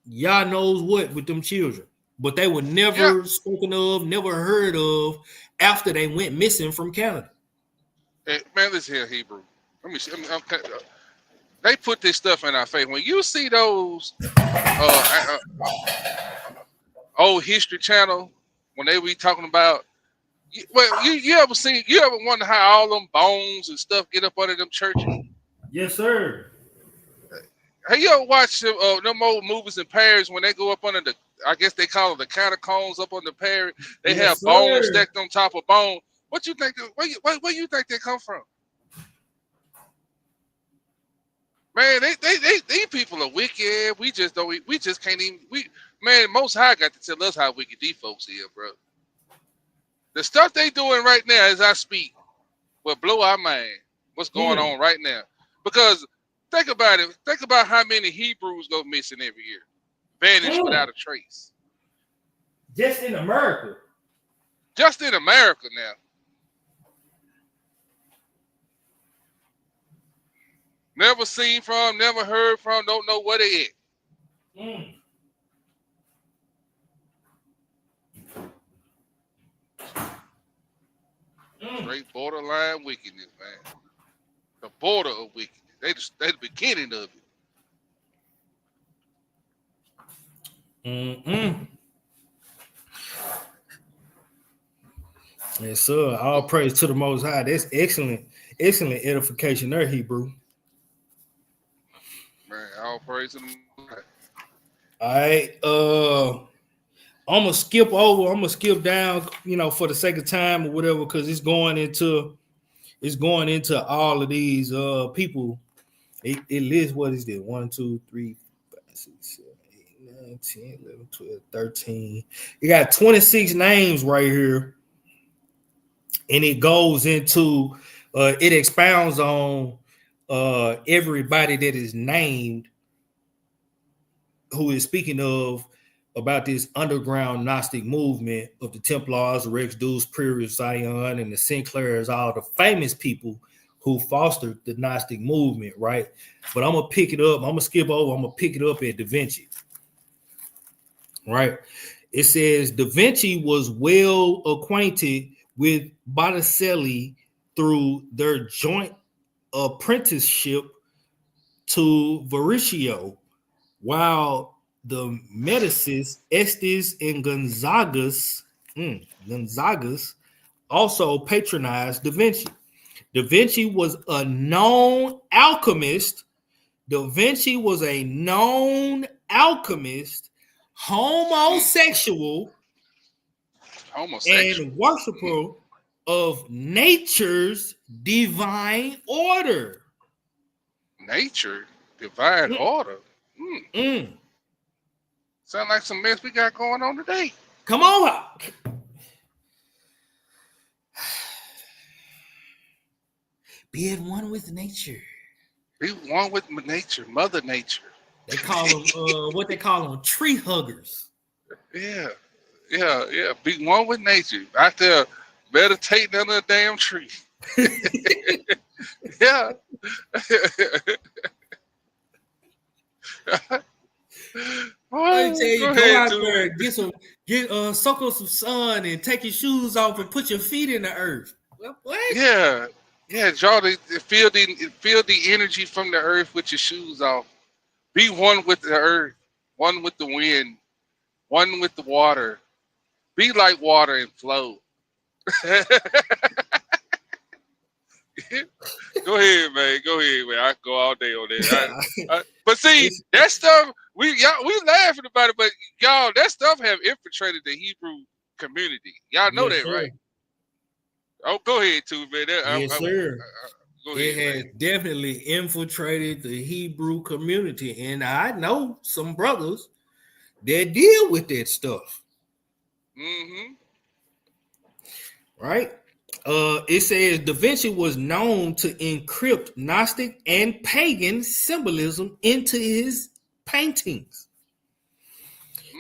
y'all knows what with them children. but they were never spoken of, never heard of after they went missing from Canada. Hey, man, listen here, Hebrew. Let me see. They put this stuff in our face. When you see those old History Channel, when they be talking about, you ever wonder how all them bones and stuff get up under them churches? Yes, sir. Hey, you ever watch them old movies in Paris when they go up under I guess they call it the catacombs up under Paris? They have bones stacked on top of bone. What you think? Where you think they come from? Man, these people are wicked. We just can't even. Man, Most High got to tell us how wicked these folks is, bro. The stuff they doing right now as I speak will blow our mind. What's going on right now? Because think about it. Think about how many Hebrews go missing every year, vanish without a trace. Just in America. Just in America now. Never seen from, never heard from, don't know where they at. Straight borderline wickedness, man. The border of wickedness. They the beginning of it. Yes, sir. All praise to the Most High. That's excellent edification there, Hebrew. Man, all praise to the Most High. All right. I'm gonna skip down, for the sake of time or whatever, because it's going into all of these people. It lists, what is it? 1, 2, 3, 5, 6, 7, 8, 9, 10, 11, 12, 13. You got 26 names right here. And it goes into it expounds on everybody that is named who is speaking about this underground Gnostic movement of the Templars, Rex Deuce, Prior Zion, and the Sinclairs, all the famous people who fostered the Gnostic movement, right? But I'm gonna pick it up. I'm gonna skip over. I'm gonna pick it up at Da Vinci, right? It says Da Vinci was well acquainted with Botticelli through their joint apprenticeship to Verrocchio, while the Medicis, Estes, and Gonzagas also patronized Da Vinci. Da Vinci was a known alchemist. Homosexual, and worshiper of nature's divine order. Nature, divine order. Sound like some mess we got going on today. Come on. Be at one with nature. Be one with nature, Mother Nature. They call them what they call them, tree huggers. Yeah. Be one with nature. Out there meditating under a damn tree. Yeah. I tell you, go out there, soak up some sun and take your shoes off and put your feet in the earth. What? Yeah, feel the energy from the earth with your shoes off. Be one with the earth, one with the wind, one with the water. Be like water and flow. Go ahead, man. I can go all day on that. But see, that stuff we laughing about it, but y'all, that stuff have infiltrated the Hebrew community. Y'all know that, right? Oh, go ahead, too, man. Yes, sir. It has definitely infiltrated the Hebrew community, and I know some brothers that deal with that stuff. Mm-hmm. Right? It says Da Vinci was known to encrypt Gnostic and pagan symbolism into his paintings.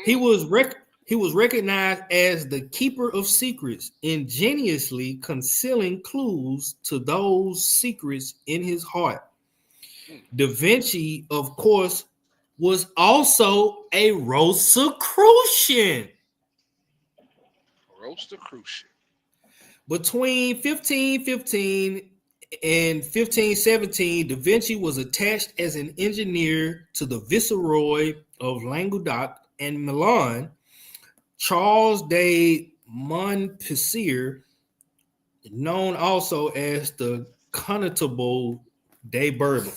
He was recognized as the keeper of secrets, ingeniously concealing clues to those secrets in his heart. Da Vinci, of course, was also a Rosicrucian. Rosicrucian. Between 1515 and 1517, Da Vinci was attached as an engineer to the Viceroy of Languedoc and Milan, Charles de Montpensier, known also as the Constable de Bourbon.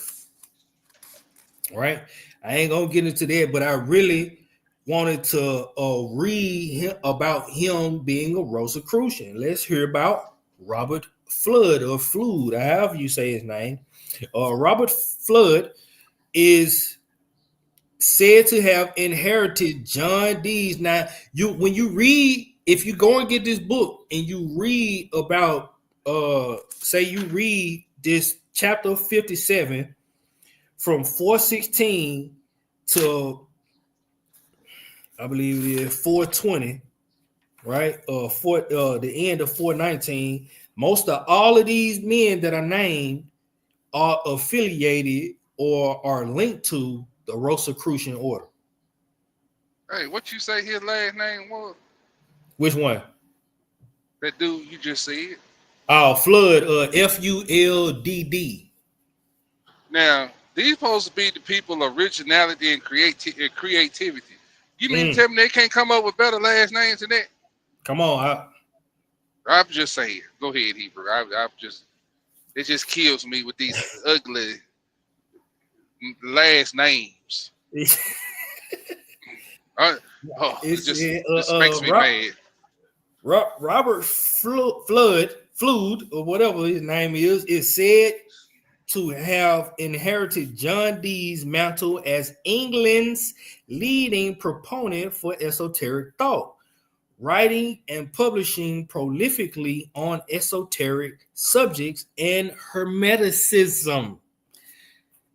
Right? I ain't gonna get into that, but I really wanted to read about him being a Rosicrucian. Let's hear about Robert Flood or Flood, however you say his name. Robert Flood is said to have inherited John Dee's. Now, when you read, if you go and get this book and you read about, say you read this chapter 57 from 416 to, I believe it is 420, right? The end of 419. Most of all of these men that are named are affiliated or are linked to the Rosicrucian order. Hey, what you say his last name was? Which one? That dude you just said. Oh, Flood, Fudd. Now, these supposed to be the people of originality and creativity. You mean to tell me they can't come up with better last names than that? Come on, I'm just saying. Go ahead, Hebrew. It just kills me with these ugly last names. It just makes me mad. Robert Flood, or whatever his name is said to have inherited John Dee's mantle as England's leading proponent for esoteric thought, writing and publishing prolifically on esoteric subjects and Hermeticism.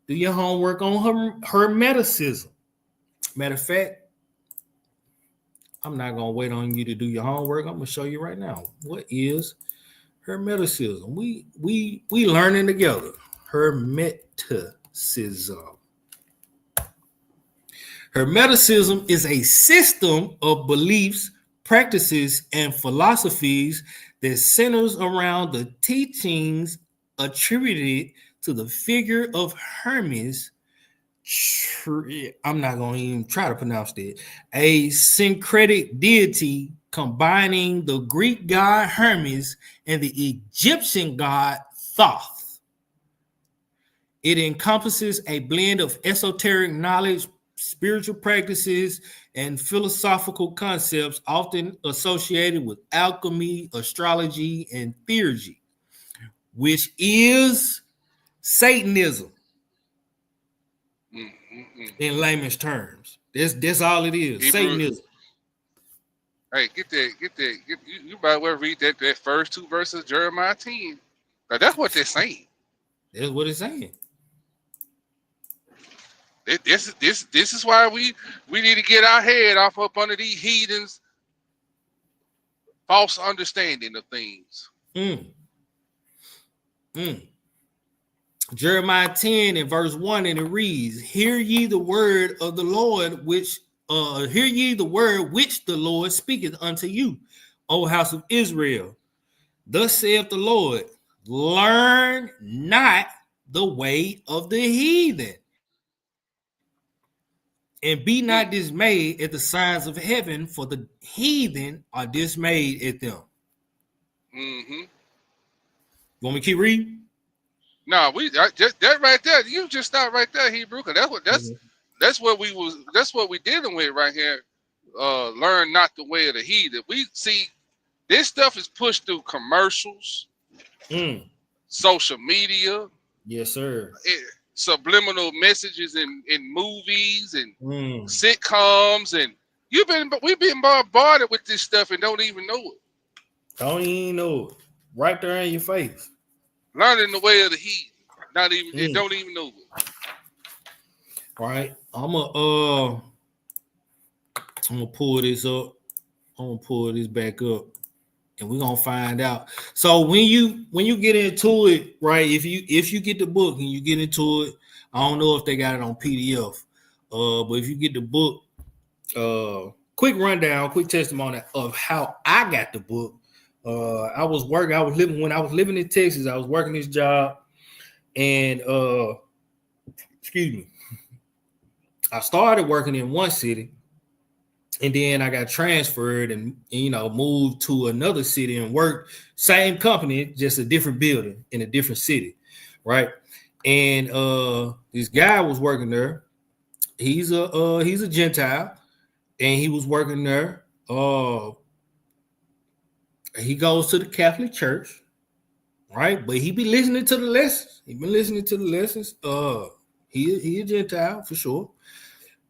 Do your homework on Hermeticism. Matter of fact, I'm not going to wait on you to do your homework. I'm going to show you right now. What is Hermeticism? We learning together. Hermeticism. Hermeticism is a system of beliefs, practices, and philosophies that centers around the teachings attributed to the figure of Hermes. I'm not going to even try to pronounce that. A syncretic deity combining the Greek god Hermes and the Egyptian god Thoth. It encompasses a blend of esoteric knowledge, spiritual practices, and philosophical concepts often associated with alchemy, astrology, and theurgy, which is Satanism. In layman's terms, that's all it is. Hebrew. Satanism. Hey, get that. You might well read that first two verses of Jeremiah 10. Now, that's what they're saying. That's what it's saying. This is why we need to get our head off up under these heathens' false understanding of things. Jeremiah 10 and verse 1, and it reads, Hear ye the word of the Lord, which the Lord speaketh unto you, O house of Israel. Thus saith the Lord, learn not the way of the heathen, and be not dismayed at the signs of heaven, for the heathen are dismayed at them. You want me to keep reading? No, just that right there. You just stop right there, Hebrew. Cause that's what we dealing with right here. Learn not the way of the heathen. We see this stuff is pushed through commercials, social media. Yes, sir. Subliminal messages in movies and sitcoms, and we've been bombarded with this stuff and don't even know it. Don't even know it. Right there in your face. Learning the way of the heat. Not even they don't even know it. All right. I'm gonna pull this up. I'm gonna pull this back up, and we're gonna find out. So when you get into it, right? If you get the book and you get into it, I don't know if they got it on PDF. But if you get the book, quick rundown, quick testimony of how I got the book. I was living in Texas. I was working this job, and excuse me, I started working in one city, and then I got transferred and moved to another city and worked same company, just a different building in a different city, right? And this guy was working there. He's a Gentile, and he was working there. He goes to the Catholic Church, right? But he be listening to the lessons. He been listening to the lessons. He a Gentile for sure.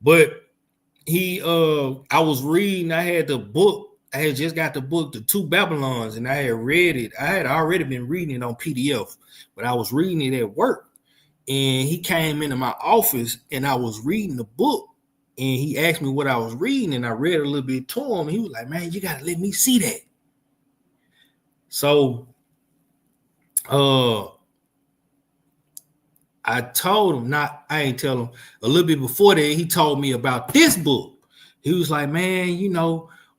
But I was reading, I had the book, I had just got the book, The Two Babylons, and I had read it. I had already been reading it on PDF, but I was reading it at work. And he came into my office and I was reading the book, and he asked me what I was reading, and I read a little bit to him. He was like, man, you got to let me see that. So I told him, I ain't tell him, a little bit before that, he told me about this book. He was like, man,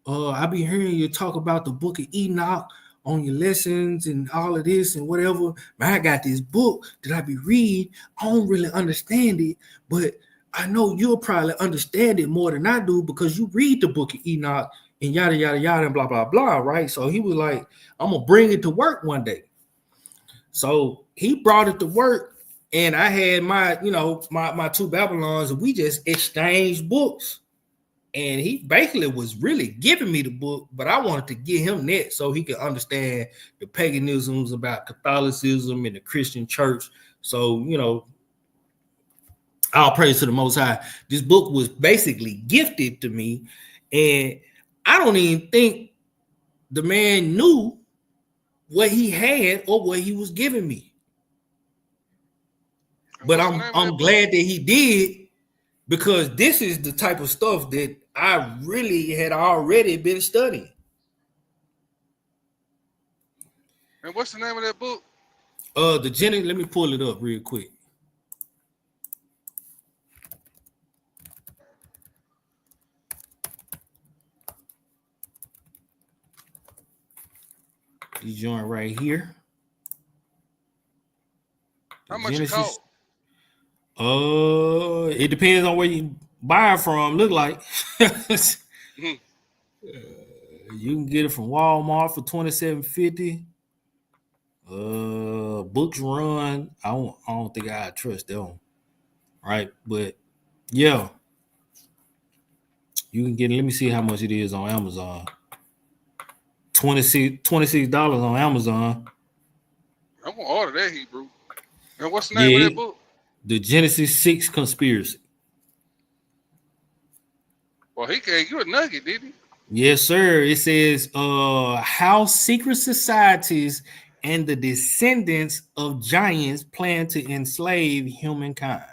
I be hearing you talk about the book of Enoch on your lessons and all of this and whatever. Man, I got this book that I be reading. I don't really understand it, but I know you'll probably understand it more than I do because you read the book of Enoch and yada, yada, yada, and blah, blah, blah, right? So he was like, I'm going to bring it to work one day. So he brought it to work. And I had my two Babylons, and we just exchanged books. And he basically was really giving me the book, but I wanted to give him that so he could understand the paganisms about Catholicism and the Christian church. So, all praise to the Most High. This book was basically gifted to me, and I don't even think the man knew what he had or what he was giving me. But I'm glad that he did, because this is the type of stuff that I really had already been studying. And what's the name of that book? Let me pull it up real quick. This joint right here. How much it cost? It depends on where you buy it from. Look like you can get it from Walmart for $27.50. Books Run. I don't think I trust them, right? But yeah, you can get it. Let me see how much it is on Amazon. $26 on Amazon. I'm gonna order that, Hebrew. And what's the name of that book? The Genesis 6 Conspiracy. Well, he gave you a nugget, didn't he? Yes, sir. It says how secret societies and the descendants of giants plan to enslave humankind.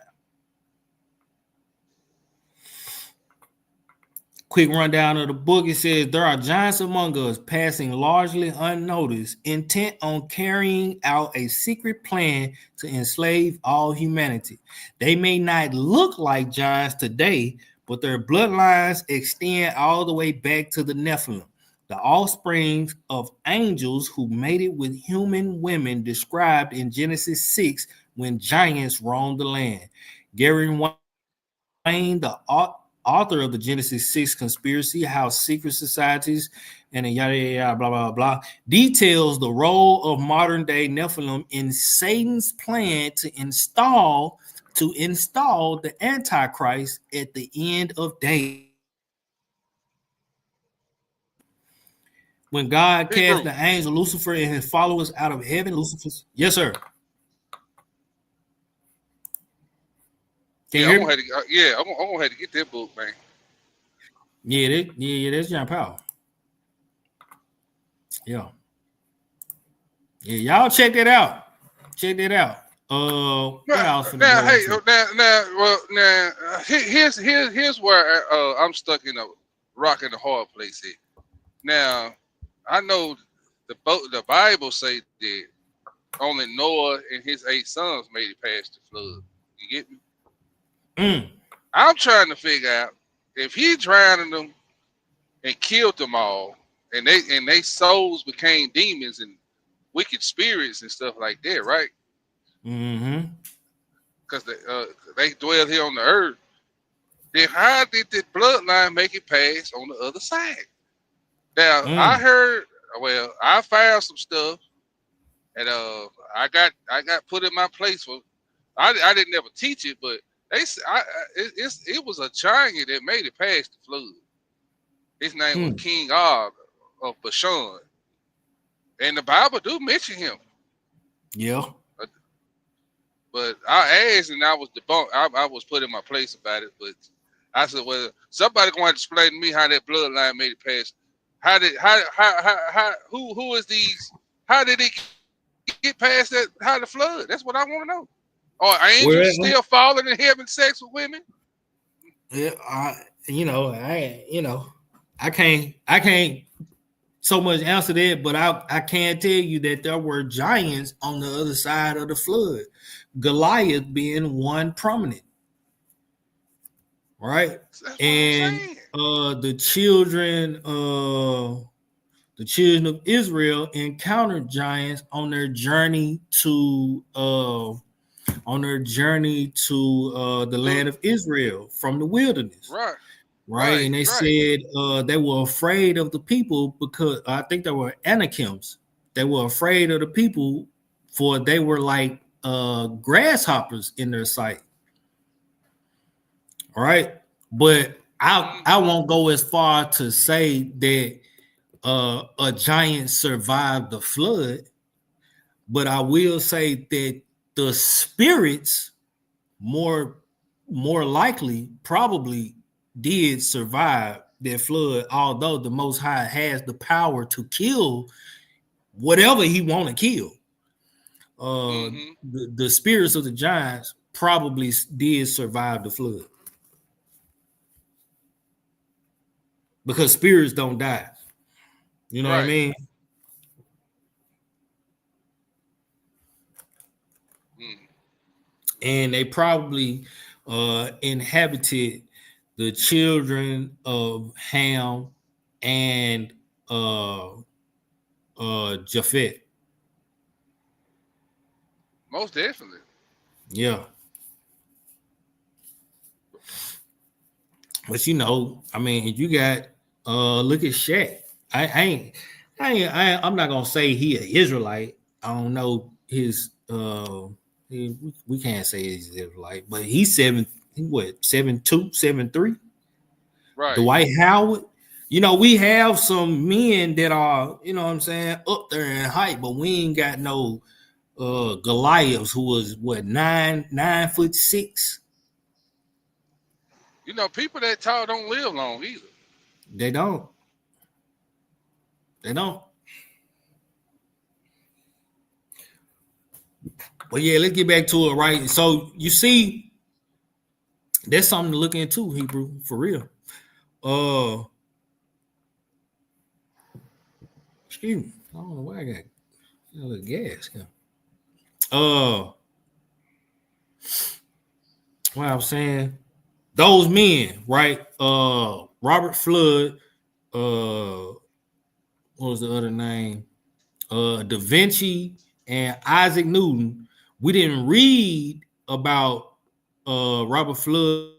Quick rundown of the book. It says there are giants among us, passing largely unnoticed, intent on carrying out a secret plan to enslave all humanity. They may not look like giants today, but their bloodlines extend all the way back to the Nephilim, the offspring of angels who mated with human women described in Genesis 6 when giants roamed the land. Gary Wayne, the author of the Genesis 6 Conspiracy, how secret societies and yada yada blah blah blah, details the role of modern day Nephilim in Satan's plan to install the Antichrist at the end of days. When God cast the angel Lucifer and his followers out of heaven, Lucifer's yes, sir. I'm gonna have to get that book, man. Yeah, that's John Powell. Yeah, y'all check that out. Here's where I'm stuck in a rock and a hard place here. Now, I know the Bible say that only Noah and his 8 sons made it past the flood. You get me? I'm trying to figure out if he drowning them and killed them all, and they souls became demons and wicked spirits and stuff like that, right? Mm-hmm. Because they dwell here on the earth. Then how did the bloodline make it past on the other side? Now I heard, well, I found some stuff, and I got put in my place for. I didn't ever teach it, but it was a giant that made it past the flood. His name was King Og of Bashan, and the Bible do mention him. Yeah. But I asked, and I was debunked. I was put in my place about it, but I said, well, somebody going to explain to me how that bloodline made it past. Who is these? How did it get past that? How the flood? That's what I want to know. Are angels still falling in having sex with women? Yeah, I can't so much answer that, but I can tell you that there were giants on the other side of the flood. Goliath being one prominent, right? And the children of Israel encountered giants on their journey to the land of Israel from the wilderness. Right. And they said they were afraid of the people because I think they were Anakims. They were afraid of the people for they were like grasshoppers in their sight. All right. But I won't go as far to say that a giant survived the flood, but I will say that the spirits more likely probably did survive that flood, although the Most High has the power to kill whatever he want to kill. The spirits of the giants probably did survive the flood because spirits don't die. You know what I mean? And they probably inhabited the children of Ham and Japhet. Most definitely. Yeah. But you know, I mean, you got look at Shaq. I'm not gonna say he an Israelite. I don't know his we can't say he's Israelite, but he's 7'2", 7'3". Right. Dwight Howard. You know, we have some men that are, you know what I'm saying, up there in height, but we ain't got no Goliaths who was what 9'6". You know, people that tall don't live long either. They don't. But yeah, let's get back to it, right? So you see, that's something to look into, Hebrew, for real. Excuse me. I don't know why I got a little gas here. What I was saying, those men, right? Robert Flood, what was the other name? Da Vinci and Isaac Newton. We didn't read about Robert Flood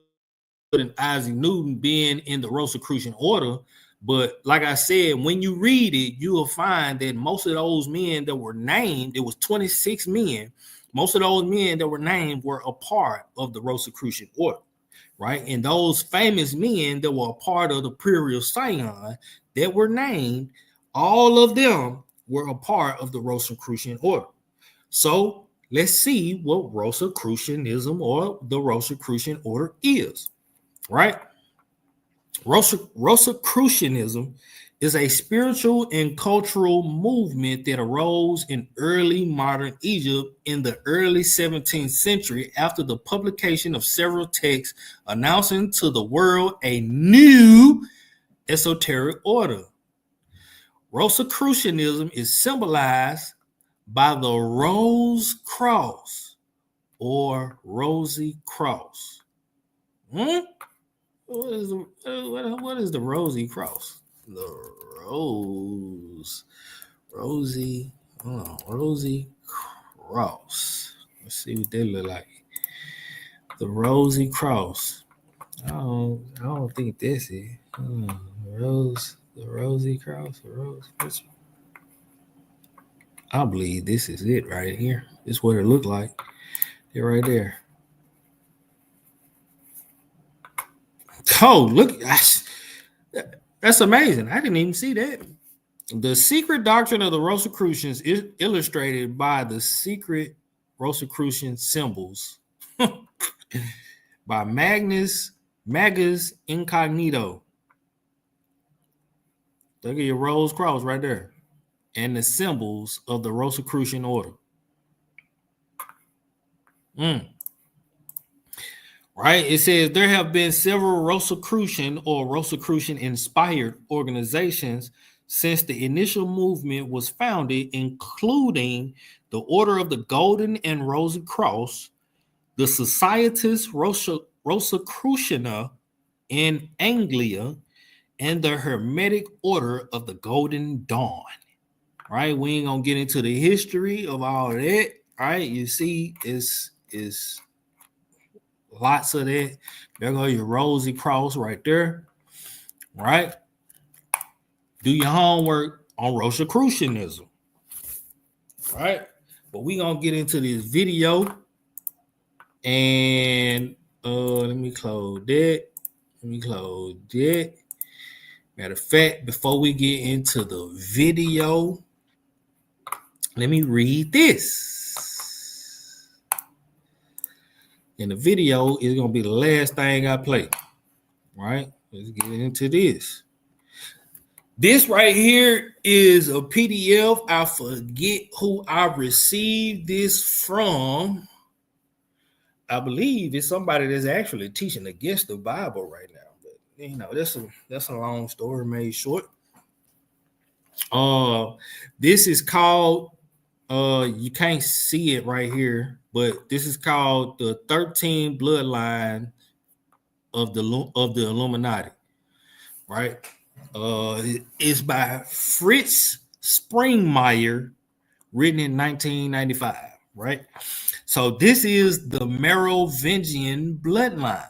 and Isaac Newton being in the Rosicrucian order, but like I said, when you read it, you will find that most of those men that were named, it was 26 men. Most of those men that were named were a part of the Rosicrucian order, right? And those famous men that were a part of the Imperial Scion that were named, all of them were a part of the Rosicrucian order. So let's see what Rosicrucianism or the Rosicrucian order is, right? Rosicrucianism is a spiritual and cultural movement that arose in early modern Egypt in the early 17th century after the publication of several texts announcing to the world a new esoteric order. Rosicrucianism is symbolized by the Rose Cross or Rosy Cross. What is the Rosy Cross? The Rosie, hold on, Rosie Cross. Let's see what they look like. The Rosie Cross. I don't think this is. The Rosie Cross. I believe this is it right here. This is what it looked like. It right there. Oh, look. That's amazing. I didn't even see that. The secret doctrine of the Rosicrucians is illustrated by the secret Rosicrucian symbols by Magus Incognito. Look at your Rose Cross right there. And the symbols of the Rosicrucian order. Right? It says there have been several Rosicrucian or Rosicrucian-inspired organizations since the initial movement was founded, including the Order of the Golden and Rosy Cross, the Societas Rosicruciana in Anglia, and the Hermetic Order of the Golden Dawn. Right? We ain't gonna get into the history of all of that. Right? You see, is lots of that. There go your Rosy Cross right there. Right? Do your homework on Rosicrucianism. Right? But we gonna get into this video. And let me close that. Matter of fact, before we get into the video, let me read this. And the video is going to be the last thing I play. Right? Let's get into this. This right here is a PDF. I forget who I received this from. I believe it's somebody that's actually teaching against the Bible right now. But you know, that's a long story made short. This is called you can't see it right here, but this is called the 13th Bloodline of the Illuminati. Right? It's by Fritz Springmeier, written in 1995. Right? So this is the Merovingian bloodline.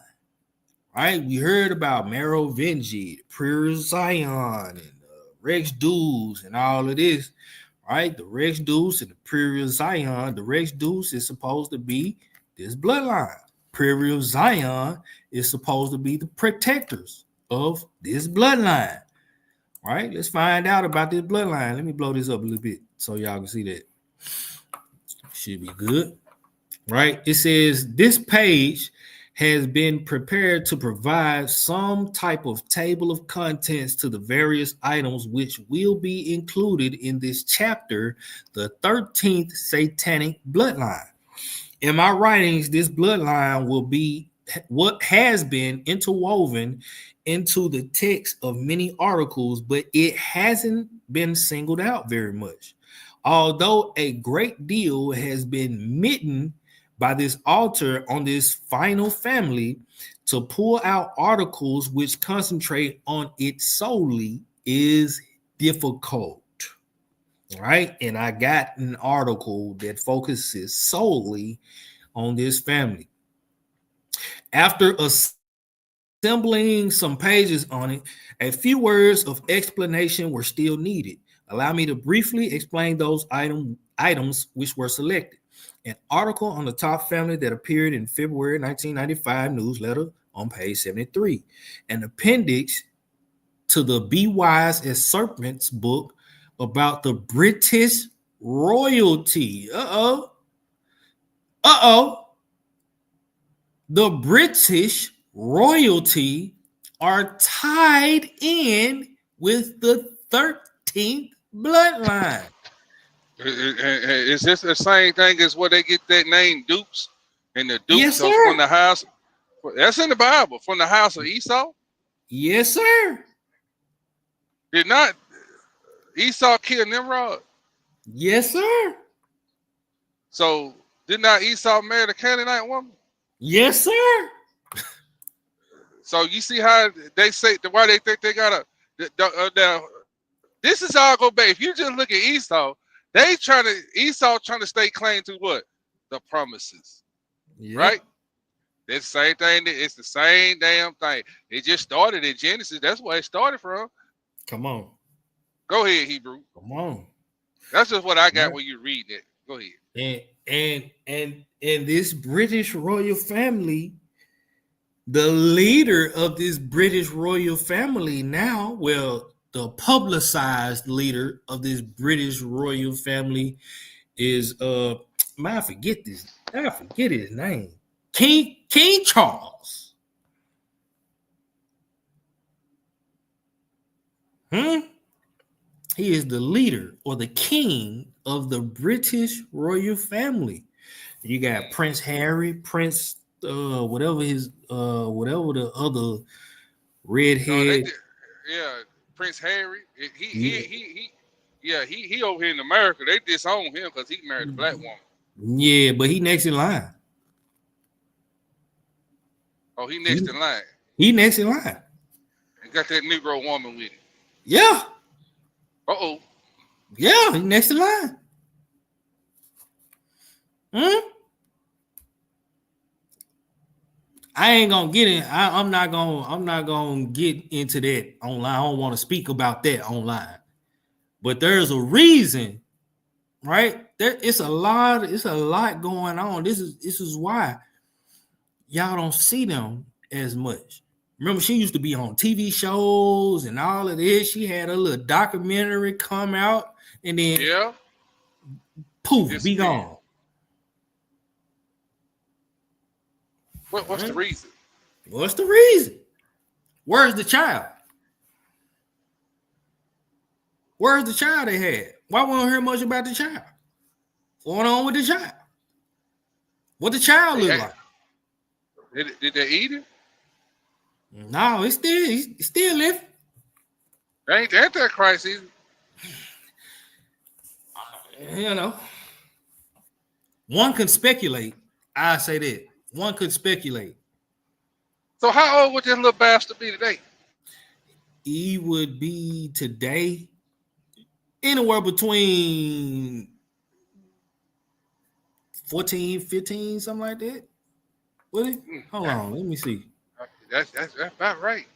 Right? We heard about Merovingi, Prior Zion, and Rex Deuce, and all of this. Right? The Rex Deuce and the Prior Zion. The Rex Deuce is supposed to be this bloodline. Prior Zion is supposed to be the protectors of this bloodline. Right? Let's find out about this bloodline. Let me blow this up a little bit so y'all can see that. Should be good. Right? It says this page has been prepared to provide some type of table of contents to the various items which will be included in this chapter, the 13th Satanic Bloodline. In my writings, this bloodline will be what has been interwoven into the text of many articles, but it hasn't been singled out very much. Although a great deal has been mitten by this author on this final family, to pull out articles which concentrate on it solely is difficult. Right? And I got an article that focuses solely on this family. After assembling some pages on it, a few words of explanation were still needed. Allow me to briefly explain those items which were selected. An article on the top family that appeared in February 1995 newsletter on page 73. An appendix to the Be Wise as Serpents book about the British royalty. The British royalty are tied in with the 13th bloodline. Is this the same thing as where they get that name Dukes? And the Dukes Yes, are sir. from the house. That's in the Bible, from the house of Esau. Yes, sir. Did not Esau kill Nimrod? Yes, sir. So did not Esau marry the Canaanite woman? Yes, sir. So you see how they say why they think they got Now, this is all go back. If you just look at Esau, Esau trying to stay claim to what? The promises. Yeah. Right? It's the same thing. It's the same damn thing. It just started in Genesis. That's where it started from. Come on. Go ahead, Hebrew. Come on. That's just what I got when you read it. Go ahead. And this British royal family, the leader of this British royal family now, well, the publicized leader of this British royal family is I forget his name. King Charles. He is the leader or the king of the British royal family. You got Prince Harry, Prince whatever the other redhead. Prince Harry. He over here in America. They disown him because he married a black woman. Yeah, but he next in line. Oh, he next in line. He next in line. He got that Negro woman with him. Yeah. Uh-oh. Yeah, he next in line. I ain't gonna get in. I'm not gonna get into that online. I don't want to speak about that online. But there's a reason, right? It's a lot going on. This is why y'all don't see them as much. Remember, she used to be on TV shows and all of this. She had a little documentary come out, and then poof, be gone. What's the reason? What's the reason? Where's the child? Where's the child they had? Why we don't hear much about the child? What's going on with the child? What the child look like? Did they eat it? No, he's still living. Ain't the Antichrist either. You know, one can speculate. I say that one could speculate. So how old would this little bastard be today? He would be today anywhere between 14, 15, something like that. Would it? Hold on, let me see. That's about right.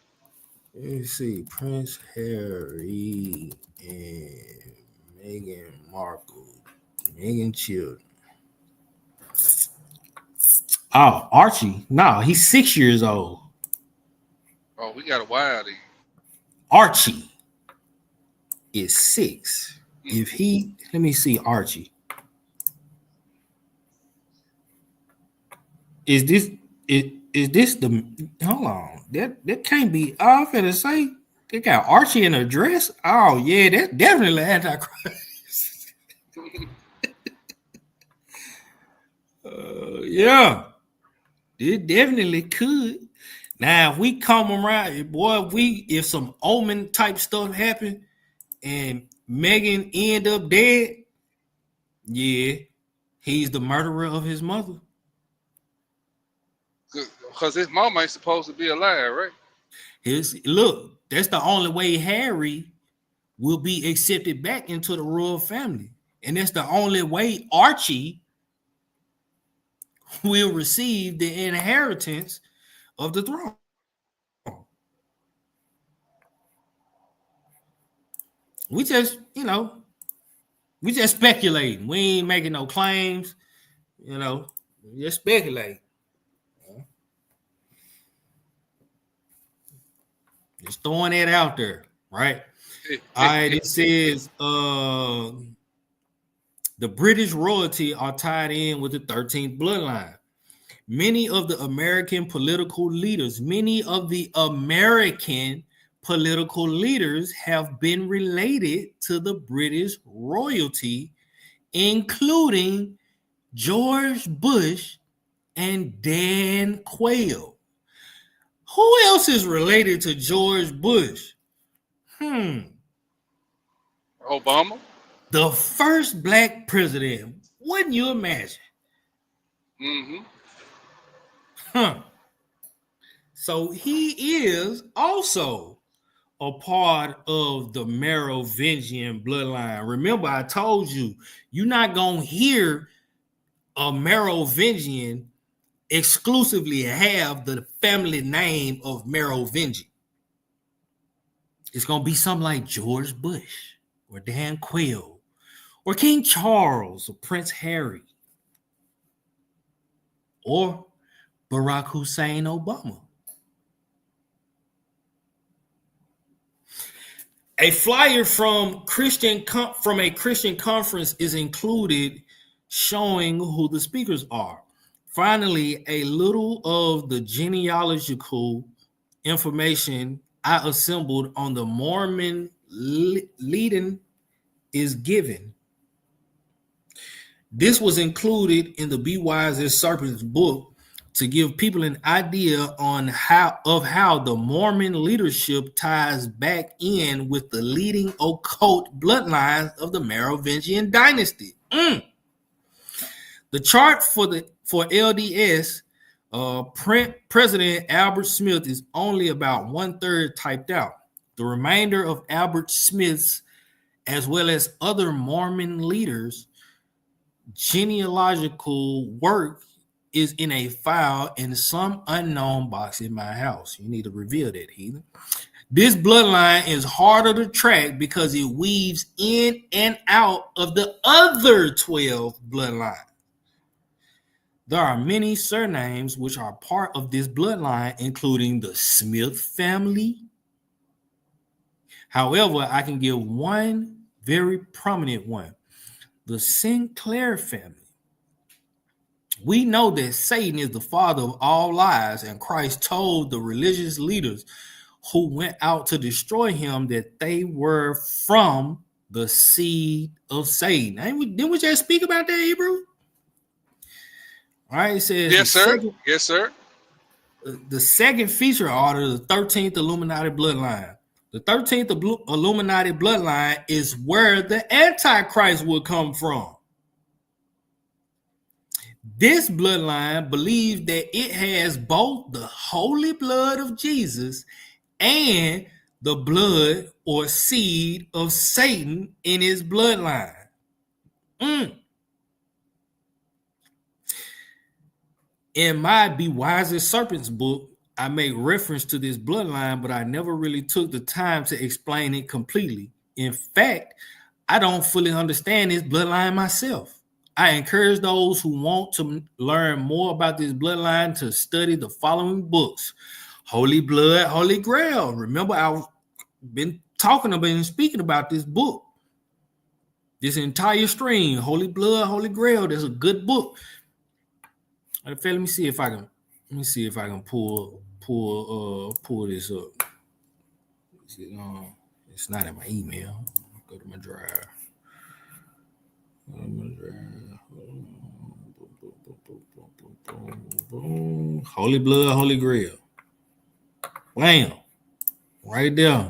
Let me see. Prince Harry and Meghan Markle, Meghan children. Oh, Archie. No, he's 6 years old. Oh, we got a wild here. Archie is 6. Let me see, Archie. Is this the, hold on, that can't be, I'm finna say, they got Archie in a dress? Oh, yeah, that's definitely Antichrist. Yeah, it definitely could. Now, if we come around, boy, if some omen type stuff happen and Megan end up dead, yeah, he's the murderer of his mother. Because his mama ain't supposed to be alive, right? Look, that's the only way Harry will be accepted back into the royal family. And that's the only way Archie will receive the inheritance of the throne. We just speculating. We ain't making no claims, we just speculate. Just throwing it out there, right? All right, it says the British royalty are tied in with the 13th bloodline. Many of the American political leaders have been related to the British royalty, including George Bush and Dan Quayle. Who else is related to George Bush? Obama? The first black president. Wouldn't you imagine? Mm-hmm. So he is also a part of the Merovingian bloodline. Remember, I told you, you're not going to hear a Merovingian exclusively have the family name of Merovingian. It's going to be something like George Bush or Dan Quayle or King Charles or Prince Harry or Barack Hussein Obama. A flyer from a Christian conference is included showing who the speakers are. Finally, a little of the genealogical information I assembled on the Mormon leading is given. This was included in the Be Wise as Serpents book to give people an idea on how the Mormon leadership ties back in with the leading occult bloodlines of the Merovingian dynasty. The chart for LDS President Albert Smith is only about 1/3 typed out. The remainder of Albert Smith's, as well as other Mormon leaders' genealogical work, is in a file in some unknown box in my house. You need to reveal that, heathen. This bloodline is harder to track because it weaves in and out of the other 12 bloodlines. There are many surnames which are part of this bloodline, including the Smith family. However, I can give one very prominent one, the Sinclair family. We know that Satan is the father of all lies, and Christ told the religious leaders who went out to destroy him that they were from the seed of Satan. Didn't we just speak about that, Hebrew? All right, it says yes, sir. Yes, sir. The second feature order, the 13th Illuminati bloodline. The 13th Illuminati bloodline is where the Antichrist will come from. This bloodline believes that it has both the holy blood of Jesus and the blood or seed of Satan in his bloodline. In my Be Wise as Serpents book, I make reference to this bloodline, but I never really took the time to explain it completely. In fact, I don't fully understand this bloodline myself. I encourage those who want to learn more about this bloodline to study the following books: Holy Blood, Holy Grail. Remember, I've been talking about and speaking about this book. This entire stream, Holy Blood, Holy Grail. There's a good book. Let me see if I can. Let me see if I can pull this up. It's not in my email. Go to my drive. Holy Blood, Holy Grail. Bam. Right there.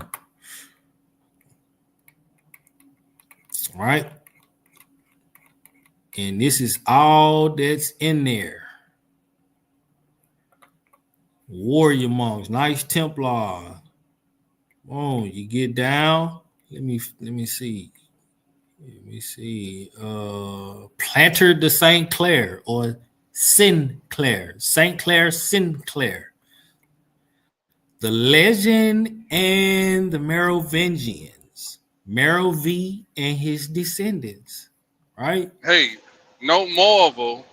All right. And this is all that's in there. Warrior monks, Knights Templar. Oh, you get down. Let me see. Planter de St. Clair or Sinclair. St. Clair Sinclair. The Legend and the Merovingians. Merovy and his descendants. Right? Hey, no marvel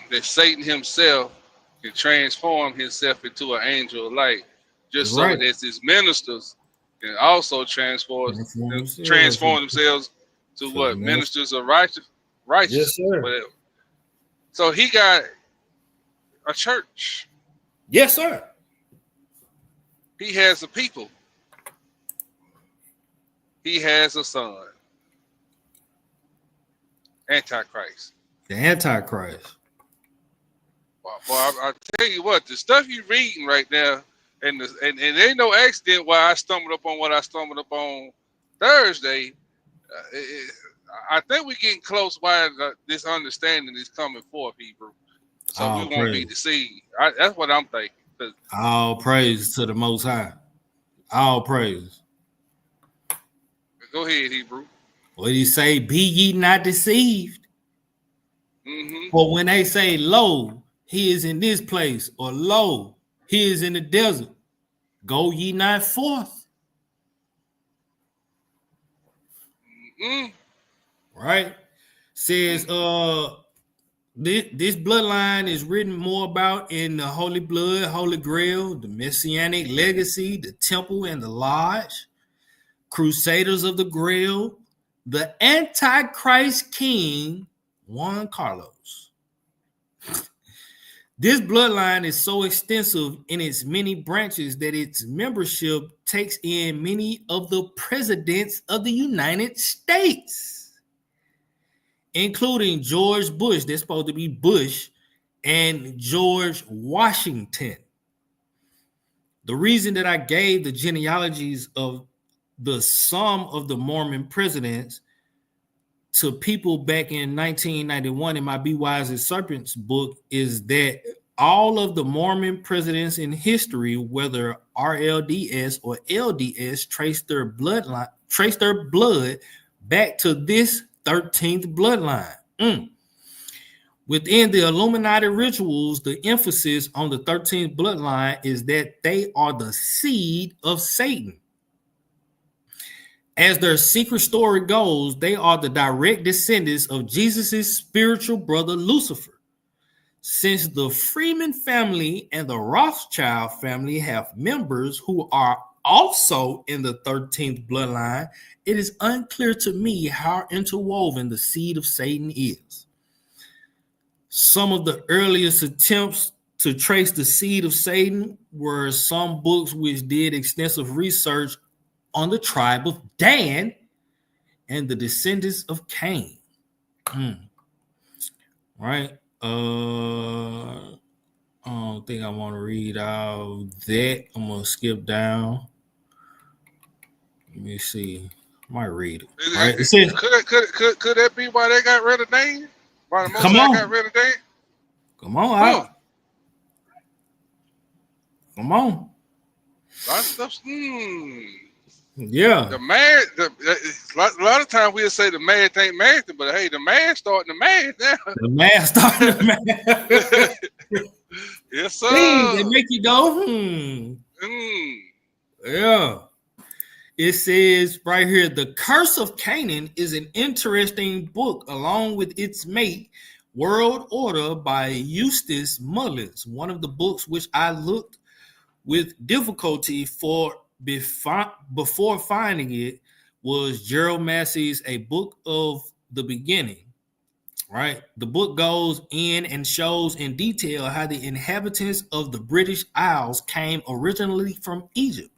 that Satan himself can transform himself into an angel of light, just so that his ministers can also transform themselves to what? Ministers of righteous. Yes, sir. Whatever. So he got a church. Yes, sir. He has a people. He has a son. Antichrist. The Antichrist. Well, I tell you what, the stuff you're reading right now, and it ain't no accident why I stumbled up on what I stumbled up on Thursday. I think we're getting close why this understanding is coming forth, Hebrew. So we won't be deceived. That's what I'm thinking. All praise to the Most High. All praise. Go ahead, Hebrew. What did he say? Be ye not deceived. For when they say, lo, he is in this place, or lo, he is in the desert, go ye not forth. Right? Says this bloodline is written more about in the Holy Blood, Holy Grail, the Messianic Legacy, the Temple and the Lodge, Crusaders of the Grail, the Antichrist King, Juan Carlos. This bloodline is so extensive in its many branches that its membership takes in many of the presidents of the United States, including George Bush, that's supposed to be Bush, and George Washington. The reason that I gave the genealogies of the sum of the Mormon presidents to people back in 1991 in my Be Wise as Serpents book is that all of the Mormon presidents in history, whether RLDS or LDS, trace their blood back to this 13th bloodline. Within the Illuminati rituals, the emphasis on the 13th bloodline is that they are the seed of Satan. As their secret story goes, they are the direct descendants of Jesus' spiritual brother Lucifer. Since the Freeman family and the Rothschild family have members who are also in the 13th bloodline, it is unclear to me how interwoven the seed of Satan is. Some of the earliest attempts to trace the seed of Satan were some books which did extensive research on the tribe of Dan and the descendants of Cain. Right? I don't think I want to read all that. I'm gonna skip down. Let me see. I might read it. Right? It says, could that be why they got rid of Dan? Why the most got rid of Dan? Come on, come on. A lot of stuff. Yeah. The man, a lot of times we'll say the math ain't mathing, but hey, the man starting the math now. The man starting the math. Yes, sir. They make you go, Yeah. It says right here, The Curse of Canaan is an interesting book along with its mate, World Order by Eustace Mullins, one of the books which I looked with difficulty for before finding it was Gerald Massey's A Book of the Beginning, right? The book goes in and shows in detail how the inhabitants of the British Isles came originally from Egypt.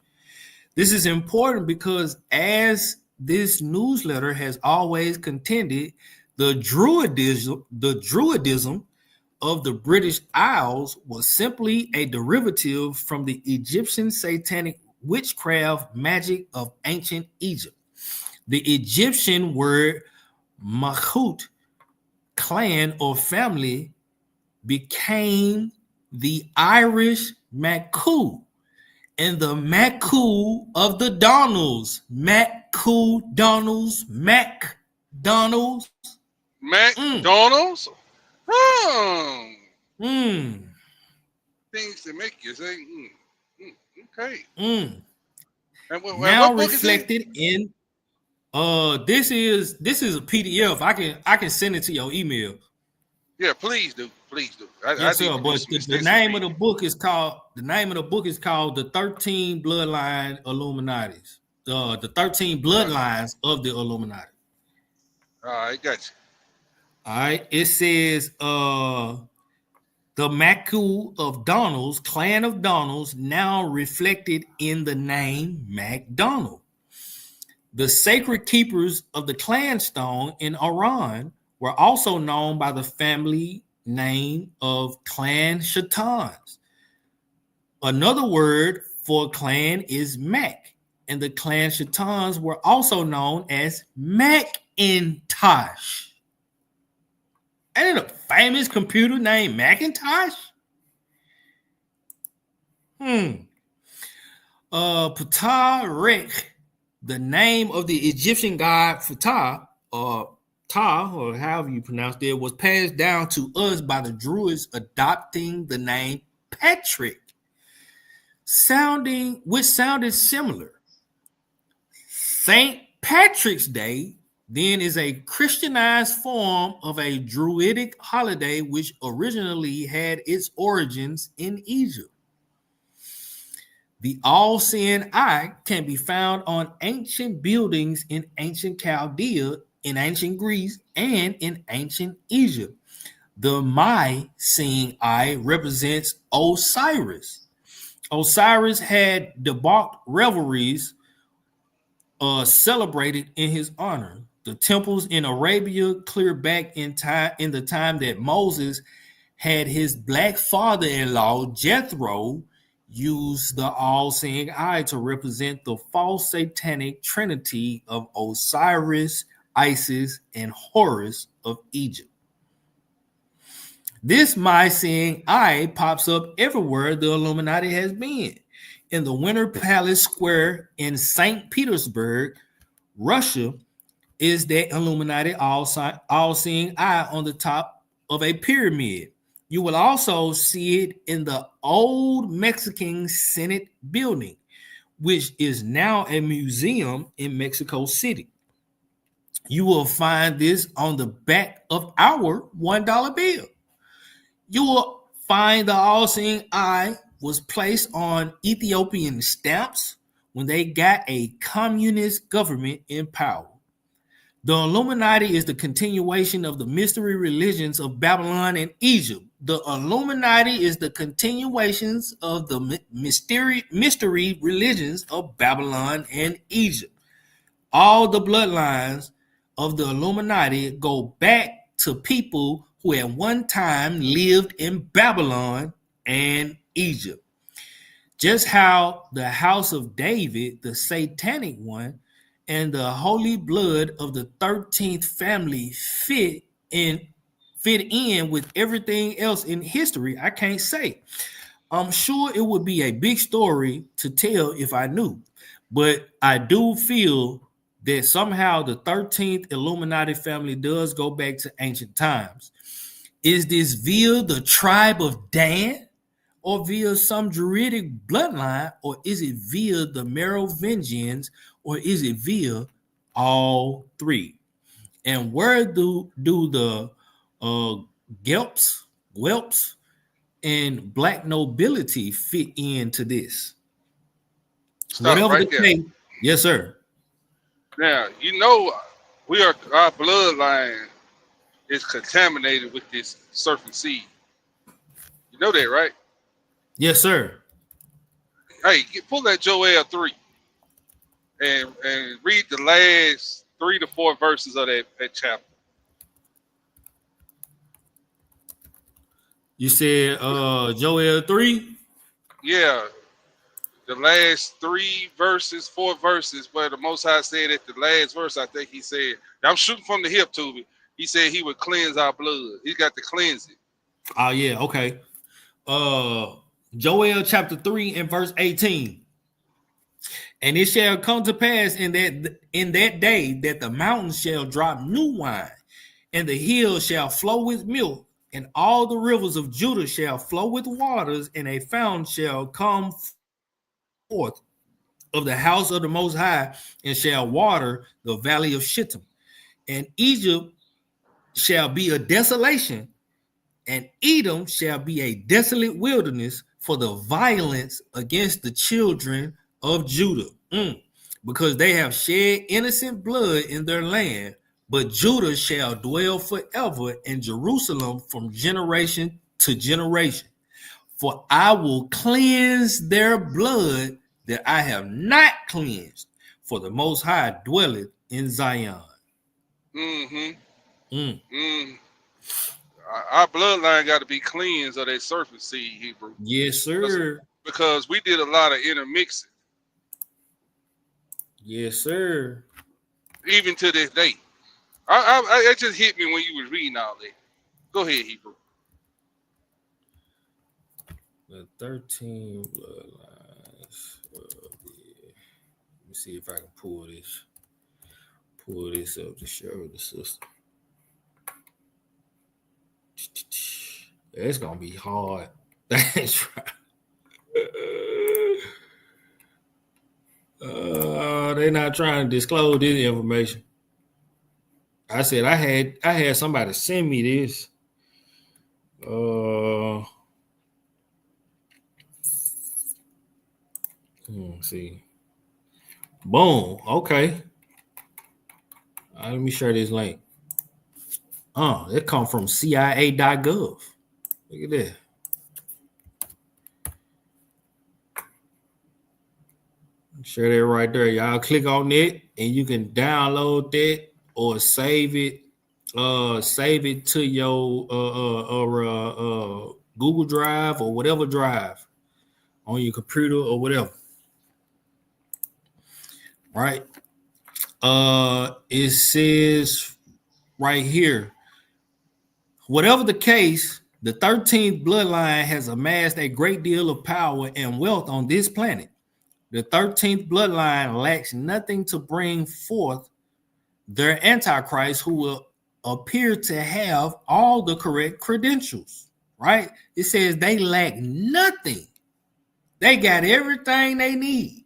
This is important because as this newsletter has always contended, the Druidism of the British Isles was simply a derivative from the Egyptian satanic witchcraft magic of ancient Egypt. The Egyptian word Makhut, clan or family, became the Irish Maku, and the Maku of the Donalds. McDonald's. Things that make you say, okay. Now reflected in this is a PDF. I can send it to your email. Yeah, please do. Yes, sir. But the name of the book is called the 13 Bloodline Illuminatis. The 13 Bloodlines of the Illuminati. All right, gotcha. All right. It says the Maku of Donalds, clan of Donalds, now reflected in the name MacDonald. The sacred keepers of the clan stone in Iran were also known by the family name of Clan Shaitans. Another word for clan is Mac, and the Clan Shaitans were also known as Macintosh. Ain't it a famous computer named Macintosh? Ptah Rek, the name of the Egyptian god Ptah, or Ta, or however you pronounce it, was passed down to us by the Druids adopting the name Patrick, which sounded similar. St. Patrick's Day then is a Christianized form of a Druidic holiday which originally had its origins in Egypt. The all-seeing eye can be found on ancient buildings in ancient Chaldea, in ancient Greece, and in ancient Egypt. The seeing eye represents Osiris. Osiris had debauched revelries celebrated in his honor. The temples in Arabia clear back in the time that Moses had his black father-in-law Jethro use the all-seeing eye to represent the false satanic trinity of Osiris, Isis, and Horus of Egypt. This seeing eye pops up everywhere the Illuminati has been. In the Winter Palace Square in St. Petersburg, Russia, is that Illuminati all-seeing eye on the top of a pyramid. You will also see it in the old Mexican Senate building, which is now a museum in Mexico City. You will find this on the back of our $1 bill. You will find the all-seeing eye was placed on Ethiopian stamps when they got a communist government in power. The Illuminati is the continuation of the mystery religions of Babylon and Egypt. The Illuminati is the continuations of the mystery religions of Babylon and Egypt. All the bloodlines of the Illuminati go back to people who at one time lived in Babylon and Egypt. Just how the house of David, the satanic one, and the holy blood of the 13th family fit in with everything else in history, I can't say. I'm sure it would be a big story to tell if I knew, but I do feel that somehow the 13th Illuminati family does go back to ancient times. Is this via the tribe of Dan, or via some Druidic bloodline, or is it via the Merovingians, or is it via all three? And where do the Guelphs, and black nobility fit into this? Stop right there. Case, yes, sir. Now, our bloodline is contaminated with this serpent seed. You know that, right? Yes, sir. Hey, pull that Joel 3 and read the last 3 to 4 verses of that chapter. You said Joel 3? Yeah. The last 3 verses, 4 verses, where the Most High said at the last verse, I think he said, I'm shooting from the hip to me. He said he would cleanse our blood. He got to cleanse it. Oh, yeah, okay. Joel chapter 3 and verse 18. And it shall come to pass in that day that the mountains shall drop new wine, and the hills shall flow with milk, and all the rivers of Judah shall flow with waters, and a fountain shall come forth of the house of the Most High, and shall water the valley of Shittim. And Egypt shall be a desolation, and Edom shall be a desolate wilderness for the violence against the children of Judah, because they have shed innocent blood in their land. But Judah shall dwell forever, and Jerusalem from generation to generation. For I will cleanse their blood that I have not cleansed, for the Most High dwelleth in Zion. Our bloodline got to be cleansed of that serpent seed, Hebrew. Yes, sir. Because we did a lot of intermixing. Yes, sir. Even to this day. It just hit me when you was reading all that. Go ahead, Hebrew. The 13 bloodlines of the see if I can pull this up to show the system. It's gonna be hard. That's right. They're not trying to disclose this information. I said I had somebody send me this. Let's see. Boom. Okay. Let me share this link. It come from CIA.gov. Look at that. Share that right there. Y'all click on it and you can download that or save it. Save it to your Google Drive or whatever drive on your computer or whatever. Right? It says right here, whatever the case, the 13th bloodline has amassed a great deal of power and wealth on this planet. The 13th bloodline lacks nothing to bring forth their antichrist, who will appear to have all the correct credentials, right? It says they lack nothing. They got everything they need,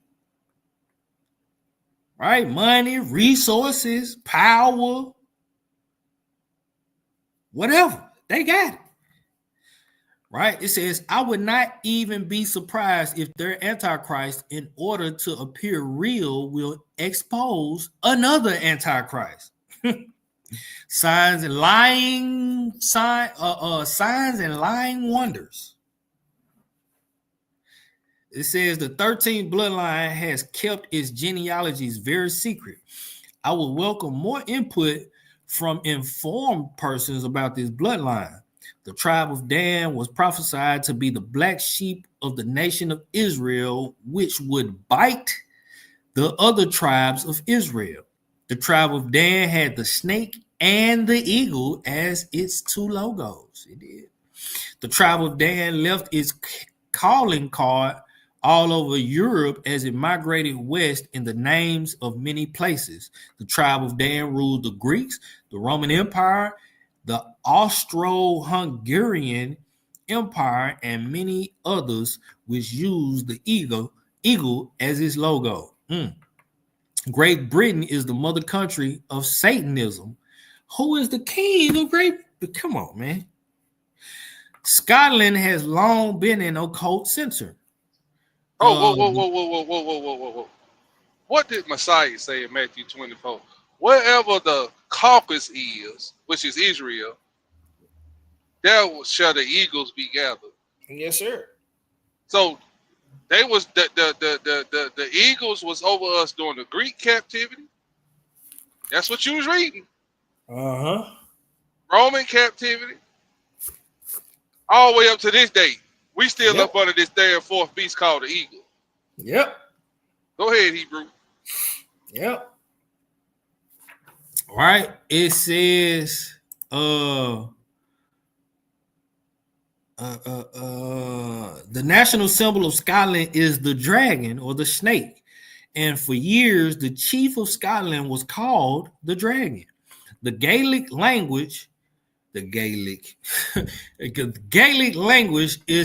right? Money, resources, power, whatever. They got it, right? It says, I would not even be surprised if their antichrist, in order to appear real, will expose another antichrist. Signs and lying wonders. It says the 13th bloodline has kept its genealogies very secret. I would welcome more input from informed persons about this bloodline. The tribe of Dan was prophesied to be the black sheep of the nation of Israel, which would bite the other tribes of Israel. The tribe of Dan had the snake and the eagle as its two logos. It did. The tribe of Dan left its calling card all over Europe as it migrated west in the names of many places. The tribe of Dan ruled the Greeks, the Roman Empire, the Austro-Hungarian Empire, and many others, which used the eagle as its logo. Great Britain is the mother country of Satanism. Who is the king of Great Britain? Come on, man. Scotland has long been an occult center. Whoa. What did Messiah say in Matthew 24? Wherever the carcass is, which is Israel, there shall the eagles be gathered. Yes, sir. So they was the eagles was over us during the Greek captivity. That's what you was reading. Roman captivity. All the way up to this day. We still up under this damn fourth beast called the eagle. Yep. Go ahead, Hebrew. Yep. All right. It says the national symbol of Scotland is the dragon or the snake. And for years, the chief of Scotland was called the dragon. The Gaelic language is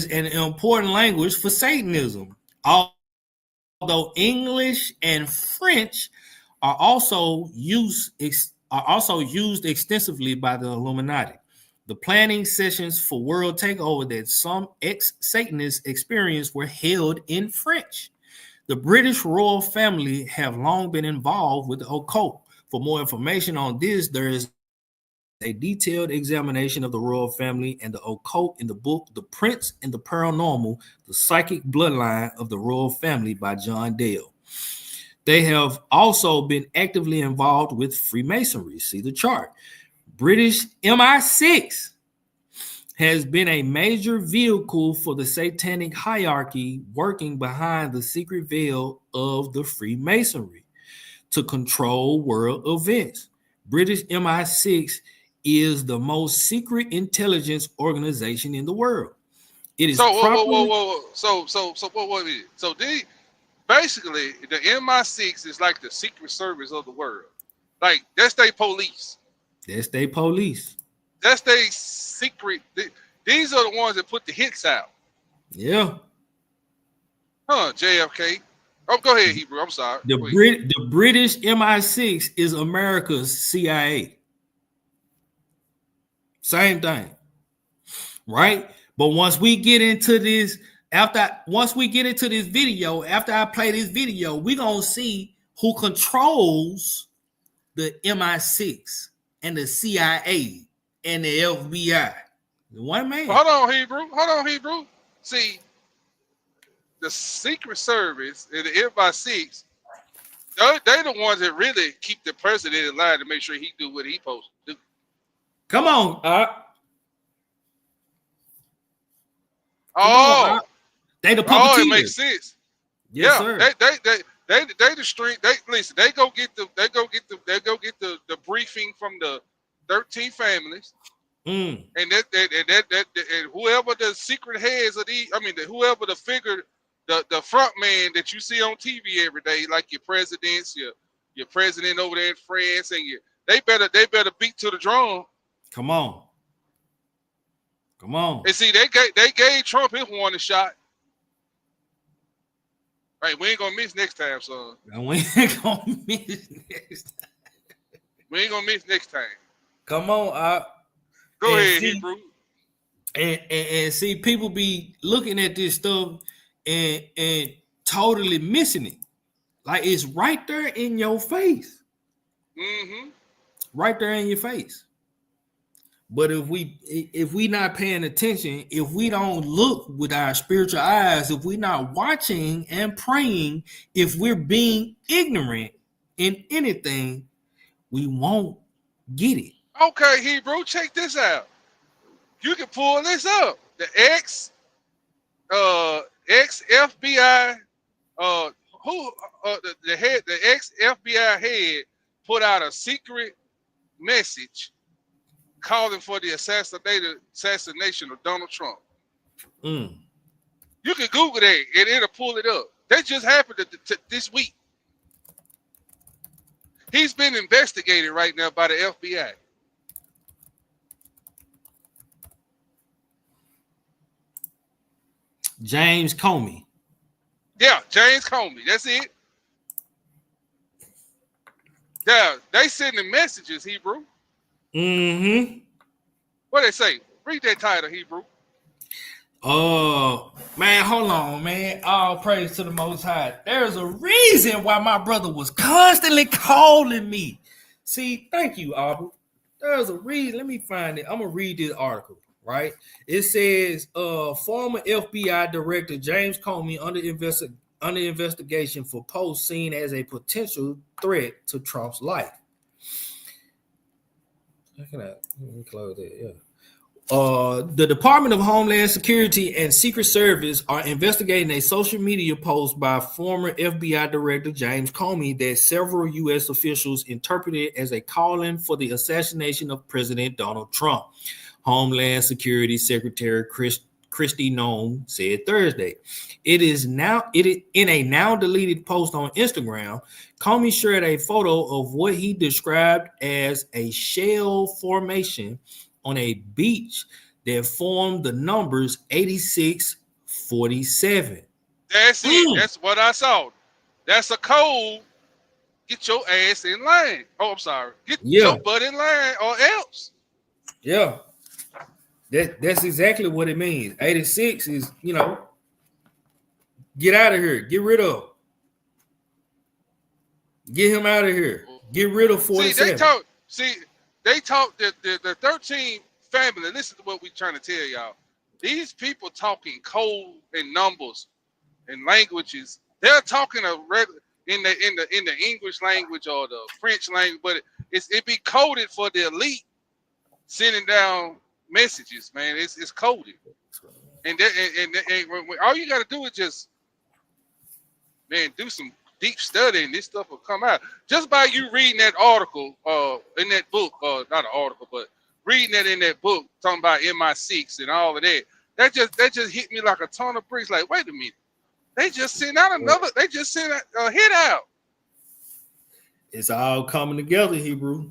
an important language for Satanism. Although English and French are also used extensively by the Illuminati. The planning sessions for world takeover that some ex-Satanists experienced were held in French. The British royal family have long been involved with the occult. For more information on this, there is a detailed examination of the royal family and the occult in the book The Prince and the Paranormal, The Psychic Bloodline of the Royal Family by John Dale. They have also been actively involved with Freemasonry. See the chart. British MI6 has been a major vehicle for the satanic hierarchy working behind the secret veil of the Freemasonry to control world events. British MI6 is the most secret intelligence organization in the world. It is So basically the MI6 is like the Secret Service of the world. Like that's their police. That's they police. That's their secret. These are the ones that put the hits out. Yeah. Huh, JFK. Oh, go ahead, Hebrew. I'm sorry. The British MI6 is America's CIA. Same thing. Right? But once we get into this, once we get into this video, after I play this video, we're gonna see who controls the MI6 and the CIA and the FBI. One man. Hold on, Hebrew. See, the Secret Service and the MI6, they're the ones that really keep the president in line to make sure he do what he supposed to do. Come on. They the puppeteers. It makes sense. Yes, yeah, sir. They the string. They go get the briefing from the 13 families, and and whoever the secret heads of whoever the figure, the front man that you see on TV every day, like your presidents, your president over there in France, and they better beat to the drum. Come on. And see, they gave Trump his warning shot. Right, we ain't gonna miss next time, son. We ain't gonna miss next time. We ain't gonna miss next time. Come on, Go ahead, Hebrew. And see, people be looking at this stuff and totally missing it. Like it's right there in your face. Mm-hmm. Right there in your face. But if we not paying attention, if we don't look with our spiritual eyes, if we're not watching and praying, if we're being ignorant in anything, we won't get it. Okay, Hebrew, check this out. You can pull this up. The ex FBI the ex FBI head put out a secret message calling for the assassination of Donald Trump. You can Google that and it'll pull it up. That just happened this week. He's been investigated right now by the FBI. James Comey. Yeah, James Comey. That's it. Yeah, they sending messages, Hebrew. Mm-hmm. What they say? Read that title, Hebrew. Man, hold on, man. All praise to the Most High. There's a reason why my brother was constantly calling me. See, thank you, Aubrey. There's a reason. Let me find it. I'm gonna read this article. Right? It says, former FBI Director James Comey under investigation for posts seen as a potential threat to Trump's life. Let me close it. Yeah. The Department of Homeland Security and Secret Service are investigating a social media post by former FBI Director James Comey that several U.S. officials interpreted as a calling for the assassination of President Donald Trump. Homeland Security Secretary Kristi Noem said Thursday. It is in a now deleted post on Instagram. Comey shared a photo of what he described as a shell formation on a beach that formed the numbers 8647. That's it. That's what I saw. That's a code. Get your ass in line. Oh, I'm sorry. Get your butt in line or else. Yeah. That's exactly what it means. 86 is, get out of here. Get rid of. Get him out of here. Get rid of 47. They talk the 13 family. Listen to what we're trying to tell y'all. These people talking code and numbers and languages. They're talking in the English language or the French language, but it be coded for the elite sending down messages, man. It's coded, and all you got to do is just, man, do some deep study, and this stuff will come out just by you reading that article, in that book, not an article, but reading that in that book talking about MI6 and all of that. That just hit me like a ton of bricks. Like, wait a minute, They just sent out another. They just sent a hit out. It's all coming together, Hebrew.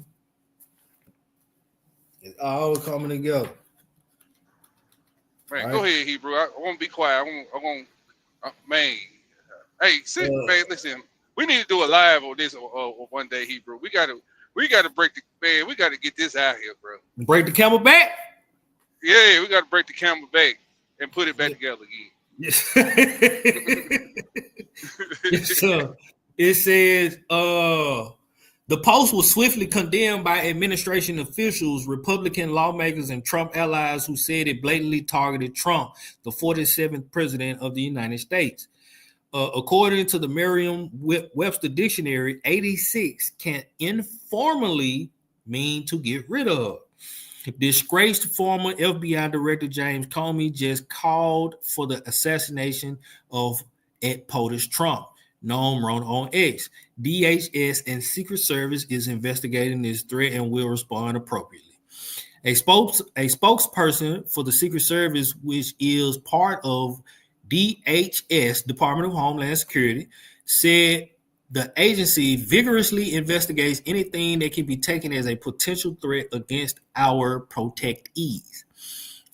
It's all coming together. Man, Right. go ahead, Hebrew. I want to be quiet. I want, man. Hey, man, listen. We need to do a live on this one day, Hebrew. We gotta break the man. We gotta get this out here, bro. Break the camel back. Yeah, we gotta break the camel back and put it back together again. Yes. So it says the post was swiftly condemned by administration officials, Republican lawmakers, and Trump allies who said it blatantly targeted Trump, the 47th president of the United States. According to the Merriam-Webster dictionary, 86 can informally mean to get rid of. Disgraced former FBI Director James Comey just called for the assassination of POTUS Trump. Noam wrote on X. DHS and Secret Service is investigating this threat and will respond appropriately. A spokesperson for the Secret Service, which is part of DHS, Department of Homeland Security, said the agency vigorously investigates anything that can be taken as a potential threat against our protectees.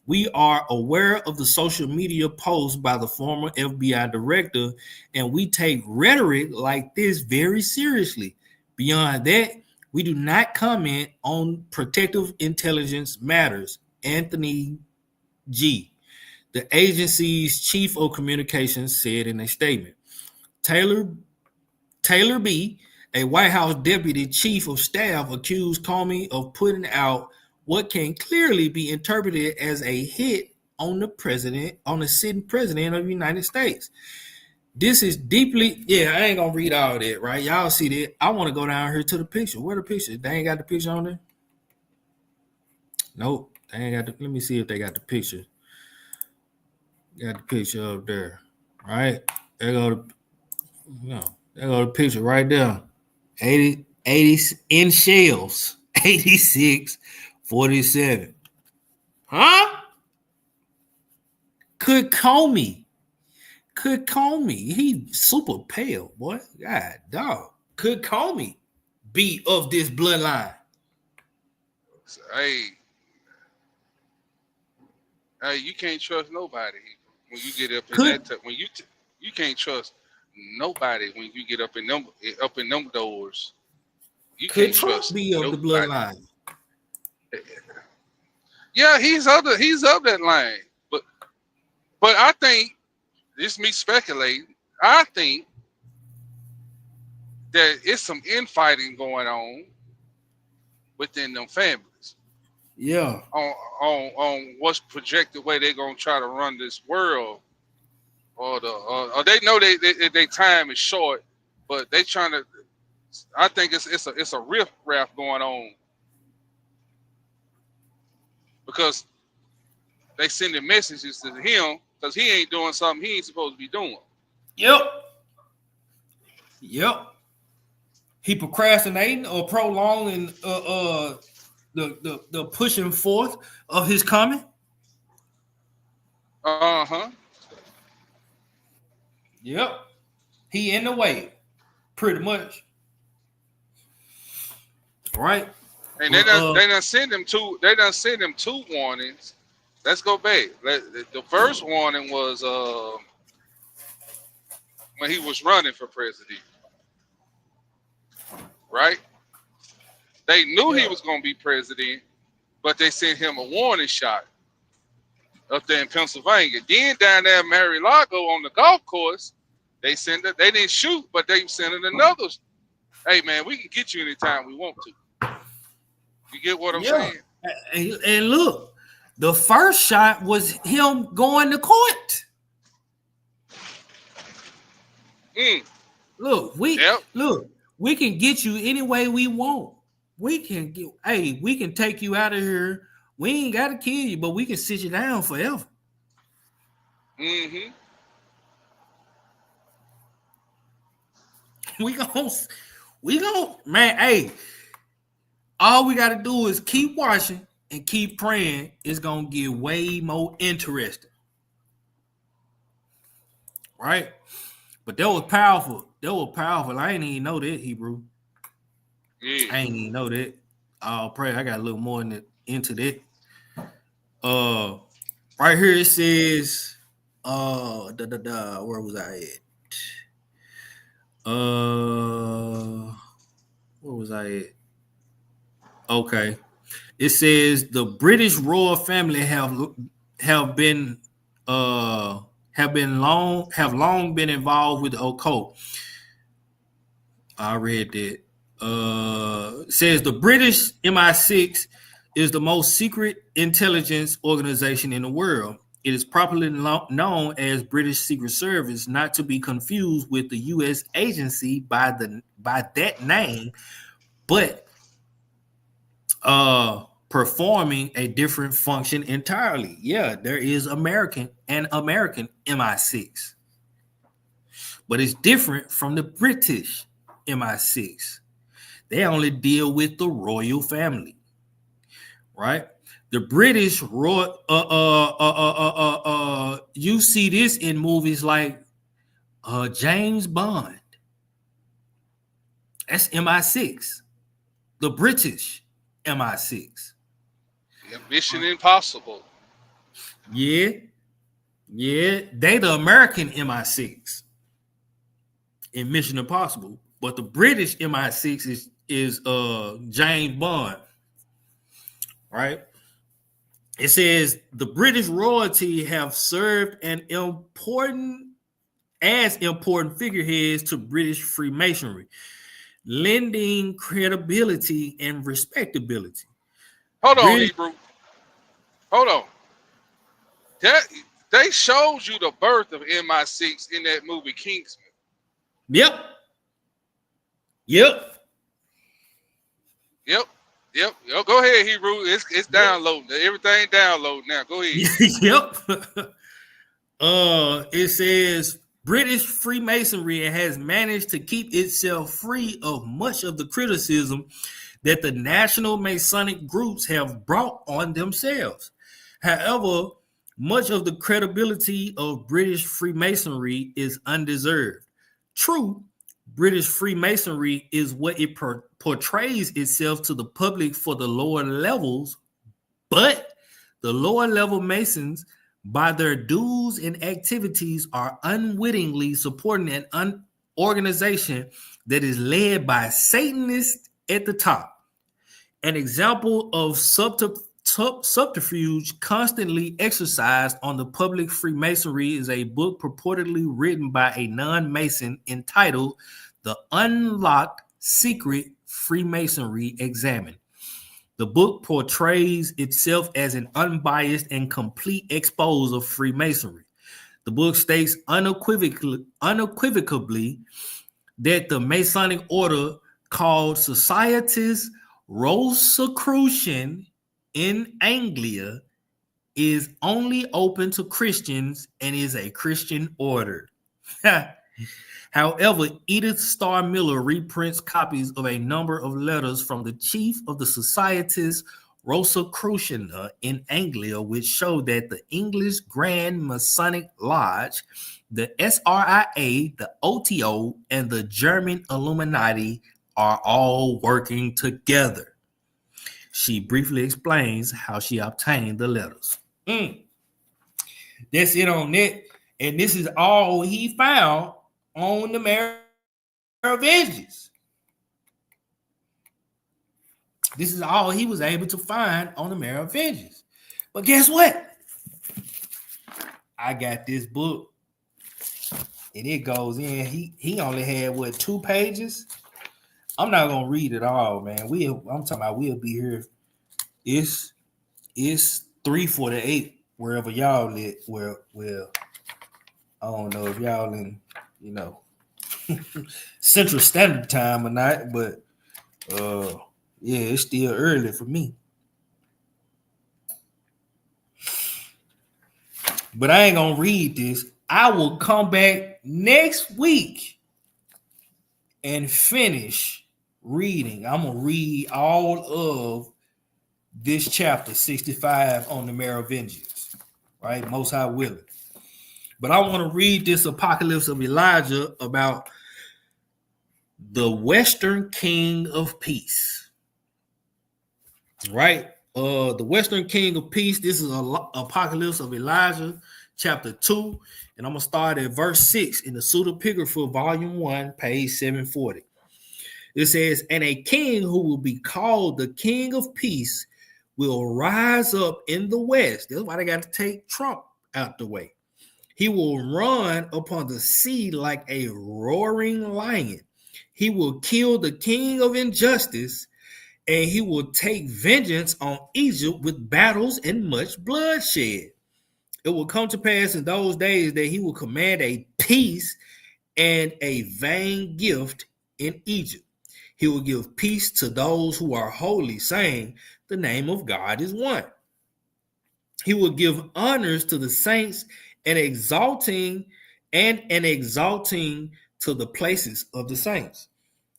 We are aware of the social media posts by the former FBI director, and we take rhetoric like this very seriously. Beyond that, we do not comment on protective intelligence matters. Anthony G., the agency's chief of communications, said in a statement. Taylor B., a White House deputy chief of staff, accused Comey of putting out what can clearly be interpreted as a hit on the sitting president of the United States. This is deeply, I ain't gonna read all that, right? Y'all see that. I want to go down here to the picture. Where the picture? They ain't got the picture on there? Nope. They ain't got the, let me see if they got the picture. Got the picture up there, right? There go the picture right there. 80 in shells. 86, 47. Huh? Could Comey. He super pale, boy. God, dog. Could Comey be of this bloodline? Hey, you can't trust nobody when you get up in that. When you can't trust nobody when you get up in them doors. You Could can't Trump trust be of the bloodline? Yeah, he's of that line. But I think, this me speculating, I think that it's some infighting going on within them families. Yeah. On what's projected way they're gonna try to run this world, or they know they time is short, but they trying to. I think it's a riff raff going on because they sending messages to him because he ain't doing something he ain't supposed to be doing. Yep. He procrastinating or prolonging the pushing forth of his coming. Yep. He in the way, pretty much. Right. And they done send him two. They done send him two warnings. Let's go back. The first warning was when he was running for president. Right? They knew he was going to be president, but they sent him a warning shot up there in Pennsylvania. Then down there in Mar-a-Lago on the golf course, they didn't shoot, but they sent it another. Hey man, we can get you anytime we want to. You get what I'm saying? And look, the first shot was him going to court. Look, we can get you any way we want. We can take you out of here. We ain't got to kill you, but we can sit you down forever. Mm-hmm. We gon' man, hey, all we got to do is keep watching and keep praying. It's going to get way more interesting. right? But that was powerful. That was powerful. I ain't even know that, Hebrew. Yeah. I ain't even know that. I'll pray. I got a little more into that. Right here it says, where was I at? Where was I at? Okay. It says the British royal family have long been involved with the occult. I read that. Says the British MI6 is the most secret intelligence organization in the world. It is properly known as British Secret Service, not to be confused with the U.S. agency by that name, but performing a different function entirely. Yeah, there is American MI6, but it's different from the British MI6. They only deal with the royal family, right? The British royal. You see this in movies like James Bond. That's MI6. The British MI6. Yeah, Mission Impossible. Yeah. They the American MI6 in Mission Impossible, but the British MI6 is James Bond, right? It says the British royalty have served important figureheads to British Freemasonry, lending credibility and respectability. Hold on, Hebrew. Hold on. They showed you the birth of MI6 in that movie Kingsman. Yep. Go ahead, Hebrew. It's downloading. Everything downloading now. Go ahead. Yep. It says British Freemasonry has managed to keep itself free of much of the criticism that the national Masonic groups have brought on themselves. However, much of the credibility of British Freemasonry is undeserved. True, British Freemasonry is what it portrays itself to the public for the lower levels, but the lower level Masons, by their dues and activities, are unwittingly supporting an organization that is led by Satanists at the top. An example of subterfuge constantly exercised on the public Freemasonry is a book purportedly written by a non-Mason entitled The Unlocked Secret Freemasonry Examined. The book portrays itself as an unbiased and complete expose of Freemasonry. The book states unequivocally that the Masonic order called Societas Rosicrucian in Anglia is only open to Christians and is a Christian order. However, Edith Starr Miller reprints copies of a number of letters from the chief of the Societas Rosicruciana in Anglia, which show that the English Grand Masonic Lodge, the SRIA, the OTO, and the German Illuminati are all working together. She briefly explains how she obtained the letters. That's it on that. And this is all he found on the Mare of Edges. This is all he was able to find on the Mare of Edges. But guess what? I got this book. And it goes in. He only had 2 pages? I'm not gonna read it all, man. I'm talking about we'll be here. It's 3:48 wherever y'all live. Well, I don't know if y'all in, Central Standard Time or not, but yeah, it's still early for me. But I ain't gonna read this. I will come back next week and finish reading. I'm gonna read all of this chapter 65 on the Merovingians, right? Most High willing. But I want to read this Apocalypse of Elijah about the Western King of Peace. Right? The Western King of Peace. This is Apocalypse of Elijah, chapter 2. And I'm going to start at verse 6 in the Pseudepigrapha, volume 1, page 740. It says, and a king who will be called the King of Peace will rise up in the west. That's why they got to take Trump out the way. He will run upon the sea like a roaring lion. He will kill the king of injustice, and he will take vengeance on Egypt with battles and much bloodshed. It will come to pass in those days that he will command a peace and a vain gift in Egypt. He will give peace to those who are holy, saying, the name of God is one. He will give honors to the saints and exalting to the places of the saints.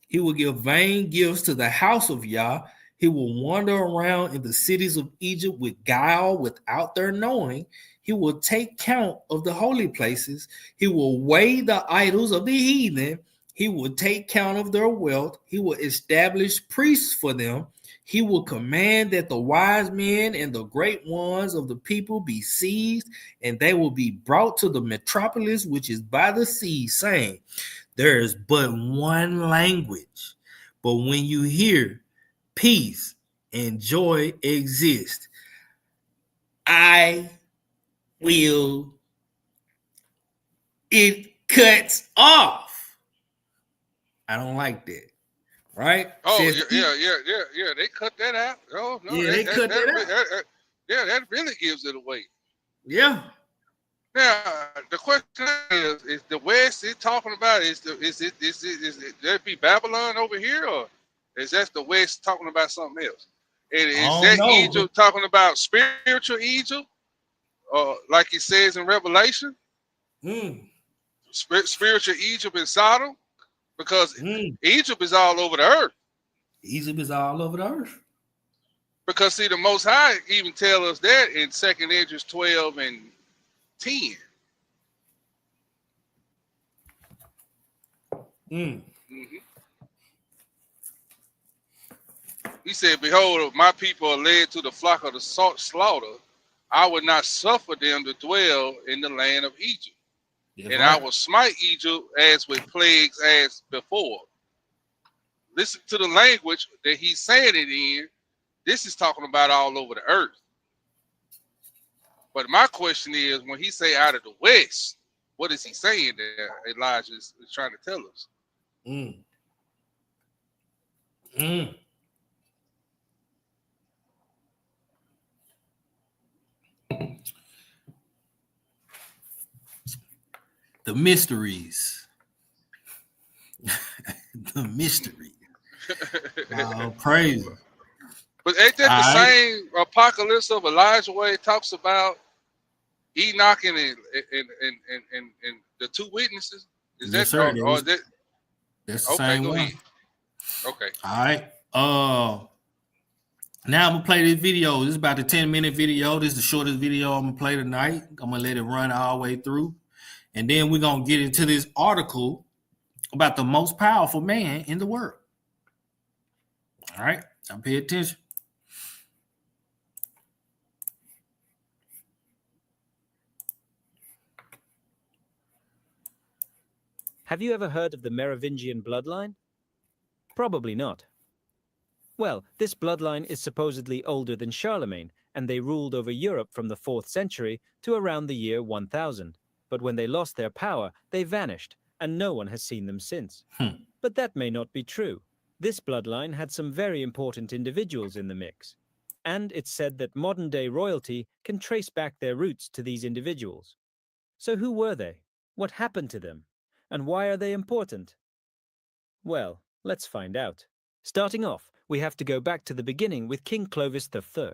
He will give vain gifts to the house of Yah. He will wander around in the cities of Egypt with guile without their knowing. He will take count of the holy places. He will weigh the idols of the heathen. He will take count of their wealth. He will establish priests for them. He will command that the wise men and the great ones of the people be seized, and they will be brought to the metropolis which is by the sea, saying, there is but one language. But when you hear peace and joy exist, it cuts off. I don't like that, right? Oh, yeah. They cut that out. Oh no, yeah, they cut that out. That really gives it away. Yeah. Now the question is the West is talking about is it there be Babylon over here, or is that the West talking about something else? And is that Egypt talking about spiritual Egypt, or like it says in Revelation, spiritual Egypt in Sodom? Because Egypt is all over the earth. Egypt is all over the earth. Because see, the Most High even tell us that in 2nd Esdras 12 and 10. He said, behold, my people are led to the flock of the slaughter. I would not suffer them to dwell in the land of Egypt. And right. I will smite Egypt as with plagues as before. Listen to the language that he's saying it in. This is talking about all over the earth. But my question is, when he say out of the west, what is he saying there? Elijah is trying to tell us. The mysteries. The mystery. Oh, praise. But ain't that the same Apocalypse of Elijah where it talks about Enoch and the two witnesses? Is yes, that sir, or that? That's the same one. Ahead. Okay. All right. Now I'm gonna play this video. This is about a 10-minute video. This is the shortest video I'm gonna play tonight. I'm gonna let it run all the way through. And then we're going to get into this article about the most powerful man in the world. All right. Now pay attention. Have you ever heard of the Merovingian bloodline? Probably not. Well, this bloodline is supposedly older than Charlemagne, and they ruled over Europe from the 4th century to around the year 1000. But when they lost their power, they vanished, and no one has seen them since. But that may not be true. This bloodline had some very important individuals in the mix. And it's said that modern-day royalty can trace back their roots to these individuals. So who were they? What happened to them? And why are they important? Well, let's find out. Starting off, we have to go back to the beginning with King Clovis III.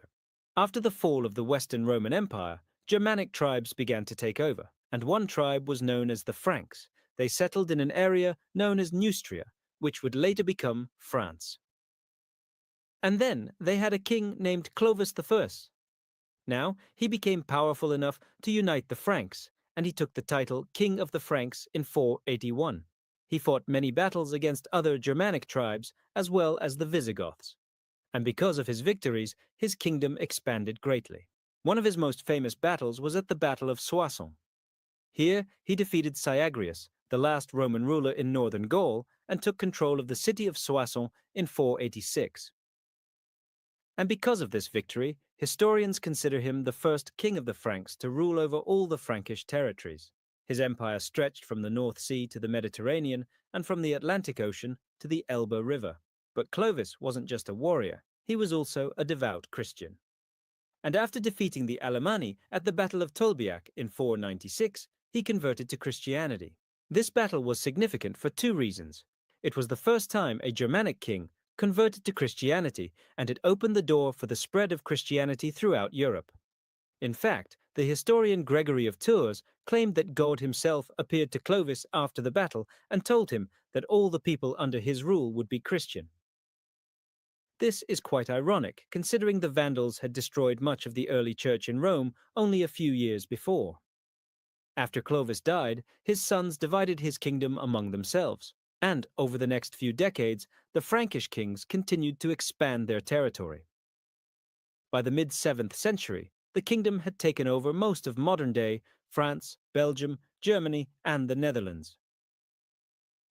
After the fall of the Western Roman Empire, Germanic tribes began to take over. And one tribe was known as the Franks. They settled in an area known as Neustria, which would later become France. And then they had a king named Clovis I. Now, he became powerful enough to unite the Franks, and he took the title King of the Franks in 481. He fought many battles against other Germanic tribes as well as the Visigoths. And because of his victories, his kingdom expanded greatly. One of his most famous battles was at the Battle of Soissons. Here, he defeated Syagrius, the last Roman ruler in northern Gaul, and took control of the city of Soissons in 486. And because of this victory, historians consider him the first king of the Franks to rule over all the Frankish territories. His empire stretched from the North Sea to the Mediterranean and from the Atlantic Ocean to the Elbe River. But Clovis wasn't just a warrior, he was also a devout Christian. And after defeating the Alemanni at the Battle of Tolbiac in 496, he converted to Christianity. This battle was significant for two reasons. It was the first time a Germanic king converted to Christianity, and it opened the door for the spread of Christianity throughout Europe. In fact, the historian Gregory of Tours claimed that God himself appeared to Clovis after the battle and told him that all the people under his rule would be Christian. This is quite ironic, considering the Vandals had destroyed much of the early church in Rome only a few years before. After Clovis died, his sons divided his kingdom among themselves, and over the next few decades, the Frankish kings continued to expand their territory. By the mid-7th century, the kingdom had taken over most of modern-day France, Belgium, Germany, and the Netherlands.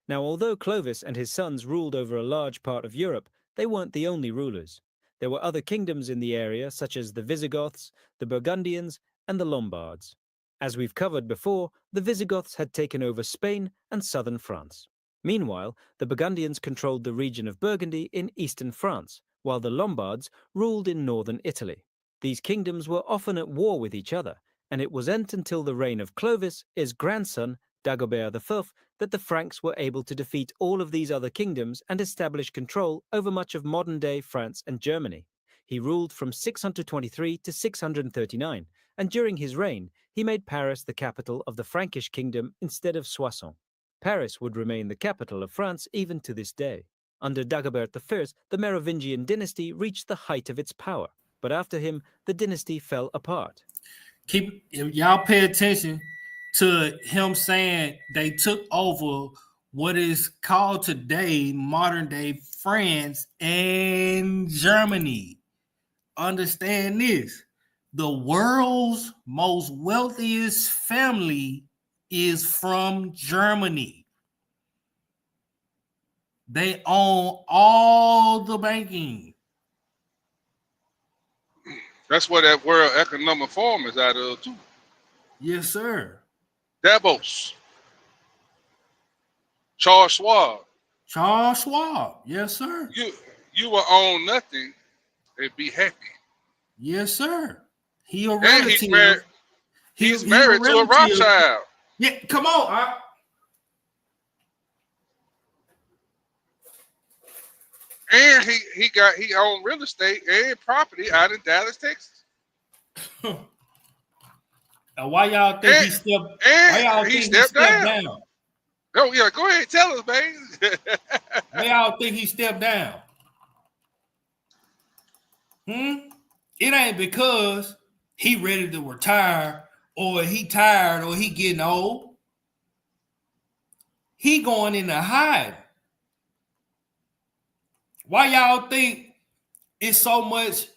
Now, although Clovis and his sons ruled over a large part of Europe, they weren't the only rulers. There were other kingdoms in the area, such as the Visigoths, the Burgundians, and the Lombards. As we've covered before, the Visigoths had taken over Spain and southern France. Meanwhile, the Burgundians controlled the region of Burgundy in eastern France, while the Lombards ruled in northern Italy. These kingdoms were often at war with each other, and it wasn't until the reign of Clovis, his grandson, Dagobert V, that the Franks were able to defeat all of these other kingdoms and establish control over much of modern-day France and Germany. He ruled from 623 to 639, and during his reign, he made Paris the capital of the Frankish kingdom instead of Soissons. Paris would remain the capital of France even to this day. Under Dagobert I, the Merovingian dynasty reached the height of its power, but after him, the dynasty fell apart. Y'all pay attention to him saying they took over what is called today modern-day France and Germany. Understand this. The world's most wealthiest family is from Germany. They own all the banking. That's where that World Economic Forum is out of, too. Yes, sir. Davos. Charles Schwab. Charles Schwab. Yes, sir. You will own nothing and be happy. Yes, sir. He a And relative. he's married to a Rothschild. Yeah, come on. And he owned real estate and property out in Dallas, Texas. Now, why y'all think he stepped down? Oh yeah, go ahead, tell us, baby. Why y'all think he stepped down? It ain't because he ready to retire or he tired or he getting old. He going into hiding. Why y'all think it's so much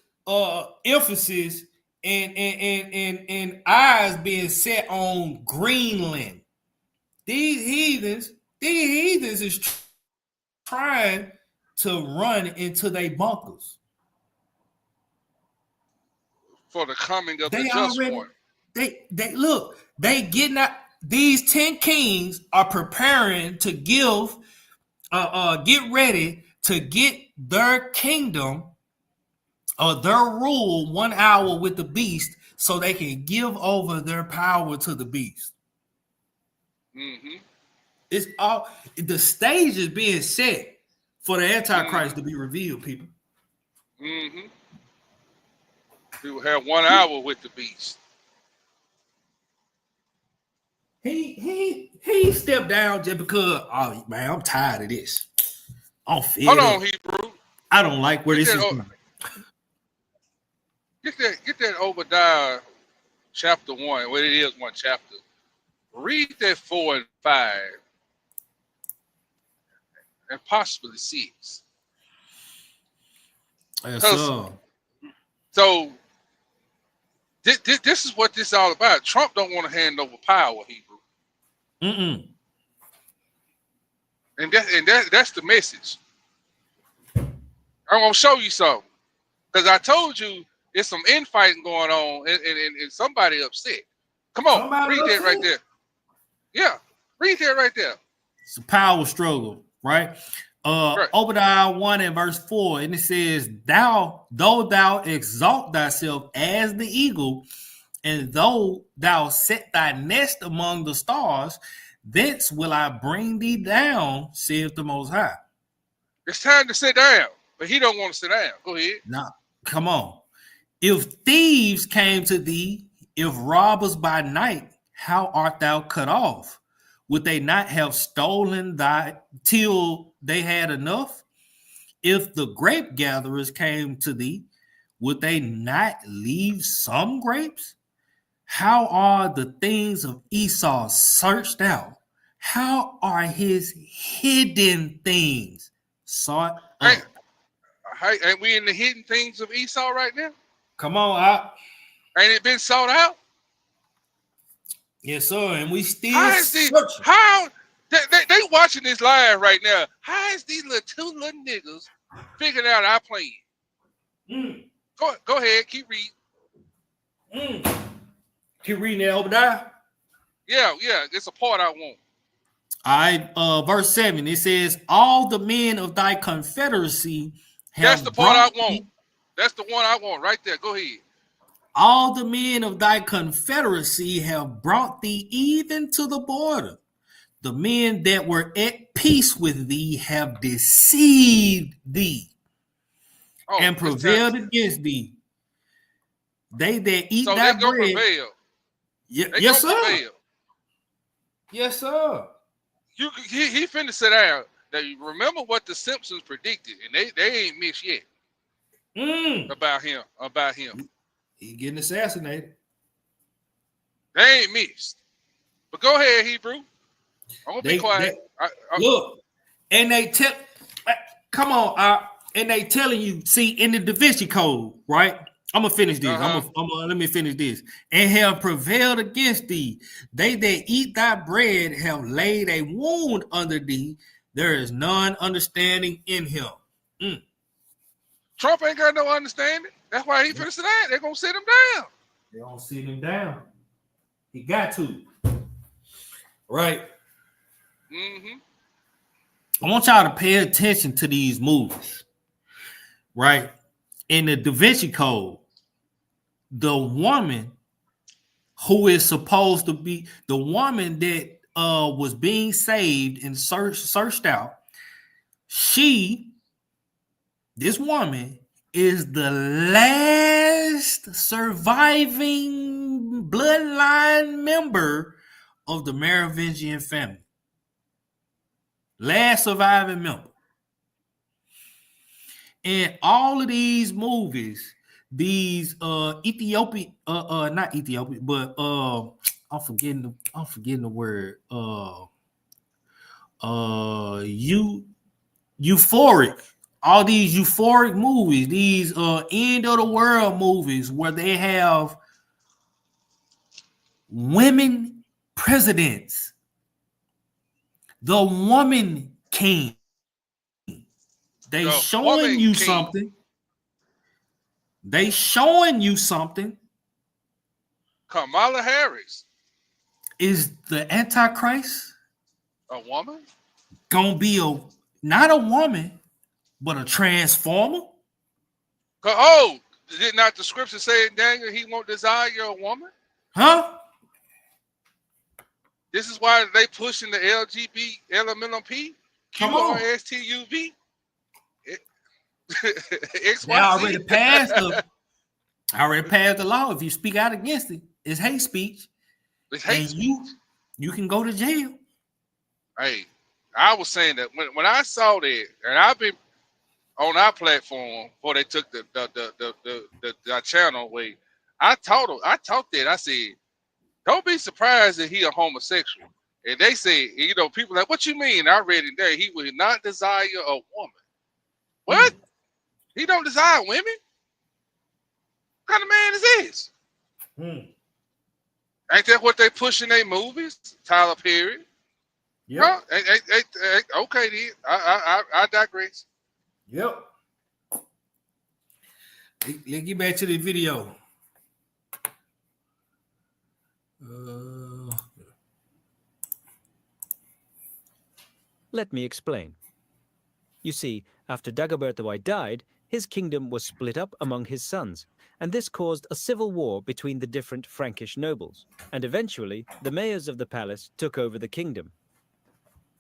emphasis and eyes being set on Greenland? These heathens is trying to run into their bunkers. For the coming of the just one. They look, they getting out. These 10 kings are preparing to get ready to get their kingdom or their rule 1 hour with the beast so they can give over their power to the beast. Mm-hmm. It's all the stage is being set for the Antichrist to be revealed, people. Mm-hmm. We will have 1 hour with the beast. He stepped down just because, oh man, I'm tired of this. I'm fed Hold up. on, Hebrew. I don't like where this is going. Get that Obadiah chapter 1. Well, it is one chapter. Read that 4 and 5, and possibly 6. Yes, sir. So this is what this is all about. Trump don't want to hand over power, Hebrew. Mm-mm. And that's the message. I'm gonna show you something. Because I told you there's some infighting going on and somebody upset. Come on, read that right there. Yeah, read that right there. It's a power struggle, right? Right. Obadiah 1 and verse 4, and it says, though thou exalt thyself as the eagle, and though thou set thy nest among the stars, thence will I bring thee down, saith the Most High. It's time to sit down, but he don't want to sit down. Go ahead. Now, come on. If thieves came to thee, if robbers by night, how art thou cut off? Would they not have stolen thy till they had enough? If the grape gatherers came to thee, would they not leave some grapes? How are the things of Esau searched out? How are his hidden things sought up? Hey, ain't we in the hidden things of Esau right now? Come on, out. Ain't it been sought out? Yes, sir. And we still how they watching this live right now? How is these two little niggas figuring out our plan? Go ahead, keep reading. Keep reading that, Obadiah. Yeah, it's a part I want. All right, verse 7. It says, all the men of thy confederacy have That's the part I want. That's the one I want right there. Go ahead. All the men of thy confederacy have brought thee even to the border. The men that were at peace with thee have deceived thee and prevailed against thee. They that eat thy bread. Prevail. Yes, sir. Prevail. Yes, sir. He finna sit down. Now, you remember what the Simpsons predicted, and they ain't missed yet. About him. He getting assassinated. They ain't missed. But go ahead, Hebrew. I'm gonna be quiet. Look, and they tell, come on, and they telling you, see, in the Da Vinci Code, right? I'm gonna finish this. Let me finish this. And have prevailed against thee. They that eat thy bread have laid a wound under thee. There is none understanding in him. Trump ain't got no understanding. That's why he finna sit down. They're gonna sit him down. They don't sit him down. He got to. Right. I want y'all to pay attention to these movies. Right. In the Da Vinci Code, the woman who is supposed to be the woman that was being saved and searched out, this woman is the last surviving bloodline member of the Merovingian family. Last surviving member. In all of these movies, these not Ethiopian, but I'm forgetting the word. Euphoric. All these euphoric movies, these end of the world movies where they have women presidents, the woman king. They showing you something. They showing you something. Kamala Harris is the Antichrist a woman? Gonna be not a woman, but a transformer? Oh, did not the scripture say, Daniel, he won't desire a woman? Huh? This is why they pushing the LGBT, LMNOP, QRSTUV. They already passed the law. If you speak out against it, it's hate speech. It's hate speech. You can go to jail. Hey, I was saying that when I saw that, and I've been on our platform before they took the channel away. I taught that. I said, Don't be surprised that he a homosexual. And they say, you know, people like, what you mean? I read it there. He would not desire a woman. What? He don't desire women? What kind of man is this? Ain't that what they push in their movies? Tyler Perry. Yep. Huh? Okay, then. I digress. Yep. Let's get back to the video. Let me explain. You see, after Dagobert I died, his kingdom was split up among his sons, and this caused a civil war between the different Frankish nobles, and eventually the mayors of the palace took over the kingdom.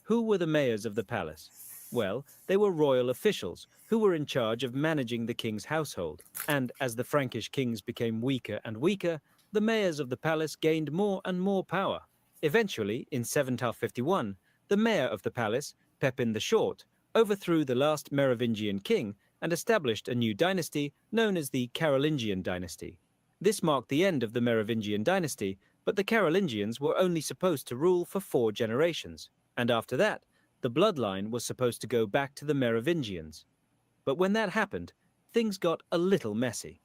Who were the mayors of the palace? Well, they were royal officials who were in charge of managing the king's household, and as the Frankish kings became weaker and weaker, the mayors of the palace gained more and more power. Eventually, in 751, the mayor of the palace, Pepin the Short, overthrew the last Merovingian king and established a new dynasty known as the Carolingian dynasty. This marked the end of the Merovingian dynasty, but the Carolingians were only supposed to rule for 4 generations, and after that, the bloodline was supposed to go back to the Merovingians. But when that happened, things got a little messy.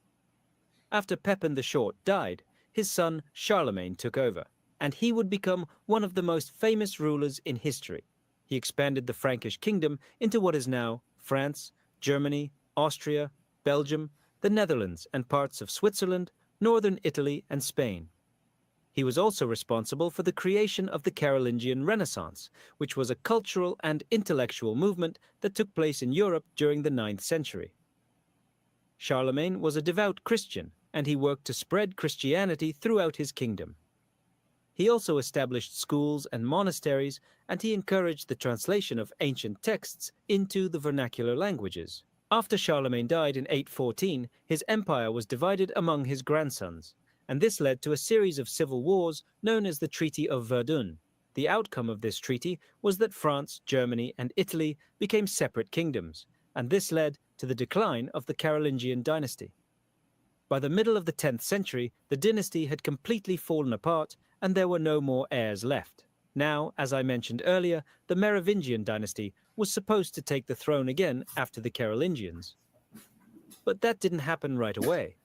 After Pepin the Short died, his son Charlemagne took over, and he would become one of the most famous rulers in history. He expanded the Frankish kingdom into what is now France, Germany, Austria, Belgium, the Netherlands, and parts of Switzerland, northern Italy, and Spain. He was also responsible for the creation of the Carolingian Renaissance, which was a cultural and intellectual movement that took place in Europe during the 9th century. Charlemagne was a devout Christian, and he worked to spread Christianity throughout his kingdom. He also established schools and monasteries, and he encouraged the translation of ancient texts into the vernacular languages. After Charlemagne died in 814, his empire was divided among his grandsons, and this led to a series of civil wars known as the Treaty of Verdun. The outcome of this treaty was that France, Germany, and Italy became separate kingdoms, and this led to the decline of the Carolingian dynasty. By the middle of the 10th century, the dynasty had completely fallen apart, and there were no more heirs left. Now, as I mentioned earlier, the Merovingian dynasty was supposed to take the throne again after the Carolingians. But that didn't happen right away.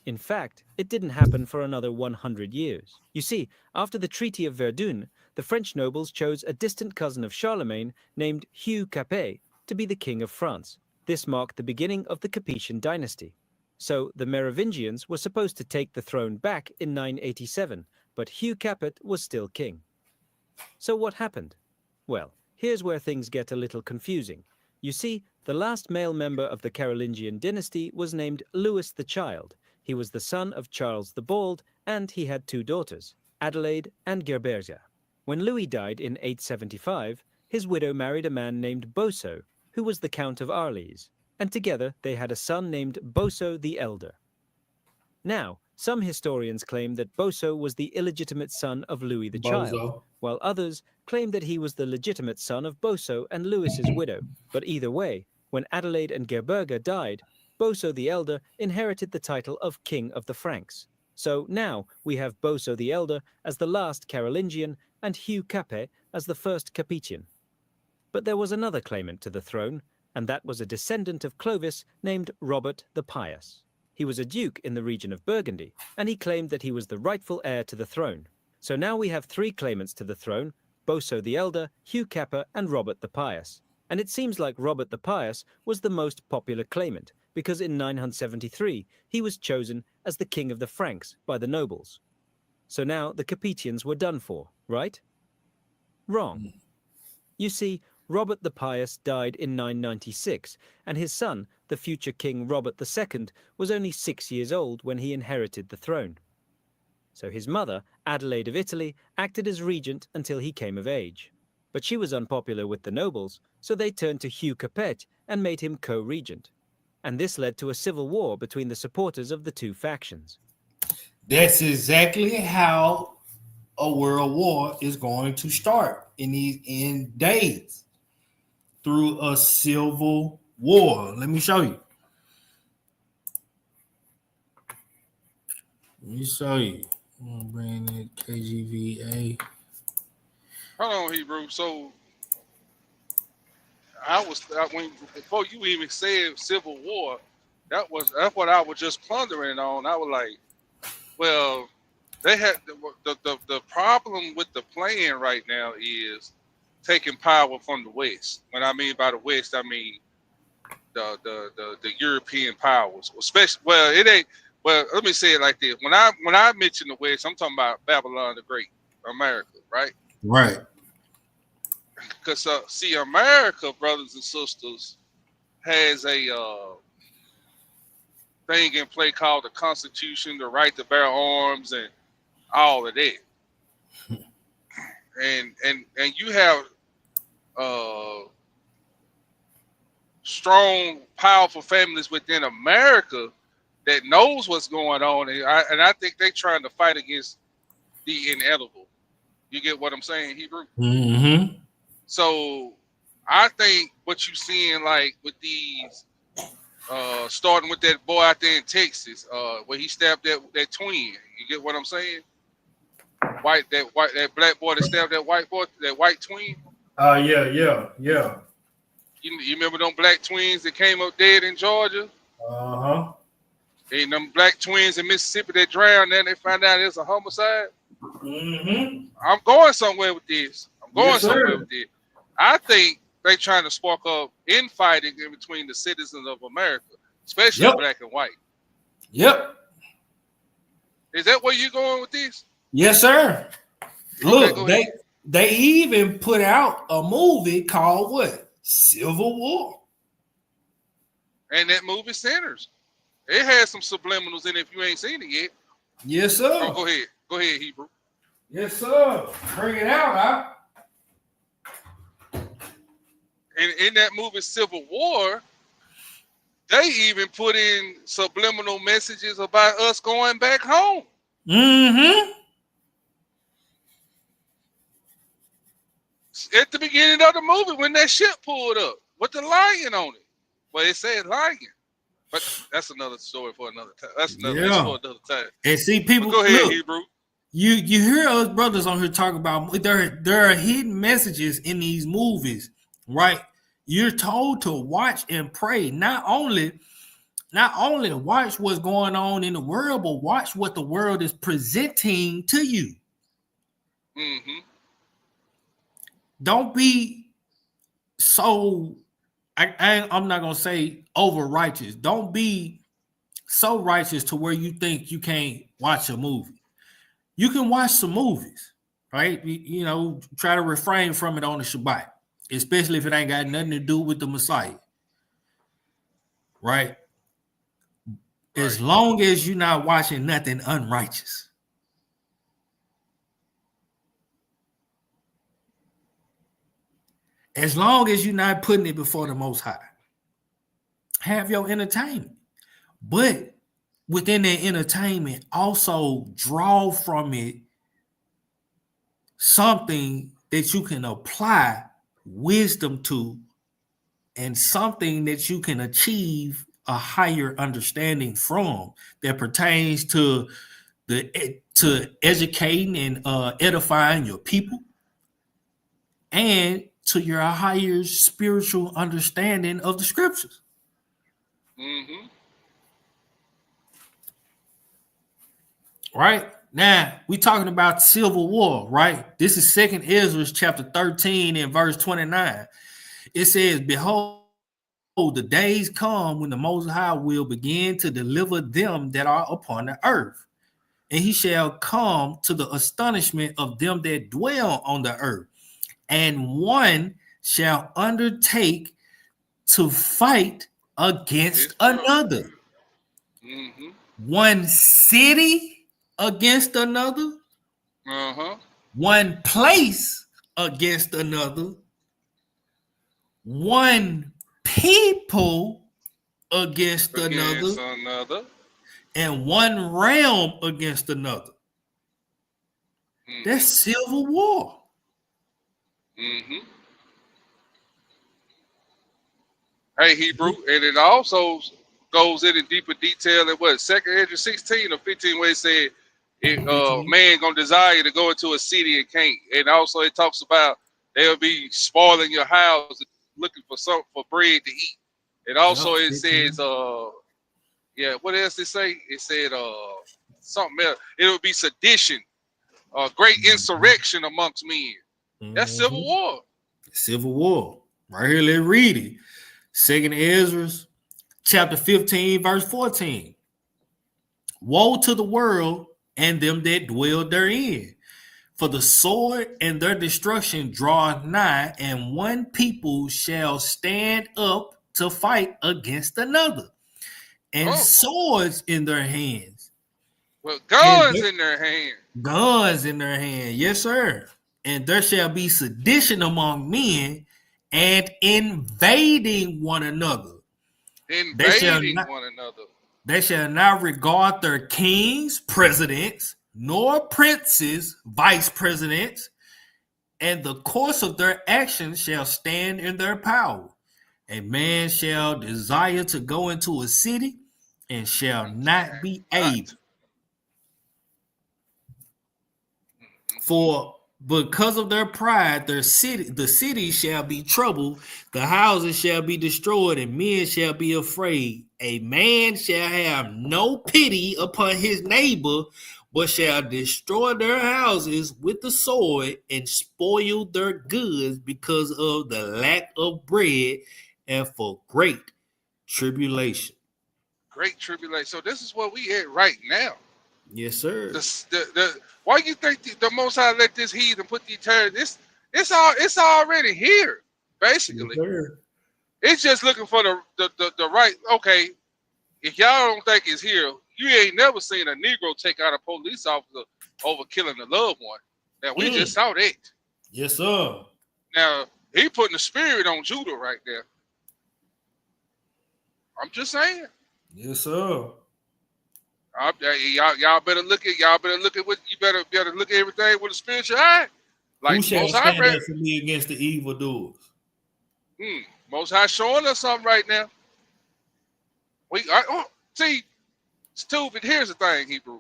In fact, it didn't happen for another 100 years. You see, after the Treaty of Verdun, the French nobles chose a distant cousin of Charlemagne named Hugh Capet to be the king of France. This marked the beginning of the Capetian dynasty. So the Merovingians were supposed to take the throne back in 987, but Hugh Capet was still king. So what happened? Well, here's where things get a little confusing. You see, the last male member of the Carolingian dynasty was named Louis the Child. He was the son of Charles the Bald, and he had 2 daughters, Adelaide and Gerberga. When Louis died in 875, his widow married a man named Boso, who was the Count of Arles, and together they had a son named Boso the Elder. Now, some historians claim that Boso was the illegitimate son of Louis the Child, while others claim that he was the legitimate son of Boso and Louis's widow. But either way, when Adelaide and Gerberga died, Boso the Elder inherited the title of King of the Franks. So now we have Boso the Elder as the last Carolingian and Hugh Capet as the first Capetian. But there was another claimant to the throne, and that was a descendant of Clovis named Robert the Pious. He was a duke in the region of Burgundy, and he claimed that he was the rightful heir to the throne. So now we have 3 claimants to the throne, Boso the Elder, Hugh Capet, and Robert the Pious. And it seems like Robert the Pious was the most popular claimant, because in 973 he was chosen as the king of the Franks by the nobles. So now the Capetians were done for, right? Wrong. You see, Robert the Pious died in 996, and his son, the future King Robert II, was only 6 years old when he inherited the throne. So his mother, Adelaide of Italy, acted as regent until he came of age. But she was unpopular with the nobles, so they turned to Hugh Capet and made him co-regent. And this led to a civil war between the supporters of the 2 factions. That's exactly how a world war is going to start in days. Through a civil war. Let me show you. I'm gonna bring it KGVA. Hold on, Hebrew. So when before you even said Civil War, that's what I was just pondering on. I was like, well, they had the problem with the plan right now is taking power from the West. When I mean by the West, I mean the European powers, especially. Well, it ain't. Well, let me say it like this: when I mention the West, I'm talking about Babylon the Great, America, right? Right. Because see, America, brothers and sisters, has a thing in play called the Constitution, the right to bear arms, and all of that. And you have strong, powerful families within America that knows what's going on, and I think they're trying to fight against the inevitable. You get what I'm saying, Hebrew? Mm-hmm. So I think what you're seeing, like with these, starting with that boy out there in Texas, where he stabbed that twin. You get what I'm saying? That black boy that stabbed that white boy, that white twin. Yeah. You remember them black twins that came up dead in Georgia? Uh-huh. And them black twins in Mississippi that drowned, and they found out it's a homicide. Mm-hmm. I'm going somewhere with this. Yes, somewhere sir. with this. I think they trying to spark up infighting in between the citizens of America, especially black and white. Yep. Is that where you going with this? Yes, sir. Okay, Look, they even put out a movie called what? Civil War. And that movie Sinners. It has some subliminals in it if you ain't seen it yet. Yes, sir. Oh, go ahead. Go ahead, Hebrew. Yes, sir. Bring it out, huh? And in that movie Civil War, they even put in subliminal messages about us going back home. Mm-hmm. At the beginning of the movie, when that ship pulled up with the lion on it. Well, it said lion. But that's another story for another time. That's another for another time. And see, people, but go ahead, look, Hebrew. You hear us brothers on here talk about there are hidden messages in these movies, right? You're told to watch and pray. Not only watch what's going on in the world, but watch what the world is presenting to you. Mm-hmm. Don't be so. I'm not gonna say over righteous. Don't be so righteous to where you think you can't watch a movie. You can watch some movies, right? You know, try to refrain from it on the Shabbat, especially if it ain't got nothing to do with the Messiah, right? As long as you're not watching nothing unrighteous. As long as you're not putting it before the Most High. Have your entertainment. But within that entertainment, also draw from it something that you can apply wisdom to and something that you can achieve a higher understanding from that pertains to educating and edifying your people and to your higher spiritual understanding of the scriptures. Mm-hmm. Right? Now, we talking about civil war, right? This is 2nd Ezra chapter 13 and verse 29. It says, behold, the days come when the Most High will begin to deliver them that are upon the earth. And he shall come to the astonishment of them that dwell on the earth. And one shall undertake to fight against another. Mm-hmm. One city against another. Uh-huh. One place against another. One people against another. And one realm against another. Mm-hmm. That's civil war. Mm-hmm. Hey, Hebrew, and it also goes into deeper detail in what 2nd Ezra 16 or 15, where it said, Man gonna desire to go into a city and can't. And also it talks about they'll be spoiling your house, looking for something for bread to eat. And also it says, what else it say? It said something else. It'll be sedition, great insurrection amongst men. That's civil war. Civil war. Right here, let's read it. 2nd Ezra, chapter 15, verse 14. Woe to the world and them that dwell therein, for the sword and their destruction draweth nigh, and one people shall stand up to fight against another, and swords in their hands. Well, guns in their hand. Guns in their hand, yes, sir. And there shall be sedition among men, and invading one another. They shall not regard their kings, presidents, nor princes, vice presidents, and the course of their actions shall stand in their power. A man shall desire to go into a city and shall not be able. For because of their pride, the city shall be troubled, the houses shall be destroyed, and men shall be afraid. A man shall have no pity upon his neighbor, but shall destroy their houses with the sword and spoil their goods because of the lack of bread and for great tribulation. Great tribulation. So this is where we at right now. Yes, sir. Why you think the Most High let this heathen put the terrorists? It's already here, basically. Yes, it's just looking for the right. Okay, if y'all don't think it's here, you ain't never seen a Negro take out a police officer over killing a loved one. Now we just saw that. Yes, sir. Now he putting the spirit on Judah right there. I'm just saying. Yes, sir. Y'all better look at what you better look at everything with a spiritual eye. Like who shall stand up for me against the evildoers? Most High showing us something right now. See, stupid. Here's the thing, Hebrew,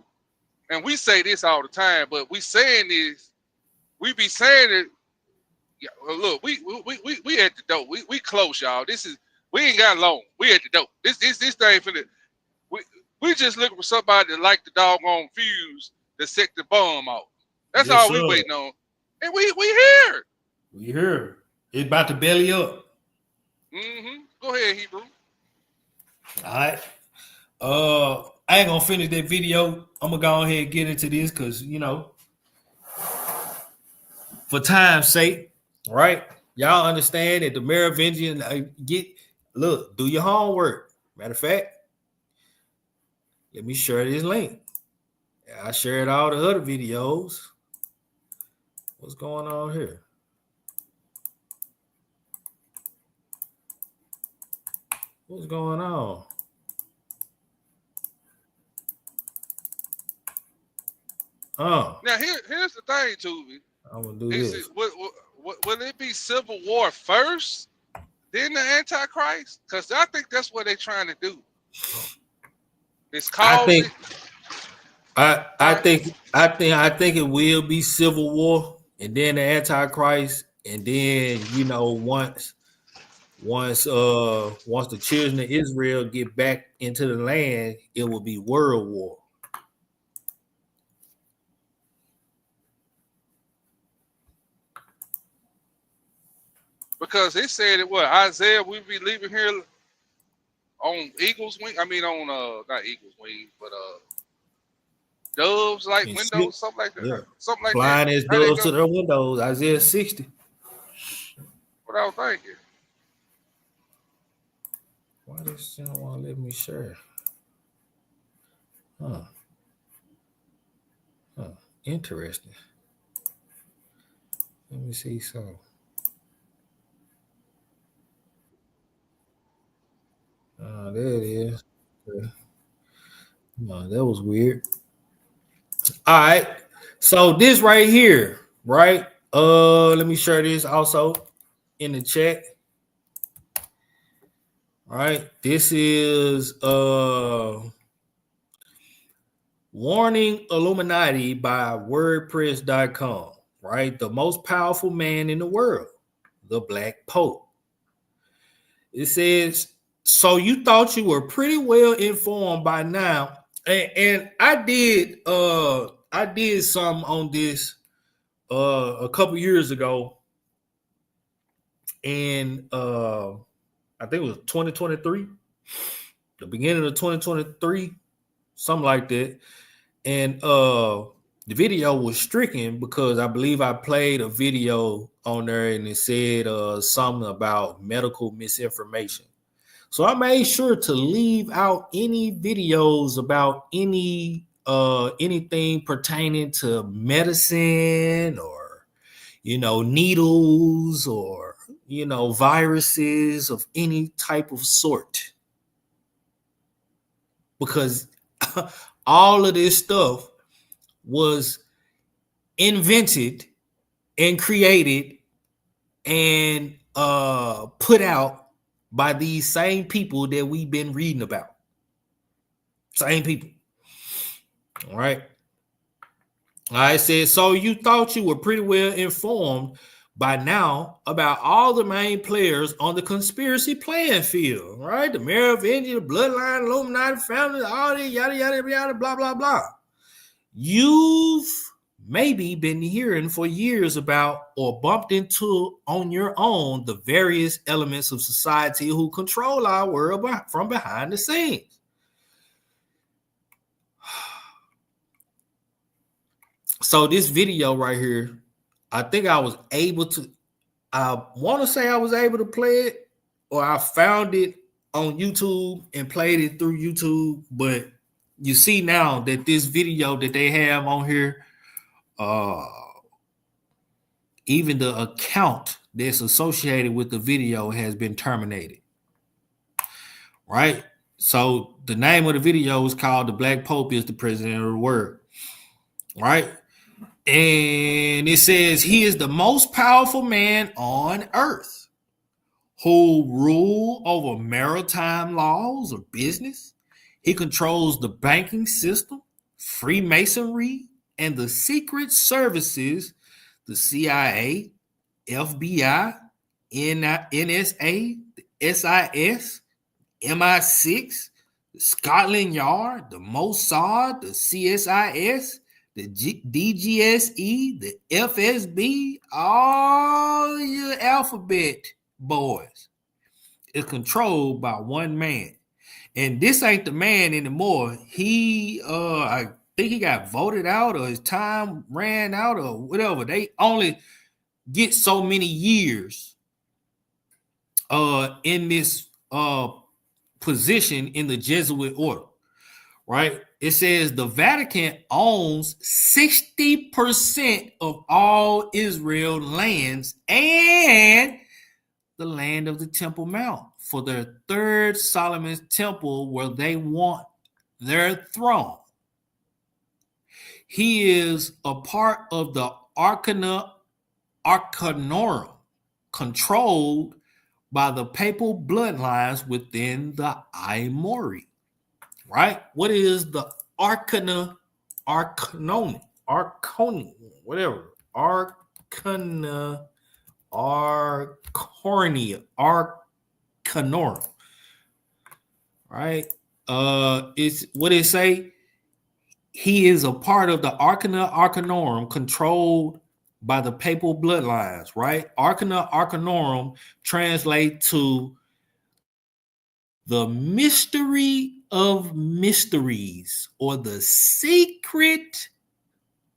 and we say this all the time, but we saying this, we be saying it. Yeah, well, look, we at the door. We close, y'all. We ain't got long. We at the door. This thing for the. We just looking for somebody that like the doggone fuse to set the bomb off. That's all we waiting on. And we here. We here. It's about to belly up. Go ahead, Hebrew. All right. I ain't gonna finish that video. I'm gonna go ahead and get into this because for time's sake, right? Y'all understand that the Merovingian do your homework. Matter of fact, let me share this link. I shared all the other videos. What's going on here? What's going on? Now here's the thing, Tubi. I'm gonna do this. Will it be civil war first, then the Antichrist? Because I think that's what they're trying to do. It's called. I think it will be civil war, and then the Antichrist, and then once the children of Israel get back into the land, it will be world war. Because it said it was Isaiah, we'll be leaving here on eagle's wing. I mean on not eagle's wing, but doves like and windows, something like that. Yeah. Something like flying that. as doves to their windows, Isaiah 60. What I was thinking. Why does you don't want to let me share? Interesting. Let me see some. There it is. Okay. No, that was weird. All right. So this right here, right? Let me share this also in the chat. All right. This is Warning Illuminati by WordPress.com, right? The most powerful man in the world, the Black Pope. It says, so you thought you were pretty well informed by now. And I did some on this a couple years ago. And I think it was 2023, the beginning of 2023, something like that. And the video was stricken because I believe I played a video on there and it said something about medical misinformation. So I made sure to leave out any videos about anything pertaining to medicine or, needles or, viruses of any type of sort. Because all of this stuff was invented and created and put out by these same people that we've been reading about. Same people. All right. I said, so you thought you were pretty well informed by now about all the main players on the conspiracy playing field, right? The Merovingian, the Bloodline Illuminati family, all this, yada, yada, yada, blah, blah, blah. You've maybe been hearing for years about or bumped into on your own the various elements of society who control our world from behind the scenes. So this video right here, I think I was able to, I want to say I was able to play it, or I found it on YouTube and played it through YouTube. But you see now that this video that they have on here, even the account that's associated with the video has been terminated. Right? So the name of the video is called "The Black Pope is the President of the World." Right? And it says he is the most powerful man on earth who rule over maritime laws or business. He controls the banking system, Freemasonry, and the secret services, the CIA, FBI, NSA, the SIS, MI6, the Scotland Yard, the Mossad, the CSIS, the DGSE, the FSB, all your alphabet boys is controlled by one man. And this ain't the man anymore. He, I think he got voted out or his time ran out or whatever. They only get so many years in this position in the Jesuit order, right? It says the Vatican owns 60% of all Israel lands and the land of the Temple Mount for their third Solomon's temple where they want their throne. He is a part of the Arcanorum, controlled by the papal bloodlines within the Aimori. Right? What is the Arcanorum, whatever. Arcanorum. Right? It's what it say. He is a part of the Arcanorum controlled by the papal bloodlines, right? Arcanorum translate to the mystery of mysteries or the secret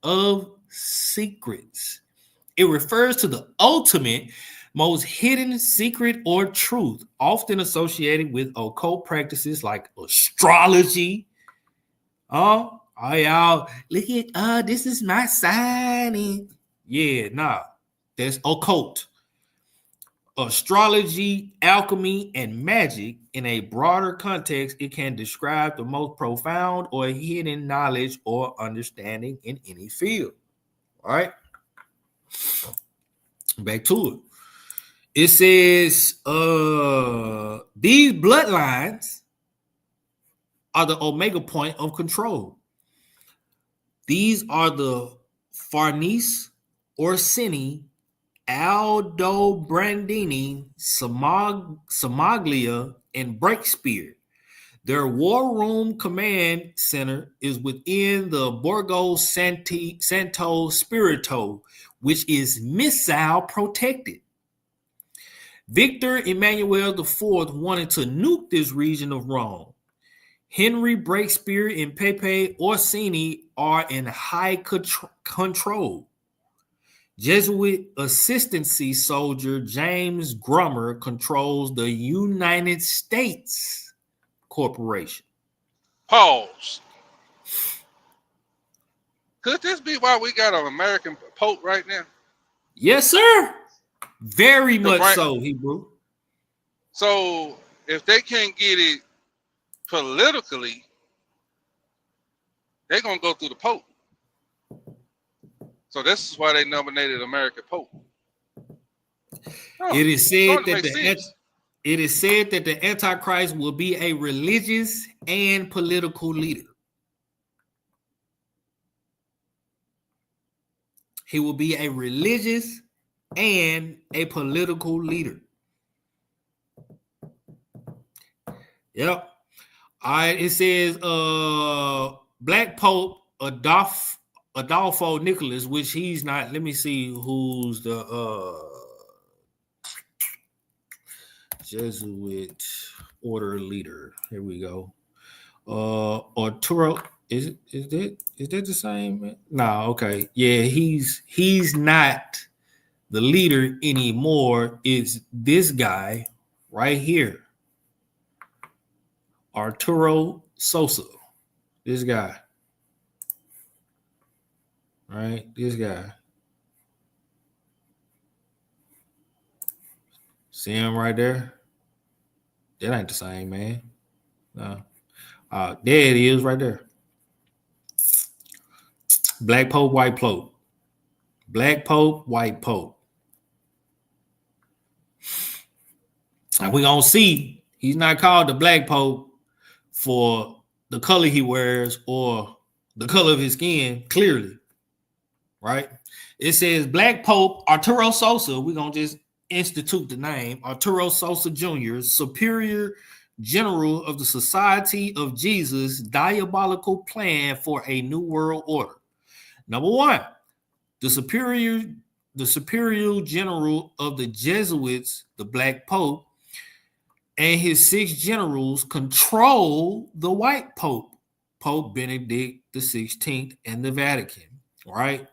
of secrets. It refers to the ultimate, most hidden secret or truth, often associated with occult practices like astrology. Oh, y'all, look at, this is my sign. Yeah, nah, that's occult. Astrology, alchemy, and magic in a broader context, it can describe the most profound or hidden knowledge or understanding in any field. All right. Back to it. It says these bloodlines are the omega point of control. These are the Farnese, Orsini, Aldobrandini, Samaglia, and Breakspear. Their war room command center is within the Borgo Santo Spirito, which is missile protected. Victor Emmanuel IV wanted to nuke this region of Rome. Henry Breakspear and Pepe Orsini are in high control. Jesuit assistancy soldier James Grummer controls the United States Corporation. Pause. Could this be why we got an American Pope right now? Yes, sir. Very much so, Hebrew. So if they can't get it politically, they're going to go through the Pope. So this is why they nominated American Pope. It is said that the Antichrist will be a religious and political leader. He will be a religious and a political leader. Yep. All right. It says Black Pope Adolfo Nicholas, which he's not. Let me see who's the Jesuit order leader. Here we go. Arturo, is that the same? No, okay. Yeah, he's not the leader anymore. It's this guy right here. Arturo Sosa. This guy. Right? This guy. See him right there? That ain't the same, man. No. There it is right there. Black Pope, White Pope. Black Pope, White Pope. And we're going to see he's not called the Black Pope for the color he wears or the color of his skin, clearly. Right? It says Black Pope Arturo Sosa. We're going to just institute the name. Arturo Sosa Jr., Superior General of the Society of Jesus, diabolical plan for a new world order. Number one, the superior general of the Jesuits, the Black Pope, and his 6 generals control the White Pope, Pope Benedict XVI, and the Vatican, right?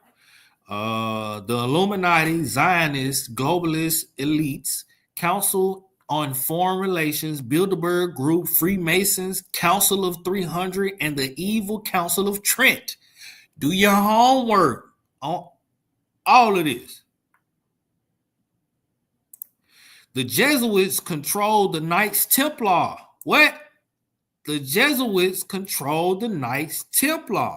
The Illuminati, Zionists, globalist elites, Council on Foreign Relations, Bilderberg Group, Freemasons, Council of 300, and the Evil Council of Trent. Do your homework on all of this. The Jesuits control the Knights Templar. What? The Jesuits control the Knights Templar.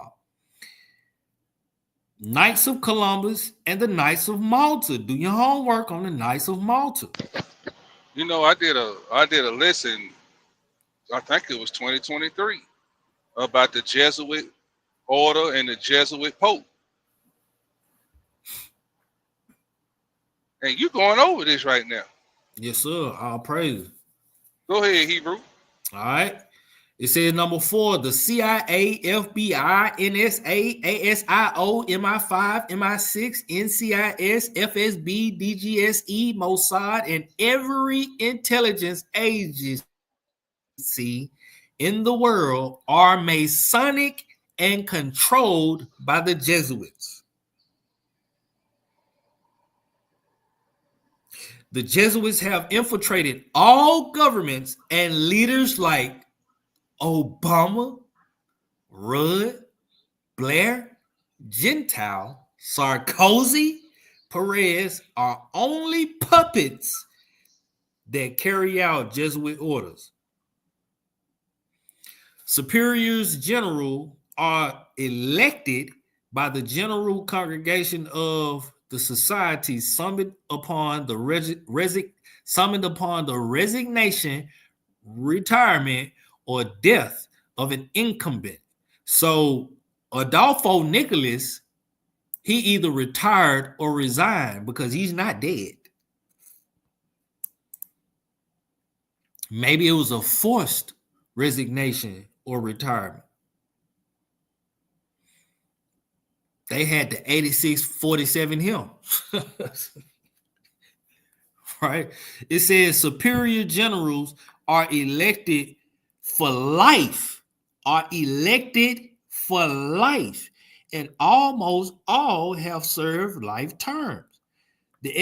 Knights of Columbus and the Knights of Malta. Do your homework on the Knights of Malta. You know, I did a lesson, I think it was 2023, about the Jesuit order and the Jesuit Pope. And you going over this right now. Yes, sir. All praise. Go ahead, Hebrew. All right. It says number 4, the CIA, FBI, NSA, ASIO, MI5, MI6, NCIS, FSB, DGSE, Mossad, and every intelligence agency in the world are Masonic and controlled by the Jesuits. The Jesuits have infiltrated all governments and leaders like Obama, Rudd, Blair, Gentile, Sarkozy, Perez are only puppets that carry out Jesuit orders. Superiors general are elected by the general congregation of the society summoned upon the resignation, retirement, or death of an incumbent. So Adolfo Nicholas, he either retired or resigned because he's not dead. Maybe it was a forced resignation or retirement. They had the 86-47 him. Right? It says superior generals are elected for life. And almost all have served life terms. The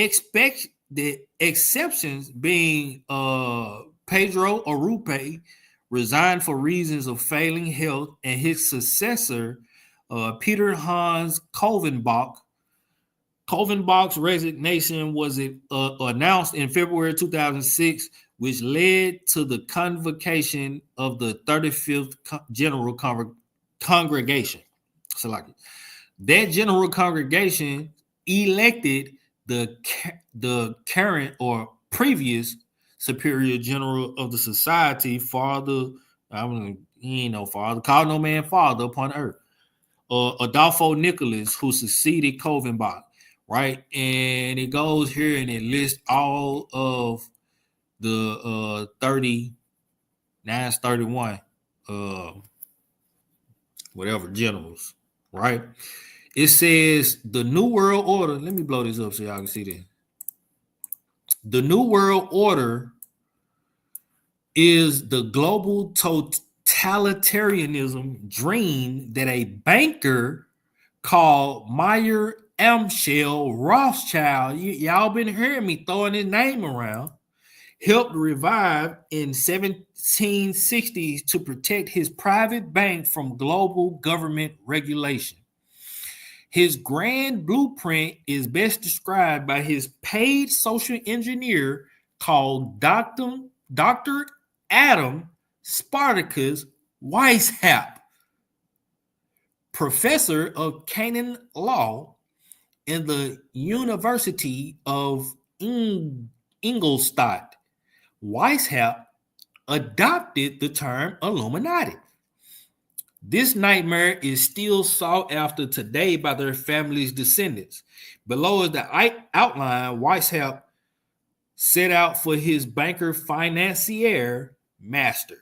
exceptions being Pedro Arupe resigned for reasons of failing health, and his successor, Peter Hans Kovenbach. Kovenbach's resignation was announced in February 2006, which led to the convocation of the 35th General Congregation. So, like, that General Congregation elected the current or previous Superior General of the Society, Father, call no man father upon earth, Adolfo Nicholas, who succeeded Kovenbach, right? And it goes here and it lists all of the 31 whatever generals, right? It says the New World Order. Let me blow this up so y'all can see this. The New World Order is the global totalitarianism dream that a banker called Meyer Amschel Rothschild, y'all been hearing me throwing his name around, helped revive in 1760s to protect his private bank from global government regulation. His grand blueprint is best described by his paid social engineer called Dr. Adam Spartacus Weishaupt, professor of canon law in the University of Ingolstadt. Weishaupt adopted the term Illuminati. This nightmare is still sought after today by their family's descendants. Below is the outline Weishaupt set out for his banker financier master.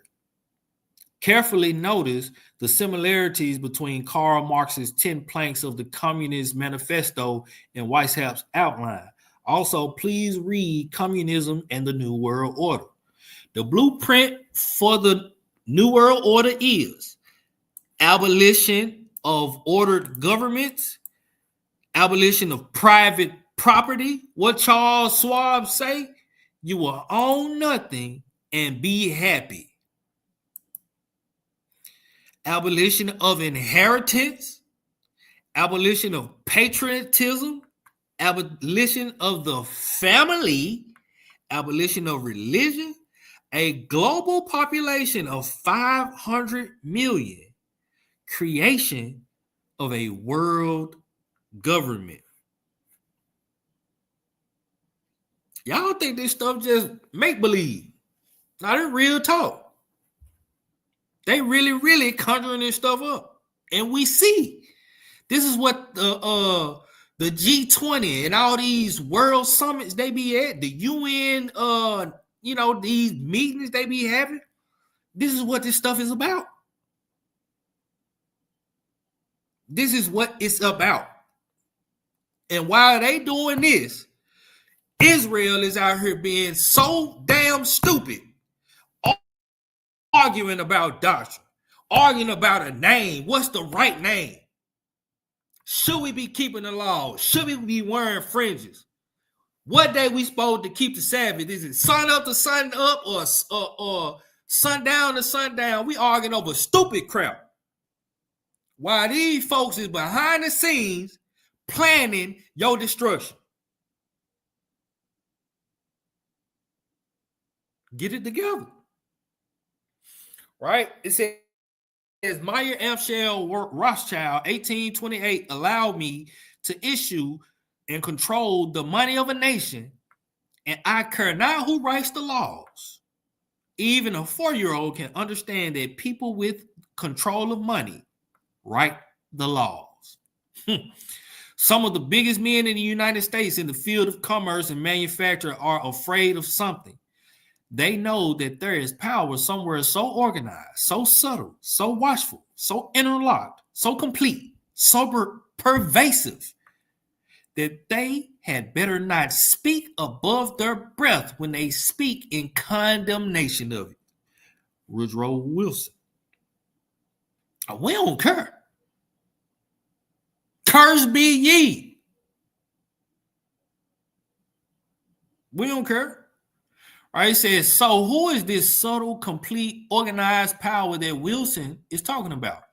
Carefully notice the similarities between Karl Marx's 10 planks of the Communist Manifesto and Weishaupt's outline. Also, please read Communism and the New World Order. The blueprint for the New World Order is abolition of ordered governments, abolition of private property. What Charles Schwab say? You will own nothing and be happy. Abolition of inheritance, abolition of patriotism, abolition of the family, abolition of religion, a global population of 500 million, creation of a world government. Y'all think this stuff just make believe? Not in real talk. They really conjuring this stuff up. And we see. This is what the G20 and all these world summits they be at, the UN, these meetings they be having. This is what this stuff is about. This is what it's about. And while they doing this, Israel is out here being so damn stupid, arguing about doctrine, arguing about a name. What's the right name? Should we be keeping the law? Should we be wearing fringes? What day we supposed to keep the Sabbath? Is it sun up to sun up or sundown to sundown? We arguing over stupid crap. While these folks is behind the scenes planning your destruction. Get it together. Right? It says Meyer Amschel Rothschild, 1828, allowed me to issue and control the money of a nation, and I care not who writes the laws. Even a 4-year-old can understand that people with control of money write the laws. Some of the biggest men in the United States in the field of commerce and manufacture are afraid of something. They know that there is power somewhere so organized, so subtle, so watchful, so interlocked, so complete, so pervasive that they had better not speak above their breath when they speak in condemnation of it. Woodrow Wilson. We don't care. Curse be ye. We don't care. All right, it says, so who is this subtle, complete, organized power that Wilson is talking about?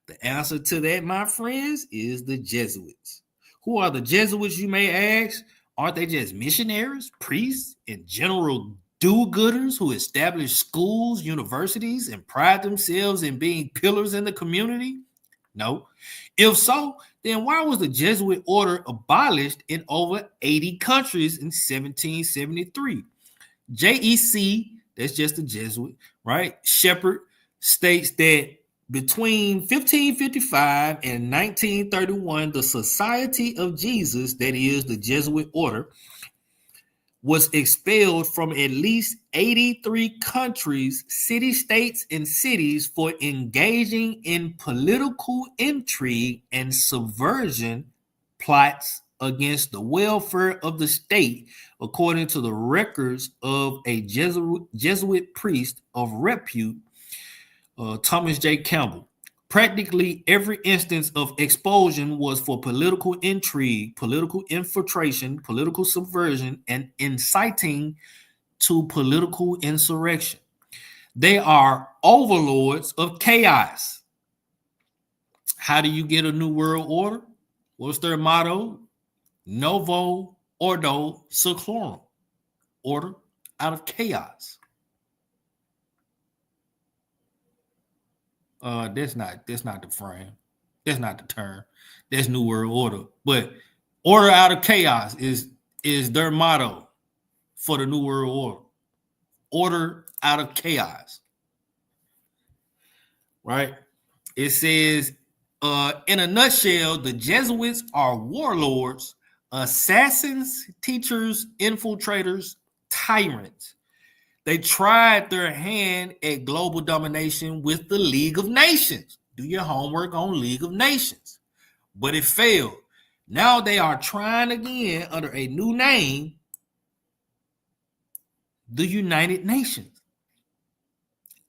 The answer to that, my friends, is the Jesuits. Who are the Jesuits, you may ask? Aren't they just missionaries, priests, and general do-gooders who establish schools, universities, and pride themselves in being pillars in the community? No. If so, then why was the Jesuit order abolished in over 80 countries in 1773? JEC, that's just a Jesuit, right? Shepherd states that between 1555 and 1931, the Society of Jesus, that is the Jesuit order, was expelled from at least 83 countries, city-states, and cities for engaging in political intrigue and subversion plots against the welfare of the state, according to the records of a Jesuit priest of repute, Thomas J. Campbell. Practically every instance of expulsion was for political intrigue, political infiltration, political subversion, and inciting to political insurrection. They are overlords of chaos. How do you get a new world order? What's their motto? Novo Ordo Seclorum. Order out of chaos. That's not the frame. That's not the term. That's New World Order. But order out of chaos is their motto for the New World Order. Order out of chaos. Right? It says, in a nutshell, the Jesuits are warlords, assassins, teachers, infiltrators, tyrants. They tried their hand at global domination with the League of Nations. Do your homework on League of Nations. But it failed. Now they are trying again under a new name, the United Nations.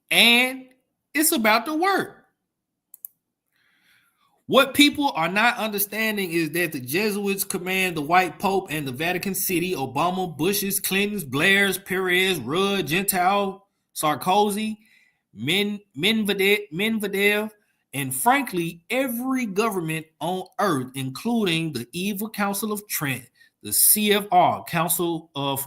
And it's about to work. What people are not understanding is that the Jesuits command the White Pope and the Vatican City, Obama, Bush's, Clinton's, Blair's, Perez, Rudd, Gentile, Sarkozy, Medvedev, and frankly, every government on earth, including the Evil Council of Trent, the CFR, Council of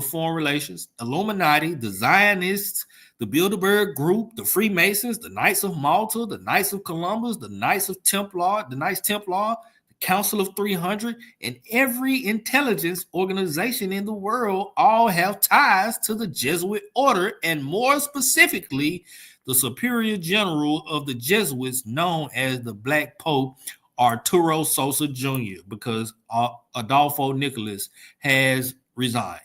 Foreign Relations, Illuminati, the Zionists, the Bilderberg Group, the Freemasons, the Knights of Malta, the Knights of Columbus, the Knights Templar, the Council of 300, and every intelligence organization in the world all have ties to the Jesuit order, and more specifically, the Superior General of the Jesuits, known as the Black Pope, Arturo Sosa Jr., because Adolfo Nicolas has resigned,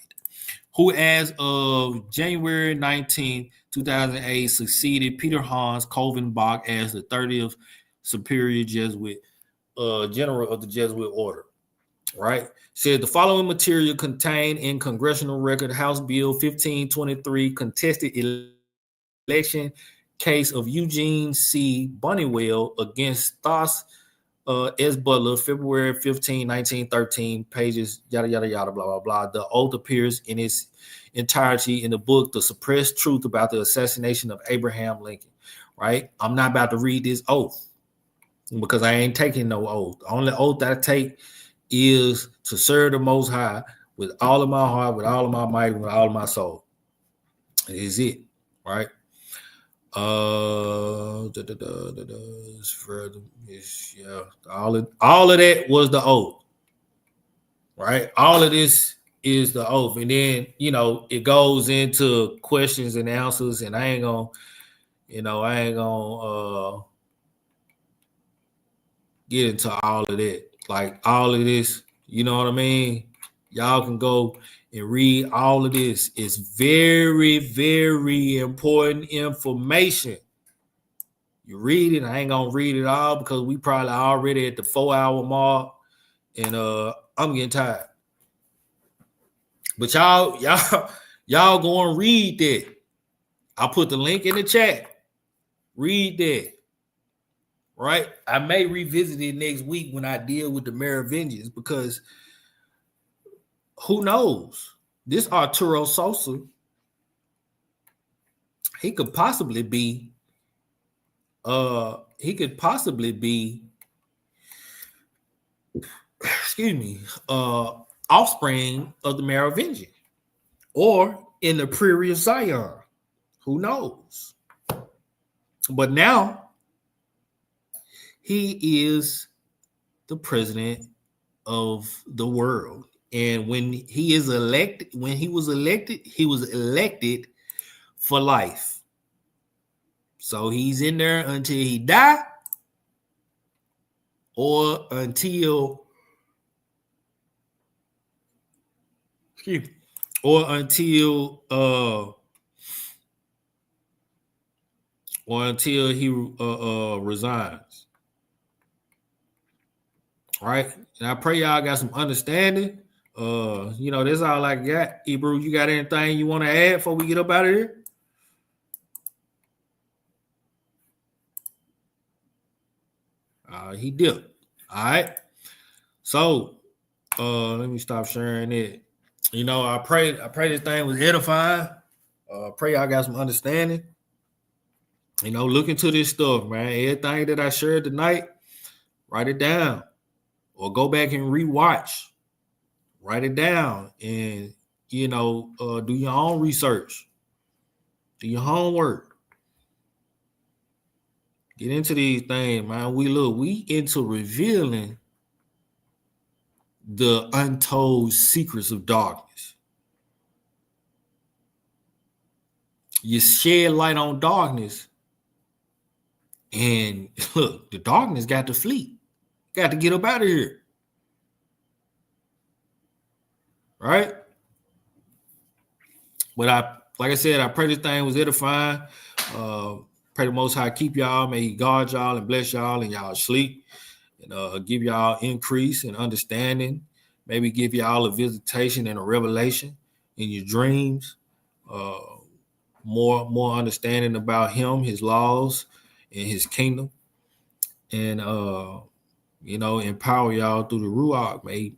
who as of January 19, 2008, succeeded Peter Hans Kovenbach as the 30th Superior Jesuit General of the Jesuit Order. Right? Said the following material contained in Congressional Record House Bill 1523, contested election case of Eugene C. Bunnywell against Stas S. Butler, February 15, 1913, pages, yada, yada, yada, blah, blah, blah. The oath appears in its entirety in the book, The Suppressed Truth About the Assassination of Abraham Lincoln, right? I'm not about to read this oath because I ain't taking no oath. The only oath I take is to serve the Most High with all of my heart, with all of my might, with all of my soul. That is it, right? All of that was the oath, right? All of this is the oath, and then it goes into questions and answers, and I ain't gonna get into all of that. Like all of this, you know what I mean? Y'all can go and read all of this. It's very, very important information. You read it. I ain't gonna read it all because we probably already at the 4-hour mark, and I'm getting tired. But y'all go and read that. I'll put the link in the chat. Read that. Right? I may revisit it next week when I deal with the Merovingians, because who knows? This Arturo Sosa, he could possibly be offspring of the Merovingian, or in the Prairie of Zion. Who knows? But now he is the president of the world. And when he was elected, he was elected for life. So he's in there until he die, or until he resigns. All right. And I pray y'all got some understanding. That's all I got. Hebrew, you got anything you want to add before we get up out of here? He dipped. All right. So let me stop sharing it. I pray this thing was edifying. Pray y'all got some understanding. Look into this stuff, man. Everything that I shared tonight, write it down. Or go back and rewatch. Write it down and, do your own research. Do your homework. Get into these things, man. We into revealing the untold secrets of darkness. You shed light on darkness, and look, the darkness got to flee. Got to get up out of here. Right? But like I said, I pray this thing was edifying. Pray the Most High keep y'all. May He guard y'all and bless y'all in y'all sleep. And give y'all increase in understanding. Maybe give y'all a visitation and a revelation in your dreams. More understanding about Him, His laws, and His kingdom. And empower y'all through the Ruach. May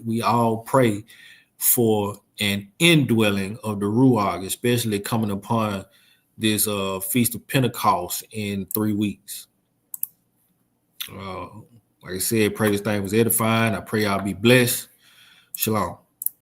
we all pray for an indwelling of the Ruach, especially coming upon this Feast of Pentecost in 3 weeks. Like I said, pray this thing was edifying. I pray y'all be blessed. Shalom.